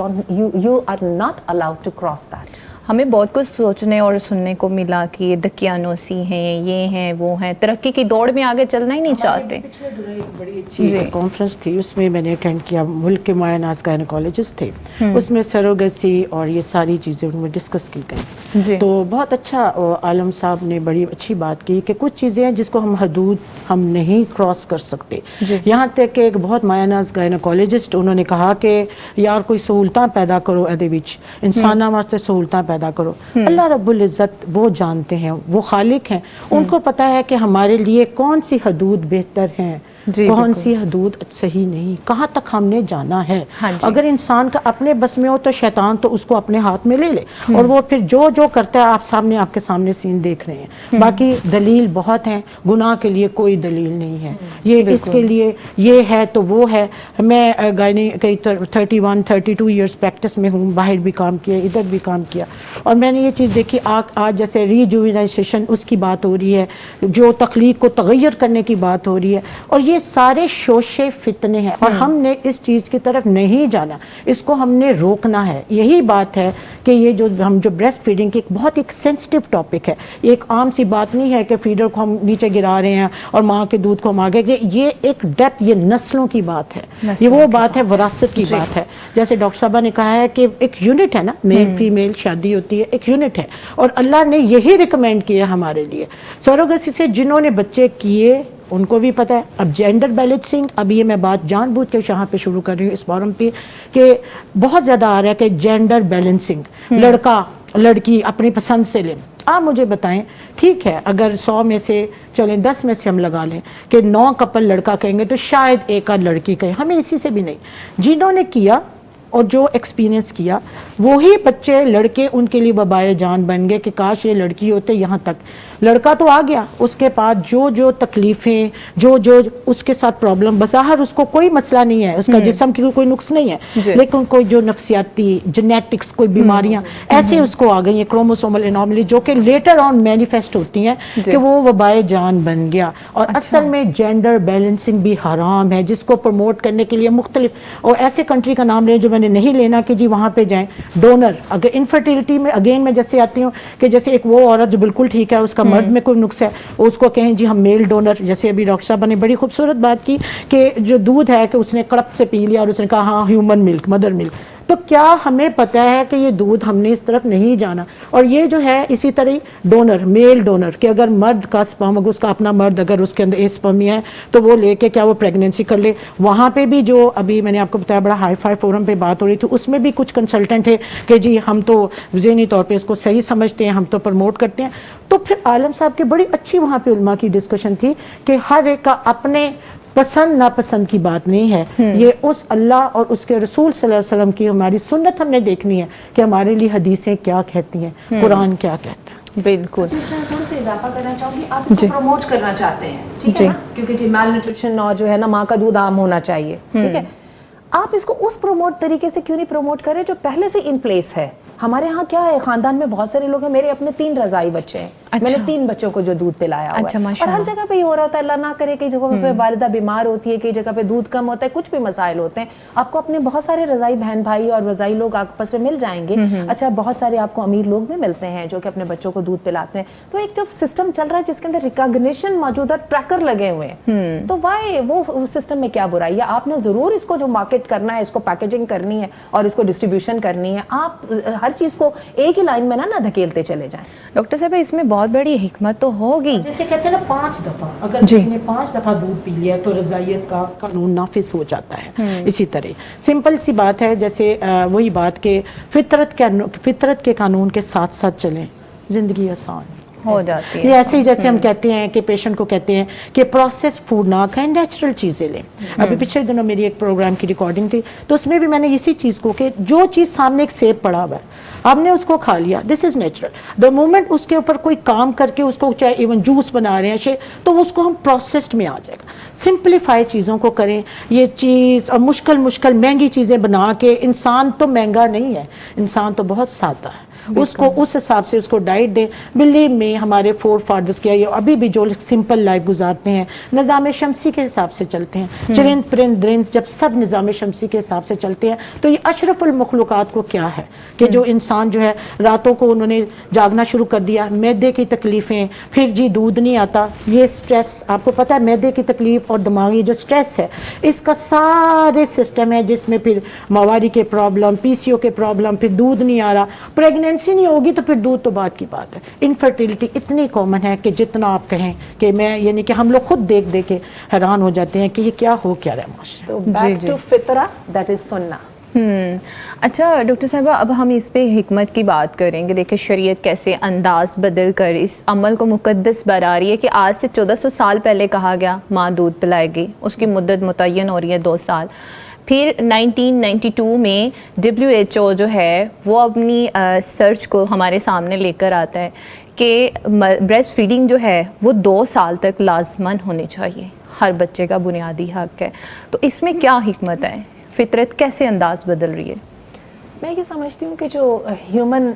S4: you are not allowed to cross that.
S1: ہمیں بہت کچھ سوچنے اور سننے کو ملا کہ دقیانوسی ہیں، یہ ہیں، وہ ہیں، ترقی کی دوڑ میں آگے چلنا ہی نہیں چاہتے.
S2: پچھلے دنوں ایک بڑی اچھی کانفرنس تھی، اس میں نے اٹینڈ کیا، ملک کے مایہ ناز گائنیکالوجسٹ تھے، اس میں سروگیسی اور یہ ساری چیزیں ان میں ڈسکس کی گئی. تو بہت اچھا عالم صاحب نے بڑی اچھی بات کی کہ کچھ چیزیں ہیں جس کو ہم نہیں کراس کر سکتے. یہاں تک کہ ایک بہت مایہ ناز گائنیکالوجسٹ انہوں نے کہا کہ یار کوئی سہولتاں پیدا کرو ادے وچ، انساناں واسطے سہولتاں پیدا کرو. اللہ رب العزت وہ جانتے ہیں، وہ خالق ہیں، ان کو پتہ ہے کہ ہمارے لیے کون سی حدود بہتر ہیں، کون سی حدود صحیح نہیں، کہاں تک ہم نے جانا ہے. اگر انسان کا اپنے بس میں ہو تو شیطان تو اس کو اپنے ہاتھ میں لے لے، اور وہ پھر جو کرتا ہے آپ کے سامنے سین دیکھ رہے ہیں. باقی دلیل بہت ہیں، گناہ کے لیے کوئی دلیل نہیں ہے. یہ اس کے لیے یہ ہے تو وہ ہے. میں گائنی کئی 31-32 ایئرس پریکٹس میں ہوں، باہر بھی کام کیا، ادھر بھی کام کیا، اور میں نے یہ چیز دیکھی آج جیسے ریجوینائزیشن اس کی بات ہو رہی ہے، جو تخلیق کو تغیر کرنے کی بات ہو رہی ہے، اور یہ سارے شوشے فتنے ہیں، اور ہم نے اس چیز کی طرف نہیں جانا، اس کو ہم نے روکنا ہے. یہی بات ہے کہ یہ جو بریسٹ فیڈنگ کی بہت ایک سینسٹیو ٹاپک ہے. یہ ایک عام سی بات نہیں ہے کہ فیڈر کو ہم نیچے گرا رہے ہیں اور ماں کے دودھ کو ہم آگے، یہ ایک ڈیپتھ، یہ نسلوں کی بات ہے، یہ وہ بات ہے، وراثت کی بات ہے. جیسے ڈاکٹر صاحبہ نے کہا ہے کہ ایک یونٹ ہے نا، میل فیمیل شادی ہوتی ہے، ایک یونٹ ہے، اور اللہ نے یہی ریکمینڈ کیا ہمارے لیے. سروگیسی سے جنہوں نے بچے کیے ان کو بھی پتہ ہے. اب جینڈر بیلنسنگ، اب یہ میں بات جان بوجھ کے یہاں پہ شروع کر رہی ہوں اس فورم پہ، کہ بہت زیادہ آ رہا ہے کہ جینڈر بیلنسنگ، لڑکا لڑکی اپنی پسند سے لیں. آپ مجھے بتائیں، ٹھیک ہے اگر 100 میں سے چلیں 10 میں سے ہم لگا لیں کہ 9 کپل لڑکا کہیں گے تو شاید ایک آدھ لڑکی کہیں، ہمیں اسی سے بھی نہیں. جنہوں نے کیا اور جو ایکسپیرینس کیا وہی بچے لڑکے ان کے لیے وبائے جان بن گئے کہ کاش یہ لڑکی ہوتے. یہاں تک لڑکا تو آ گیا، اس کے بعد جو تکلیفیں، جو اس کے ساتھ پرابلم، بظاہر اس کو کوئی مسئلہ نہیں ہے، اس کا جسم کی کوئی نقص نہیں ہے، لیکن کوئی جو نفسیاتی جینیٹکس کوئی بیماریاں ایسے اس کو آ گئی ہیں، کروموسومل انوملی، جو کہ لیٹر آن مینیفیسٹ ہوتی ہیں کہ وہ وبائے جان بن گیا. اور اصل میں جینڈر بیلنسنگ بھی حرام ہے، جس کو پروموٹ کرنے کے لیے مختلف، اور ایسے کنٹری کا نام لیں جو میں نے نہیں لینا کہ جی وہاں پہ جائیں. ڈونر، اگر انفرٹیلٹی میں اگین میں جیسے آتی ہوں کہ جیسے ایک وہ عورت جو بالکل ٹھیک ہے، اس کا مرد میں کوئی نقص ہے، اس کو کہیں جی ہم میل ڈونر. جیسے ابھی ڈاکٹر صاحبہ نے بڑی خوبصورت بات کی کہ جو دودھ ہے کہ اس نے کڑپ سے پی لیا اور اس نے کہا ہاں ہیومن ملک، مدر ملک. تو کیا ہمیں پتہ ہے کہ یہ دودھ ہم نے اس طرف نہیں جانا. اور یہ جو ہے اسی طرح ڈونر، میل ڈونر، کہ اگر مرد کا سپرم، اگر اس کا اپنا مرد اگر اس کے اندر اسپرمیا ہے تو وہ لے کے کیا وہ پریگننسی کر لے. وہاں پہ بھی جو ابھی میں نے آپ کو بتایا بڑا ہائی فائی فورم پہ بات ہو رہی تھی، اس میں بھی کچھ کنسلٹنٹ تھے کہ جی ہم تو ذہنی طور پہ اس کو صحیح سمجھتے ہیں، ہم تو پروموٹ کرتے ہیں. تو پھر عالم صاحب کی بڑی اچھی وہاں پہ علماء کی ڈسکشن تھی کہ ہر ایک کا اپنے پسند ناپسند کی بات نہیں ہے، یہ اس اللہ اور اس کے رسول صلی اللہ علیہ وسلم کی ہماری سنت ہم نے دیکھنی ہے کہ ہمارے لیے حدیثیں کیا کہتی ہیں، قرآن کیا کہتا ہے.
S1: بالکل.
S4: اس میں تھوڑا سا اضافہ کرنا چاہوں گی، آپ اس کو پروموٹ کرنا چاہتے ہیں، ٹھیک ہے نا، کیونکہ جی میل نیوٹریشن اور جو ہے نا ماں کا دودھ عام ہونا چاہیے، ٹھیک ہے. آپ اس کو اس پروموٹ طریقے سے کیوں نہیں پروموٹ کریں جو پہلے سے ان پلیس ہے. ہمارے ہاں کیا ہے، خاندان میں بہت سارے لوگ ہیں، میرے اپنے 3 رضائی بچے ہیں، میں نے 3 بچوں کو جو دودھ پلایا ہوا ہے. اور ہر جگہ پہ یہ ہو رہا ہوتا ہے، اللہ نہ کرے کئی جگہوں پہ والدہ بیمار ہوتی ہے، کئی جگہ پہ دودھ کم ہوتا ہے، کچھ بھی مسائل ہوتے ہیں. آپ کو اپنے بہت سارے رضائی بہن بھائی اور رضائی لوگ آپس میں مل جائیں گے. اچھا بہت سارے آپ کو امیر لوگ بھی ملتے ہیں جو کہ اپنے بچوں کو دودھ پلاتے ہیں. تو ایک جو سسٹم چل رہا ہے جس کے اندر ریکگنیشن موجود ہے، ٹریکر لگے ہوئے ہیں، تو وائی وہ سسٹم میں کیا برائی ہے. آپ نے ضرور اس کو جو مارکیٹ کرنا ہے، اس کو پیکیجنگ کرنی ہے اور اس کو ڈسٹریبیوشن کرنی ہے. آپ ہر چیز کو ایک ہی لائن میں نہ دھکیلتے چلے جائیں.
S1: ڈاکٹر صاحب اس میں بہت بڑی حکمت تو ہوگی.
S2: جیسے کہتے ہیں نا 5 دفعہ اگر کسی نے 5 دفعہ دودھ پی لیا تو رضائیت کا قانون نافذ ہو جاتا ہے. اسی طرح سمپل سی بات ہے، جیسے وہی بات کہ فطرت کے قانون کے ساتھ ساتھ چلیں، زندگی آسان
S1: ہو جاتی ہے.
S2: یہ ایسے ہی جیسے ہم کہتے ہیں کہ پیشنٹ کو کہتے ہیں کہ پروسیس فوڈ نہ کھائیں، نیچرل چیزیں لیں. ابھی پچھلے دنوں میری ایک پروگرام کی ریکارڈنگ تھی تو اس میں بھی میں نے اسی چیز کو کہ جو چیز سامنے ایک سیب پڑا ہوا ہے، آپ نے اس کو کھا لیا، دس از نیچرل. دا مومنٹ اس کے اوپر کوئی کام کر کے اس کو چاہے ایون جوس بنا رہے ہیں تو اس کو ہم پروسیسڈ میں آ جائے گا. سمپلیفائی چیزوں کو کریں. یہ چیز اور مشکل مہنگی چیزیں بنا کے، انسان تو مہنگا نہیں ہے، انسان تو بہت سادہ ہے. اس کو اس حساب سے اس کو ڈائٹ دیں. بلیو میں ہمارے فور فادرز کیا یہ ابھی بھی جو سمپل لائف گزارتے ہیں نظام شمسی کے حساب سے چلتے ہیں. چرند پرند درند جب سب نظام شمسی کے حساب سے چلتے ہیں تو یہ اشرف المخلوقات کو کیا ہے کہ جو انسان جو ہے راتوں کو انہوں نے جاگنا شروع کر دیا, معدے کی تکلیفیں, پھر جی دودھ نہیں آتا, یہ سٹریس آپ کو پتہ ہے معدے کی تکلیف اور دماغی جو سٹریس ہے اس کا سارے سسٹم ہے جس میں پھر مواری کے پرابلم, پی سی او کے پرابلم, پھر دودھ نہیں آ رہا, پریگنینسی نہیں ہوگی تو پھر دودھ تو بعد کی بات ہے. انفرٹیلٹی اتنی کامن ہے کہ جتنا آپ کہیں کہ میں یعنی کہ ہم لوگ خود دیکھ دیکھ کے حیران ہو جاتے ہیں کہ یہ کیا ہو کیا رہا ہے معاشرے.
S4: تو بیک ٹو فطرہ دیٹ از سنہ.
S1: اچھا ڈاکٹر صاحبہ اب ہم اس پہ حکمت کی بات کریں گے. دیکھیں شریعت کیسے انداز بدل کر اس عمل کو مقدس بنا رہی ہے کہ آج سے 1400 سال پہلے کہا گیا ماں دودھ پلائے گی, اس کی مدت متعین ہو رہی ہے 2 سال. پھر 1992 میں WHO جو ہے وہ اپنی سرچ کو ہمارے سامنے لے کر آتا ہے کہ بریسٹ فیڈنگ جو ہے وہ 2 سال تک لازماً ہونی چاہیے, ہر بچے کا بنیادی حق ہے. تو اس میں کیا حکمت ہے, فطرت کیسے انداز بدل رہی ہے؟
S4: میں یہ سمجھتی ہوں کہ جو ہیومن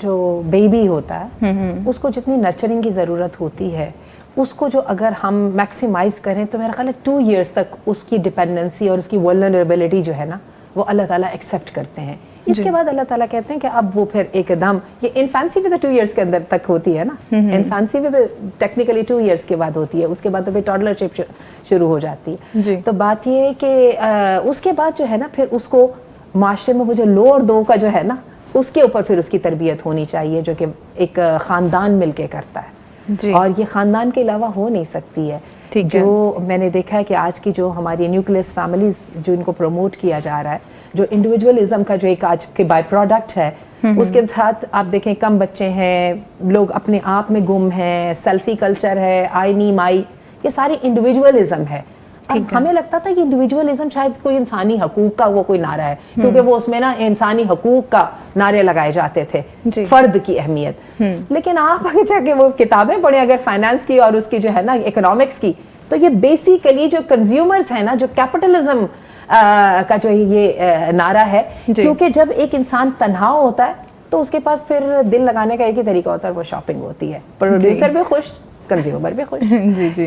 S4: جو بیبی ہوتا ہے اس کو جتنی نرچرنگ کی ضرورت ہوتی ہے اس کو جو اگر ہم میکسیمائز کریں تو میرا خیال ہے 2 ایئرس تک اس کی ڈپینڈنسی اور اس کی ولنریبلٹی جو ہے نا وہ اللہ تعالیٰ ایکسیپٹ کرتے ہیں. اس کے بعد اللہ تعالیٰ کہتے ہیں کہ اب وہ پھر ایک دم یہ انفانسی بھی تو 2 ایئرس کے اندر تک ہوتی ہے نا, انفانسی بھی تو ٹیکنیکلی 2 ایئرس کے بعد ہوتی ہے, اس کے بعد تو پھر ٹاڈلر شپ شروع ہو جاتی ہے. تو بات یہ ہے کہ اس کے بعد جو ہے نا پھر اس کو معاشرے میں وہ جو لو اور دو کا جو ہے نا اس کے اوپر پھر اس کی تربیت ہونی چاہیے جو کہ ایک خاندان مل کے کرتا ہے. اور یہ خاندان کے علاوہ ہو نہیں سکتی ہے. جو میں نے دیکھا ہے کہ آج کی جو ہماری نیوکلیس فیملیز جو ان کو پروموٹ کیا جا رہا ہے, جو انڈیویجولزم کا جو ایک آج کے بائی پروڈکٹ ہے, اس کے ساتھ آپ دیکھیں کم بچے ہیں, لوگ اپنے آپ میں گم ہیں, سیلفی کلچر ہے, آئی می مائی, یہ ساری انڈیویجولزم ہے. اب ہمیں لگتا تھا کہ انڈیویجولزم شاید کوئی انسانی حقوق کا وہ کوئی نعرہ ہے کیونکہ وہ اس میں نا انسانی حقوق کا نعرے لگائے جاتے تھے, فرد کی اہمیت. لیکن آپ اگر جا کے وہ کتابیں پڑھیں اگر فائنانس کی اور اس کی جو ہے نا اکنامکس کی, تو یہ بیسیکلی جو کنزیومرز ہیں نا, جو کیپٹلزم کا جو یہ نعرہ ہے, کیونکہ جب ایک انسان تنہا ہوتا ہے تو اس کے پاس پھر دل لگانے کا ایک ہی طریقہ ہوتا ہے, وہ شاپنگ ہوتی ہے. پروڈیوسر بھی خوش, کنزیومر بھی خوش.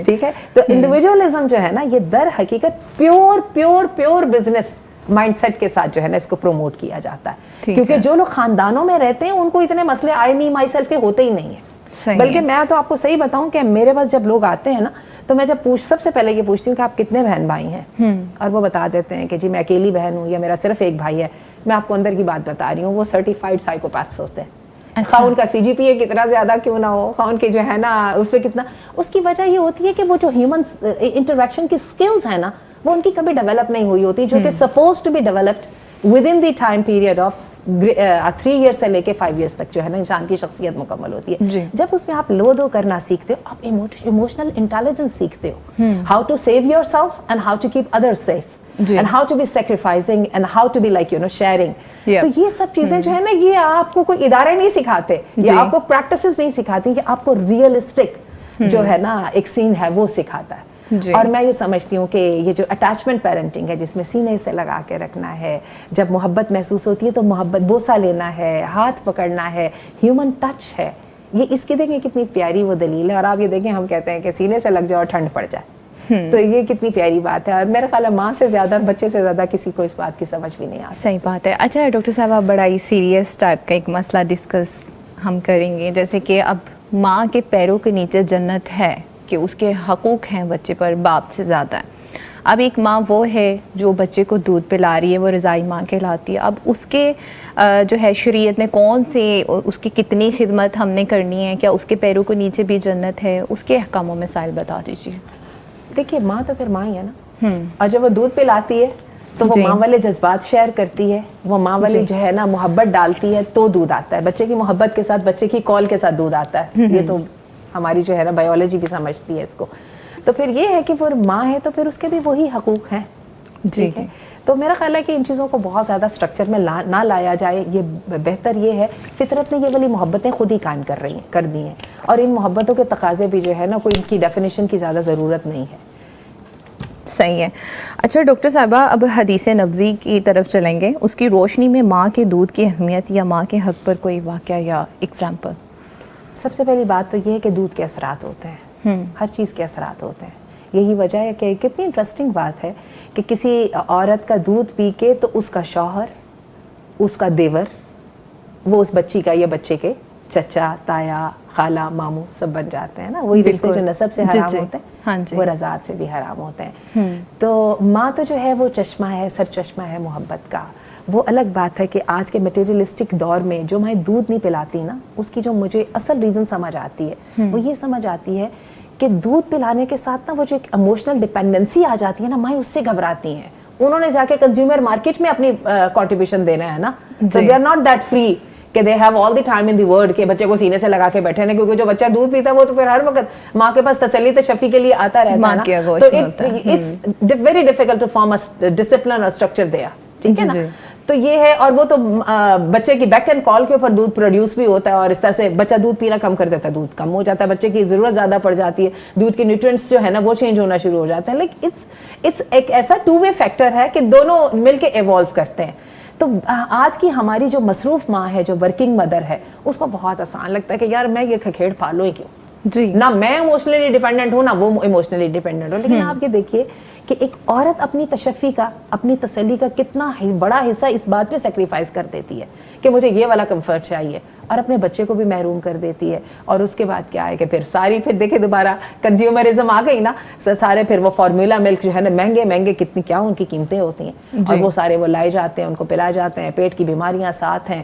S4: ٹھیک ہے. تو انڈیویجولزم جو ہے نا یہ در حقیقت پیور بزنس مائنڈ سیٹ کے ساتھ جو ہے نا اس کو پروموٹ کیا جاتا ہے, کیونکہ جو لوگ خاندانوں میں رہتے ہیں ان کو اتنے مسئلے آئی می مائی سیلف کے ہوتے ہی نہیں ہیں. بلکہ میں تو آپ کو صحیح بتاؤں کہ میرے پاس جب لوگ آتے ہیں نا تو میں جب سب سے پہلے یہ پوچھتی ہوں کہ آپ کتنے بہن بھائی ہیں, اور وہ بتا دیتے ہیں کہ جی میں اکیلی بہن ہوں یا میرا صرف ایک بھائی ہے. میں آپ کو اندر کی بات بتا رہی ہوں, وہ سرٹیفائڈ سائیکوپیتھس ہوتے ہیں. خواہ ان کا سی جی پی اے کتنا زیادہ کیوں نہ ہو, خواہ ان کی جو ہے نا اس پہ کتنا, اس کی وجہ یہ ہوتی ہے کہ وہ جو ہیومن انٹریکشن کی سکلز ہیں نا وہ ان کی کبھی ڈیولپ نہیں ہوئی ہوتی, جو کہ suppose to be developed with in the time period of 3 years سے لے کے 5 ایئرس تک جو ہے نا انسان کی شخصیت مکمل ہوتی ہے. جب اس میں آپ لو دو کرنا سیکھتے ہو, آپ ایموشنل انٹیلیجنس سیکھتے ہو, how to save yourself and how to keep others safe, and how to be sacrificing and how to be like sharing. تو یہ سب چیزیں جو ہے نا یہ آپ کو کوئی ادارے نہیں سکھاتے, یہ آپ کو پریکٹسز نہیں سکھاتی, یہ آپ کو ریئلسٹک جو ہے نا ایک سین ہے وہ سکھاتا ہے. اور میں یہ سمجھتی ہوں کہ یہ جو اٹیچمنٹ پیرنٹنگ ہے جس میں سینے سے لگا کے رکھنا ہے, جب محبت محسوس ہوتی ہے تو محبت بوسہ لینا ہے, ہاتھ پکڑنا ہے, ہیومن ٹچ ہے, یہ اس کی دیکھیں کتنی پیاری وہ دلیل ہے. اور آپ یہ دیکھیں ہم کہتے ہیں کہ سینے سے لگ جاؤ اور ٹھنڈ پڑ جائے, تو یہ کتنی پیاری بات ہے. اور میرا خیال ہے ماں سے زیادہ اور بچے سے زیادہ کسی کو اس بات کی سمجھ بھی نہیں آتی.
S1: صحیح بات ہے. اچھا ڈاکٹر صاحب آپ بڑا ہی سیریس ٹائپ کا ایک مسئلہ ڈسکس ہم کریں گے, جیسے کہ اب ماں کے پیروں کے نیچے جنت ہے کہ اس کے حقوق ہیں بچے پر باپ سے زیادہ ہے. اب ایک ماں وہ ہے جو بچے کو دودھ پلا رہی ہے, وہ رضائی ماں کہلاتی ہے. اب اس کے جو ہے شریعت نے کون سے اس کی کتنی خدمت ہم نے کرنی ہے, کیا اس کے پیروں کے نیچے بھی جنت ہے, اس کے احکام و مسائل بتا دیجیے.
S4: دیکھیے ماں تو پھر ماں ہی ہے نا, اور جب وہ دودھ پلاتی ہے تو وہ ماں والے جذبات شیئر کرتی ہے, وہ ماں والی جو ہے نا محبت ڈالتی ہے تو دودھ آتا ہے. بچے کی محبت کے ساتھ, بچے کی کال کے ساتھ دودھ آتا ہے. یہ تو ہماری جو ہے نا بایولوجی بھی سمجھتی ہے اس کو. تو پھر یہ ہے کہ وہ ماں ہے تو پھر اس کے بھی وہی حقوق ہیں. ٹھیک ہے. تو میرا خیال ہے کہ ان چیزوں کو بہت زیادہ اسٹرکچر میں نہ لایا جائے, یہ بہتر یہ ہے. فطرت نے یہ والی محبتیں خود ہی قائم کر دی ہیں, اور ان محبتوں کے تقاضے بھی جو ہے نا کوئی ان کی ڈیفینیشن کی زیادہ ضرورت نہیں ہے.
S1: صحیح ہے. اچھا ڈاکٹر صاحبہ, اب حدیث نبوی کی طرف چلیں گے. اس کی روشنی میں ماں کے دودھ کی اہمیت یا ماں کے حق پر کوئی واقعہ یا اگزامپل.
S4: سب سے پہلی بات تو یہ ہے کہ دودھ کے اثرات ہوتے ہیں, ہر چیز کے اثرات ہوتے ہیں. یہی وجہ ہے کہ کتنی انٹرسٹنگ بات ہے کہ کسی عورت کا دودھ پی کے تو اس کا شوہر, اس کا دیور, وہ اس بچی کا یا بچے کے چچا, تایا, خالہ, ماموں سب بن جاتے ہیں نا. وہی رشتے جو نسب سے حرام ہوتے ہیں وہ رضاعت سے بھی حرام ہوتے ہیں. تو ماں تو جو ہے وہ چشمہ ہے, سر چشمہ ہے محبت کا. وہ الگ بات ہے کہ آج کے مٹیریلسٹک دور میں جو مائیں دودھ نہیں پلاتی نا, اس کی جو مجھے اصل ریزن سمجھ آتی ہے وہ یہ سمجھ آتی ہے کہ دودھ پلانے کے ساتھ نا وہ جو ایک ایموشنل ڈپینڈنسی آ جاتی ہے نا, مائیں اس سے گھبراتی ہیں. انہوں نے جا کے کنزیومر مارکیٹ میں اپنی کنٹریبیوشن دینا ہے نا, so they are not that free کہ they have all the time in the world کہ بچے کو سینے سے لگا کے بیٹھے نا, کیونکہ جو بچہ دودھ پیتا ہے وہ تو پھر ہر وقت ماں کے پاس تسلی تشفی کے لیے آتا رہتا ہے نا. تو it's very difficult to form a discipline or structure there. ٹھیک ہے نا. تو یہ ہے, اور وہ تو بچے کی بیک اینڈ کال کے اوپر دودھ پروڈیوس بھی ہوتا ہے, اور اس طرح سے بچہ دودھ پینا کم کر دیتا ہے, دودھ کم ہو جاتا ہے, بچے کی ضرورت زیادہ پڑ جاتی ہے, دودھ کے نیوٹرینٹس جو ہے نا وہ چینج ہونا شروع ہو جاتے ہیں. لیکن اٹس ایک ایسا ٹو وے فیکٹر ہے کہ دونوں مل کے ایوالو کرتے ہیں. تو آج کی ہماری جو مصروف ماں ہے, جو ورکنگ مدر ہے, اس کو بہت آسان لگتا ہے کہ یار میں یہ کھکھیڑ پالوں ہی کیوں, جی نہ میں ایموشنلی ڈیپینڈنٹ ہوں نہ وہ ایموشنلی ڈیپینڈنٹ ہو. لیکن آپ یہ دیکھیے کہ ایک عورت اپنی تشفی کا, اپنی تسلی کا کتنا بڑا حصہ اس بات پہ سیکریفائس کر دیتی ہے کہ مجھے یہ والا کمفرٹ چاہیے, اور اپنے بچے کو بھی محروم کر دیتی ہے. اور اس کے بعد کیا ہے کہ پھر ساری پھر دیکھیں دوبارہ کنزیومرزم آ گئی نا, سارے پھر وہ فارمولا ملک جو ہے نا مہنگے مہنگے کتنی کیا ان کی قیمتیں ہوتی ہیں, اور وہ سارے وہ لائے جاتے ہیں, ان کو پلائے جاتے ہیں, پیٹ کی بیماریاں ساتھ ہیں.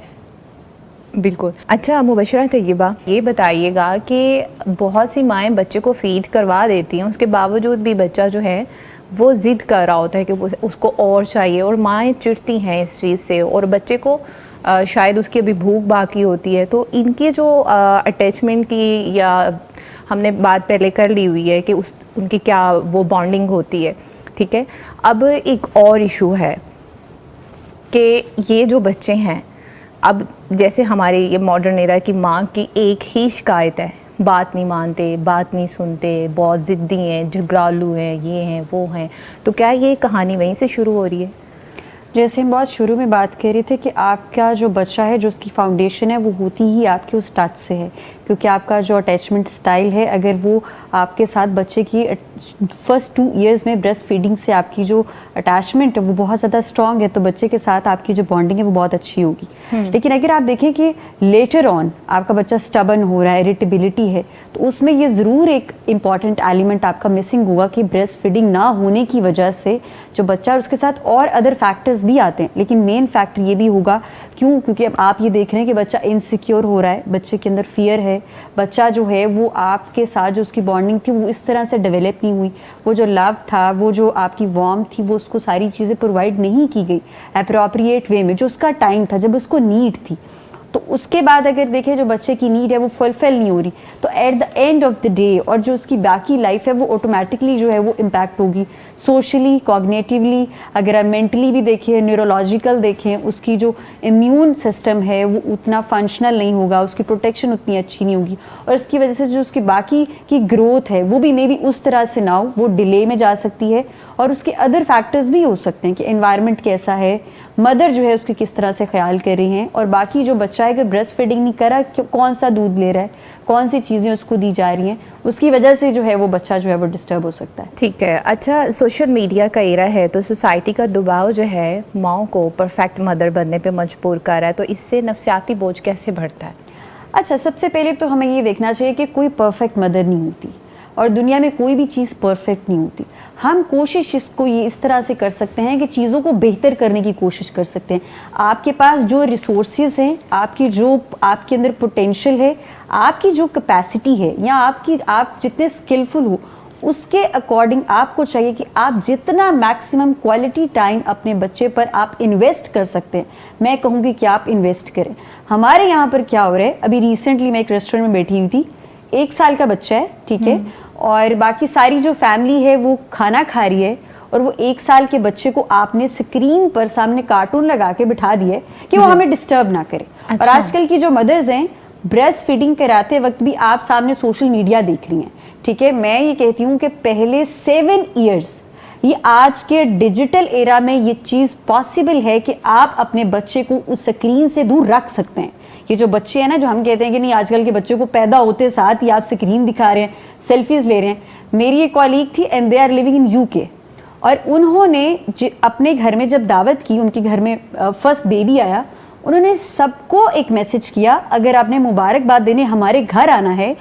S1: بالکل. اچھا مبشرہ طیبہ, یہ بتائیے گا کہ بہت سی مائیں بچے کو فیڈ کروا دیتی ہیں, اس کے باوجود بھی بچہ جو ہے وہ ضد کر رہا ہوتا ہے کہ اس کو اور چاہیے, اور مائیں چڑھتی ہیں اس چیز سے, اور بچے کو شاید اس کی ابھی بھوک باقی ہوتی ہے. تو ان کی جو اٹیچمنٹ کی یا ہم نے بات پہلے کر لی ہوئی ہے کہ ان کی کیا وہ بانڈنگ ہوتی ہے, ٹھیک ہے. اب ایک اور ایشو ہے کہ یہ جو بچے ہیں, اب جیسے ہمارے یہ ماڈرن ایرا کی ماں کی ایک ہی شکایت ہے, بات نہیں مانتے, بات نہیں سنتے, بہت ضدی ہیں, جھگڑالو ہیں, یہ ہیں وہ ہیں. تو کیا یہ کہانی وہیں سے شروع ہو رہی ہے؟
S3: جیسے ہم بہت شروع میں بات کر رہے تھے کہ آپ کا جو بچہ ہے, جو اس کی فاؤنڈیشن ہے, وہ ہوتی ہی آپ کے اس ٹچ سے ہے, کیونکہ آپ کا جو اٹیچمنٹ سٹائل ہے, اگر وہ آپ کے ساتھ بچے کی فرسٹ 2 ایئرز میں بریسٹ فیڈنگ سے آپ کی جو اٹیچمنٹ ہے وہ بہت زیادہ اسٹرانگ ہے, تو بچے کے ساتھ آپ کی جو بانڈنگ ہے وہ بہت اچھی ہوگی. لیکن اگر آپ دیکھیں کہ لیٹر آن آپ کا بچہ اسٹبن ہو رہا ہے, اریٹیبلٹی ہے, تو اس میں یہ ضرور ایک امپورٹنٹ ایلیمنٹ آپ کا مسنگ ہوگا کہ بریسٹ فیڈنگ نہ ہونے کی وجہ سے جو بچہ, اس کے ساتھ اور ادر فیکٹرز بھی آتے ہیں, لیکن مین فیکٹر یہ بھی ہوگا. کیوں؟ کیونکہ اب آپ یہ دیکھ رہے ہیں کہ بچہ انسیکیور ہو رہا ہے, بچے کے اندر فیئر ہے, بچہ جو ہے وہ آپ کے ساتھ جو اس کی بانڈنگ تھی وہ اس طرح سے ڈیولپ نہیں ہوئی, وہ جو لو تھا, وہ جو آپ کی وارم تھی, وہ اس کو ساری چیزیں پرووائڈ نہیں کی گئی اپروپریٹ وے میں, جو اس کا ٹائم تھا جب اس کو نیڈ تھی. تو اس کے بعد اگر دیکھیں جو بچے کی نیڈ ہے وہ فلفل نہیں ہو رہی, تو at the end of the day اور جو اس کی باقی لائف ہے وہ آٹومیٹکلی جو ہے وہ امپیکٹ ہوگی, سوشلی, کوگنیٹیولی, اگر آپ مینٹلی بھی دیکھیں, نیورولوجیکل دیکھیں, اس کی جو امیون سسٹم ہے وہ اتنا فنکشنل نہیں ہوگا, اس کی پروٹیکشن اتنی اچھی نہیں ہوگی, اور اس کی وجہ سے جو اس کی باقی کی گروتھ ہے وہ بھی مے بی اس طرح سے نہ ہو, وہ ڈیلے میں جا سکتی ہے. اور اس کے ادر فیکٹرز بھی ہو سکتے ہیں کہ انوائرمنٹ کیسا ہے, مدر جو ہے اس کی کس طرح سے خیال کر رہی ہیں, اور باقی جو بچہ ہے اگر بریسٹ فیڈنگ نہیں کر رہا, کون سا دودھ لے رہا ہے, کون سی چیزیں اس کو دی جا رہی ہیں, اس کی وجہ سے جو ہے وہ بچہ جو ہے وہ ڈسٹرب ہو سکتا ہے.
S1: ٹھیک ہے. اچھا سوشل میڈیا کا ایرا ہے, تو سوسائٹی کا دباؤ جو ہے ماؤں کو پرفیکٹ مدر بننے پہ مجبور کر رہا ہے, تو اس سے نفسیاتی بوجھ کیسے بڑھتا ہے؟
S3: اچھا, سب سے پہلے تو ہمیں یہ دیکھنا چاہیے کہ کوئی پرفیکٹ مدر نہیں ہوتی, اور دنیا میں کوئی بھی چیز پرفیکٹ نہیں ہوتی. ہم کوشش اس کو یہ اس طرح سے کر سکتے ہیں کہ چیزوں کو بہتر کرنے کی کوشش کر سکتے ہیں. آپ کے پاس جو ریسورسز ہیں, آپ کی جو آپ کے اندر پوٹینشیل ہے, آپ کی جو کیپیسٹی ہے, یا آپ جتنے اسکلفل ہو, اس کے اکارڈنگ آپ کو چاہیے کہ آپ جتنا میکسیمم کوالٹی ٹائم اپنے بچے پر آپ انویسٹ کر سکتے ہیں, میں کہوں گی کہ آپ انویسٹ کریں. ہمارے یہاں پر کیا ہو رہا ہے, ابھی ریسنٹلی میں ایک ریسٹورینٹ میں بیٹھی ہوئی تھی, 1 سال کا بچہ ہے, ٹھیک ہے, اور باقی ساری جو فیملی ہے وہ کھانا کھا رہی ہے, اور وہ 1 سال کے بچے کو آپ نے اسکرین پر سامنے کارٹون لگا کے بٹھا دیا ہے کہ وہ ہمیں ڈسٹرب نہ کرے. اور آج کل کی جو مدرز ہیں, بریسٹ فیڈنگ کراتے وقت بھی آپ سامنے سوشل میڈیا دیکھ رہی ہیں, ٹھیک ہے. میں یہ کہتی ہوں کہ پہلے 7 ایئرز یہ آج کے ڈیجیٹل ایرا میں یہ چیز پاسبل ہے کہ آپ اپنے بچے کو اس اسکرین سے دور رکھ سکتے ہیں. یہ جو بچے ہیں نا جو ہم کہتے ہیں کہ نہیں آج کل کے بچوں کو پیدا ہوتے ساتھ ہی آپ اسکرین دکھا رہے ہیں, سیلفیز لے رہے ہیں. میری ایک کالیگ تھی and they are living in UK, اور انہوں نے اپنے گھر میں جب دعوت کی, ان کے گھر میں فرسٹ بیبی آیا, انہوں نے سب کو ایک میسج کیا اگر آپ نے مبارکباد دینے ہمارے گھر آنا ہے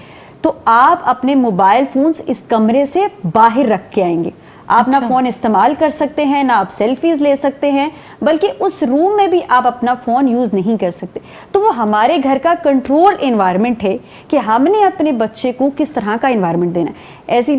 S3: تو آپ اپنے موبائل فونز اس کمرے سے باہر رکھ کے آئیں گے. آپ نہ فون استعمال کر سکتے ہیں, نہ آپ سیلفیز لے سکتے ہیں, بلکہ اس روم میں بھی آپ اپنا فون یوز نہیں کر سکتے. تو وہ ہمارے گھر کا کنٹرول انوائرمنٹ ہے کہ ہم نے اپنے بچے کو کس طرح کا انوائرمنٹ دینا ہے. ایسی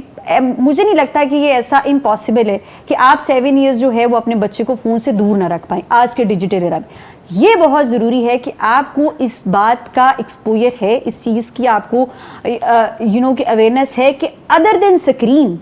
S3: مجھے نہیں لگتا کہ یہ ایسا امپاسبل ہے کہ آپ 7 ایئرز جو ہے وہ اپنے بچے کو فون سے دور نہ رکھ پائیں آج کے ڈیجیٹل ایرا میں. یہ بہت ضروری ہے کہ آپ کو اس بات کا ایکسپوجر ہے, اس چیز کی آپ کو کہ اویئرنیس ہے کہ ادر دین اسکرین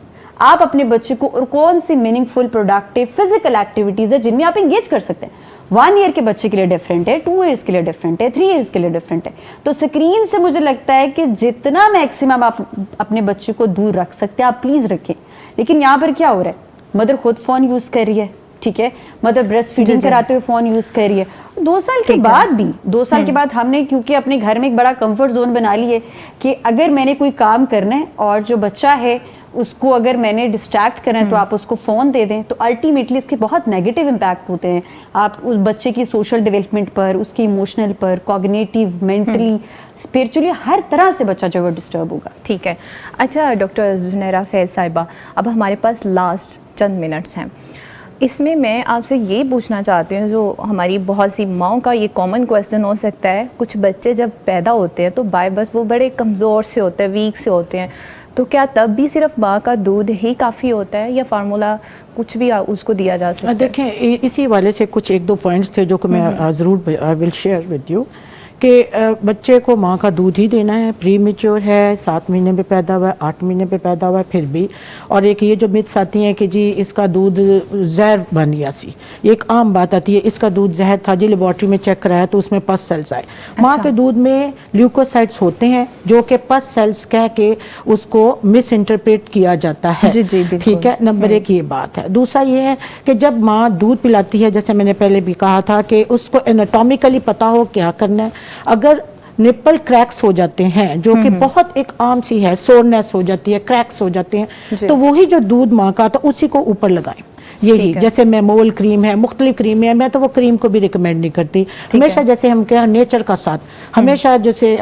S3: آپ اپنے بچے کو اور کون سی میننگ فل پروڈکٹیو فزیکل ایکٹیویٹیز ہے جن میں آپ انگیج کر سکتے ہیں. 1 ایئر کے بچے کے لیے ڈفرینٹ ہے, 2 ایئرس کے لیے ڈفرینٹ ہے, 3 ایئرس کے لیے ڈفرینٹ ہے. تو اسکرین سے مجھے لگتا ہے کہ جتنا میکسیمم آپ اپنے بچے کو دور رکھ سکتے ہیں آپ پلیز رکھیں. لیکن یہاں پر کیا ہو رہا ہے, مدر خود فون یوز کر رہی ہے, ٹھیک ہے, مدر بریسٹ فیڈنگ کراتے ہوئے فون یوز کر رہی ہے. 2 سال کے بعد بھی 2 سال کے بعد ہم نے کیونکہ اپنے گھر میں ایک بڑا کمفرٹ زون بنا لی ہے کہ اگر میں نے کوئی کام کرنا ہے اور جو بچہ ہے اس کو اگر میں نے ڈسٹریکٹ کرنا ہے تو آپ اس کو فون دے دیں, تو الٹیمیٹلی اس کے بہت نیگیٹو امپیکٹ ہوتے ہیں آپ اس بچے کی سوشل ڈیولپمنٹ پر, اس کی ایموشنل پر, کوگنیٹیو, مینٹلی, اسپرچولی, ہر طرح سے بچہ جو ہے ڈسٹرب ہوگا.
S1: ٹھیک ہے. اچھا ڈاکٹر زنیرہ فیض صاحبہ, اب ہمارے پاس لاسٹ چند منٹس ہیں, اس میں آپ سے یہ پوچھنا چاہتی ہوں جو ہماری بہت سی ماؤں کا یہ کامن کویسچن ہو سکتا ہے, کچھ بچے جب پیدا ہوتے ہیں تو بائی برتھ وہ بڑے کمزور سے ہوتے ہیں, ویک سے ہوتے ہیں, تو کیا تب بھی صرف ماں کا دودھ ہی کافی ہوتا ہے یا فارمولا کچھ بھی اس کو دیا جا سکتا ہے؟
S2: دیکھیں اسی والے سے کچھ 1-2 پوائنٹس تھے جو کہ میں ضرور ول شیئر ود یو کہ بچے کو ماں کا دودھ ہی دینا ہے. پری میچور ہے, 7 مہینے پہ پیدا ہوا ہے, 8 مہینے پہ پیدا ہوا ہے, پھر بھی. اور ایک یہ جو متس آتی ہیں کہ جی اس کا دودھ زہر بن گیا سی, یہ ایک عام بات آتی ہے, اس کا دودھ زہر تھا جی, لیبارٹری میں چیک کرایا تو اس میں پس سیلز آئے. ماں کے دودھ میں لیوکوسائٹس ہوتے ہیں جو کہ پس سیلز کہہ کے اس کو مس انٹرپریٹ کیا جاتا ہے.
S1: جی
S2: ٹھیک ہے, نمبر 1 یہ بات ہے. دوسرا یہ ہے کہ جب ماں دودھ پلاتی ہے, جیسے میں نے پہلے بھی کہا تھا کہ اس کو اناٹومیکلی پتا ہو کیا کرنا ہے. اگر نپل کریکس ہو جاتے ہیں جو کہ بہت ایک عام سی ہے, سورنیس ہو جاتی ہے, کریکس ہو جاتے ہیں, تو وہی جو دودھ ماں کا تھا اسی کو اوپر لگائیں. یہی جیسے میمول کریم ہے, مختلف کریمیں ہیں, میں تو وہ کریم کو بھی ریکمینڈ نہیں کرتی. ہمیشہ جیسے ہم کہیں نیچر کا ساتھ, ہمیشہ جیسے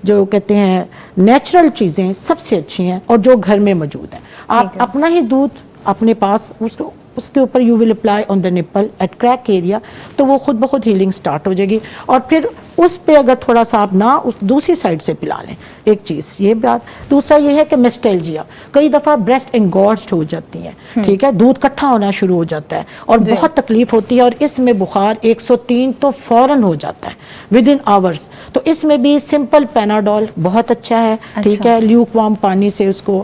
S2: جو کہتے ہیں نیچرل چیزیں سب سے اچھی ہیں اور جو گھر میں موجود ہیں. آپ اپنا ہی دودھ اپنے پاس اس کے اوپر you will apply on the nipple at crack area, تو وہ خود بخود ہیلنگ سٹارٹ ہو جائے گی. اور پھر اس پہ اگر تھوڑا سا آپ نہ اس دوسری سائڈ سے پلا لیں, ایک چیز یہ بات. دوسرا یہ ہے کہ مسٹیلجیا, کئی دفعہ بریسٹ انگورجڈ ہو جاتی ہیں, ٹھیک ہے, دودھ کٹھا ہونا شروع ہو جاتا ہے اور بہت تکلیف ہوتی ہے, اور اس میں بخار 103 تو فوراً ہو جاتا ہے ود ان آورس. تو اس میں بھی سمپل پیناڈول بہت اچھا ہے, ٹھیک ہے, لیوک وارم پانی سے اس کو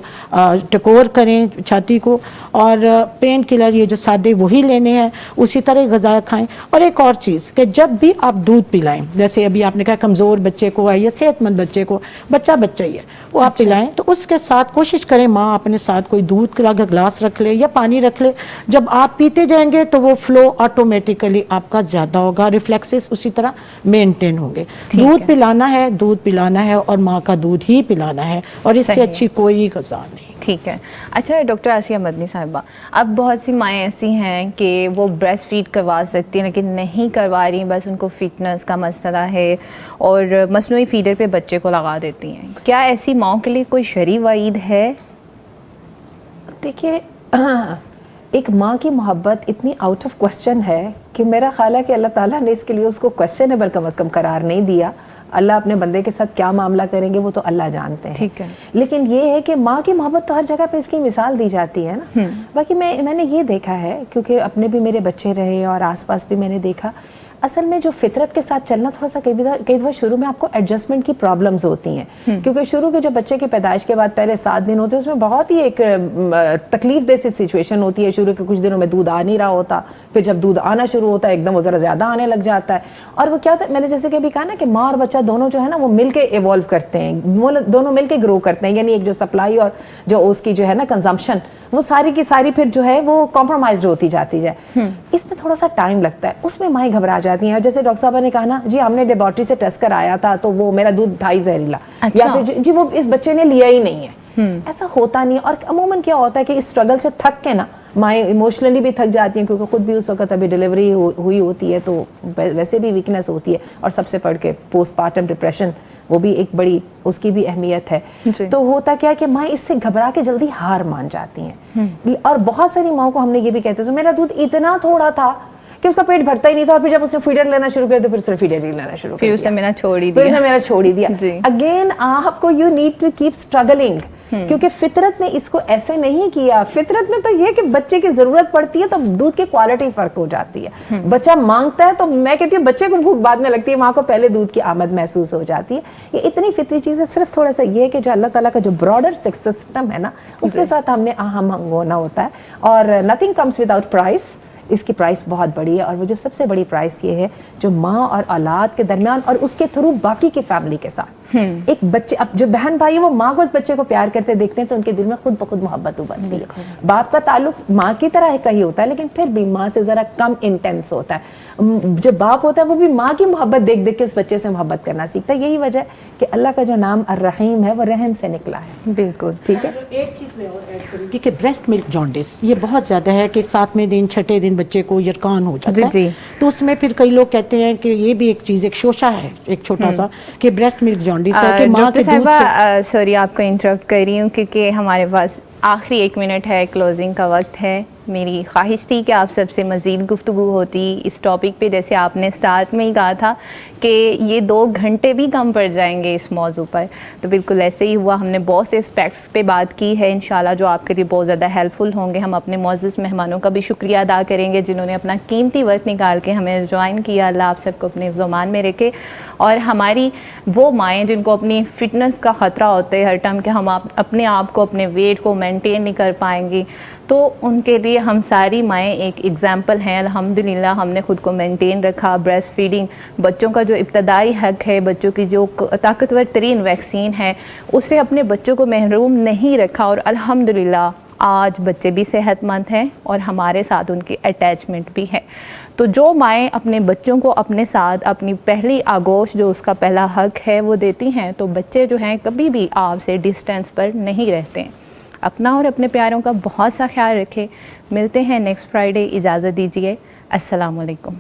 S2: ٹکور کریں چھاتی کو, اور پین کلر یہ جو سادے وہی لینے ہیں, اسی طرح غذا کھائیں. اور ایک اور چیز کہ جب بھی آپ دودھ پلائیں, جیسے ابھی آپ نے کہا کمزور بچے کو ہے یا صحت مند بچے کو, بچہ ہی ہے وہ آپ پلائیں, تو اس کے ساتھ کوشش کریں ماں اپنے ساتھ کوئی دودھ کا گلاس رکھ لے یا پانی رکھ لے. جب آپ پیتے جائیں گے تو وہ فلو آٹومیٹیکلی آپ کا زیادہ ہوگا, ریفلیکسز اسی طرح مینٹین ہوں گے. دودھ پلانا ہے اور ماں کا دودھ ہی پلانا ہے, اور اس سے اچھی کوئی غذا نہیں.
S1: ٹھیک ہے. اچھا ڈاکٹر آسیہ مدنی صاحبہ, اب بہت سی مائیں ایسی ہیں کہ وہ بریسٹ فیڈ کروا سکتی ہیں لیکن نہیں کروا رہی, بس ان کو فٹنس کا مسئلہ ہے اور مصنوعی فیڈر پہ بچے کو لگا دیتی ہیں. کیا ایسی ماؤں کے لیے کوئی شرعی وعید ہے؟
S4: دیکھیے ایک ماں کی محبت اتنی آؤٹ آف کوسچن ہے کہ میرا خیال ہے کہ اللہ تعالیٰ نے اس کے لیے اس کو کوسچنیبل کم از کم قرار نہیں دیا. اللہ اپنے بندے کے ساتھ کیا معاملہ کریں گے وہ تو اللہ جانتے ہیں.
S1: ٹھیک ہے.
S4: لیکن یہ ہے کہ ماں کی محبت تو ہر جگہ پہ اس کی مثال دی جاتی ہے نا. باقی میں نے یہ دیکھا ہے, کیونکہ اپنے بھی میرے بچے رہے اور آس پاس بھی میں نے دیکھا, اصل میں جو فطرت کے ساتھ چلنا تھوڑا سا کئی دفعہ شروع میں آپ کو ایڈجسٹمنٹ کی پرابلمز ہوتی ہیں, کیونکہ شروع کے جو بچے کی پیدائش کے بعد پہلے 7 دن ہوتے ہیں اس میں بہت ہی ایک تکلیف دہ سی سچویشن ہوتی ہے. شروع کے کچھ دنوں میں دودھ آ نہیں رہا ہوتا, پھر جب دودھ آنا شروع ہوتا ہے ایک دم وہ ذرا زیادہ آنے لگ جاتا ہے. اور وہ کیا ہوتا ہے, میں نے جیسے کہ بھی کہا نا کہ ماں اور بچہ دونوں جو ہے نا وہ مل کے ایوالو کرتے ہیں, دونوں مل کے گرو کرتے ہیں, یعنی ایک جو سپلائی اور جو اس کی جو ہے نا کنزمپشن وہ ساری کی ساری پھر جو ہے وہ کمپرومائزڈ ہوتی جاتی ہے. اس میں تھوڑا سا ٹائم لگتا ہے, اس میں مائیں گھبرا جاتی ہیں. اور جیسے ڈاکٹر صاحبہ نے کہا نا جی ہم نے لیبارٹری سے ٹیسٹ کرایا تھا تو وہ میرا دودھ تھا ہی زہریلا, یا پھر جی وہ اس بچے نے لیا ہی نہیں ہے, ایسا ہوتا نہیں. اور عموماً کیا ہوتا ہے کہ اس اسٹرگل سے تھک کے نا مائیں ایموشنلی بھی تھک جاتی ہیں, کیونکہ خود بھی اس وقت ابھی ڈیلیوری ہوئی ہوتی ہے تو ویسے بھی ویکنیس ہوتی ہے, اور سب سے پڑھ کے پوسٹ پارٹم ڈپریشن وہ بھی ایک بڑی اس کی بھی اہمیت ہے. تو ہوتا کیا کہ مائیں اس سے گھبرا کے جلدی ہار مان جاتی ہیں. اور بہت ساری ماؤں کو ہم نے یہ بھی کہتے ہیں میرا دودھ اتنا تھوڑا تھا کہ اس کا پیٹ بھرتا ہی نہیں تھا, اور پھر جب اس نے فیڈر لینا شروع کیا تو پھر صرف فیڈر ہی لینا شروع کیا,
S1: پھر اسے میرا چھوڑ ہی دیا.
S4: اگین آپ کو you need to keep struggling, کیونکہ فطرت نے اس کو ایسے نہیں کیا. فطرت میں تو یہ کہ بچے کی ضرورت پڑتی ہے تو دودھ کی کوالٹی فرق ہو جاتی ہے. بچہ مانگتا ہے تو میں کہتی ہوں بچے کو بھوک بعد میں لگتی ہے, ماں کو پہلے دودھ کی آمد محسوس ہو جاتی ہے. یہ اتنی فطری چیز ہے, صرف تھوڑا سا یہ کہ جو اللہ تعالیٰ کا جو براڈر سسٹم ہے نا اس کے ساتھ ہم نے ہم ہونا ہوتا ہے. اور نتھنگ کمس وداؤٹ پرائس, اس کی پرائس بہت بڑی ہے. اور وہ جو سب سے بڑی پرائس یہ ہے جو ماں اور اولاد کے درمیان اور اس کے تھرو باقی کی فیملی کے ساتھ ایک بچے, اب جو بہن بھائی وہ ماں کو اس بچے کو پیار کرتے دیکھتے ہیں تو ان کے دل میں خود بخود محبت ابلتی ہے. باپ کا تعلق ماں کی طرح کا ہی ہوتا ہے لیکن پھر بھی ماں سے ذرا کم انٹینس ہوتا ہے. جو باپ ہوتا ہے وہ بھی ماں کی محبت دیکھ دیکھ کے اس بچے سے محبت کرنا سیکھتا ہے. یہی وجہ ہے کہ اللہ کا جو نام الرحیم ہے وہ رحم سے نکلا ہے.
S1: بالکل
S4: ٹھیک ہے.
S2: ایک چیز میں اور ایڈ کروں گی کہ بریسٹ ملک جانڈس یہ بہت زیادہ ہے کہ 7ویں دن 6ٹھے دن بچے کو یرقان ہو جاتا ہے. تو اس میں پھر کئی لوگ کہتے ہیں کہ یہ بھی ایک چیز, ایک شوشہ ہے ایک چھوٹا سا, کہ بریسٹ ملک جانڈس ہے کہ ماں کے دودھ سے.
S1: سوری آپ کو انٹرپٹ کر رہی ہوں کیونکہ ہمارے پاس آخری 1 منٹ ہے, کلوزنگ کا وقت ہے. میری خواہش تھی کہ آپ سب سے مزید گفتگو ہوتی اس ٹاپک پہ, جیسے آپ نے سٹارٹ میں ہی کہا تھا کہ یہ 2 گھنٹے بھی کم پڑ جائیں گے اس موضوع پر, تو بالکل ایسے ہی ہوا. ہم نے بہت سے اسپیکٹس پہ بات کی ہے انشاءاللہ جو آپ کے لیے بہت زیادہ ہیلپ فل ہوں گے. ہم اپنے معزز مہمانوں کا بھی شکریہ ادا کریں گے جنہوں نے اپنا قیمتی وقت نکال کے ہمیں جوائن کیا. اللہ آپ سب کو اپنے زمان میں رکھے. اور ہماری وہ مائیں جن کو اپنی فٹنس کا خطرہ ہوتا ہے ہر ٹائم کہ ہم اپنے آپ کو اپنے ویٹ کو مینٹین نہیں کر پائیں گی, تو ان کے لیے ہم ساری مائیں ایک ایگزامپل ہیں. الحمدللہ ہم نے خود کو مینٹین رکھا. بریسٹ فیڈنگ بچوں کا جو ابتدائی حق ہے, بچوں کی جو طاقتور ترین ویکسین ہے, اسے اپنے بچوں کو محروم نہیں رکھا. اور الحمدللہ آج بچے بھی صحت مند ہیں اور ہمارے ساتھ ان کی اٹیچمنٹ بھی ہے. تو جو مائیں اپنے بچوں کو اپنے ساتھ اپنی پہلی آغوش جو اس کا پہلا حق ہے وہ دیتی ہیں, تو بچے جو ہیں کبھی بھی آپ سے ڈسٹینس پر نہیں رہتے ہیں. اپنا اور اپنے پیاروں کا بہت سا خیال رکھیں. ملتے ہیں نیکسٹ فرائیڈے. اجازت دیجیے. السلام علیکم.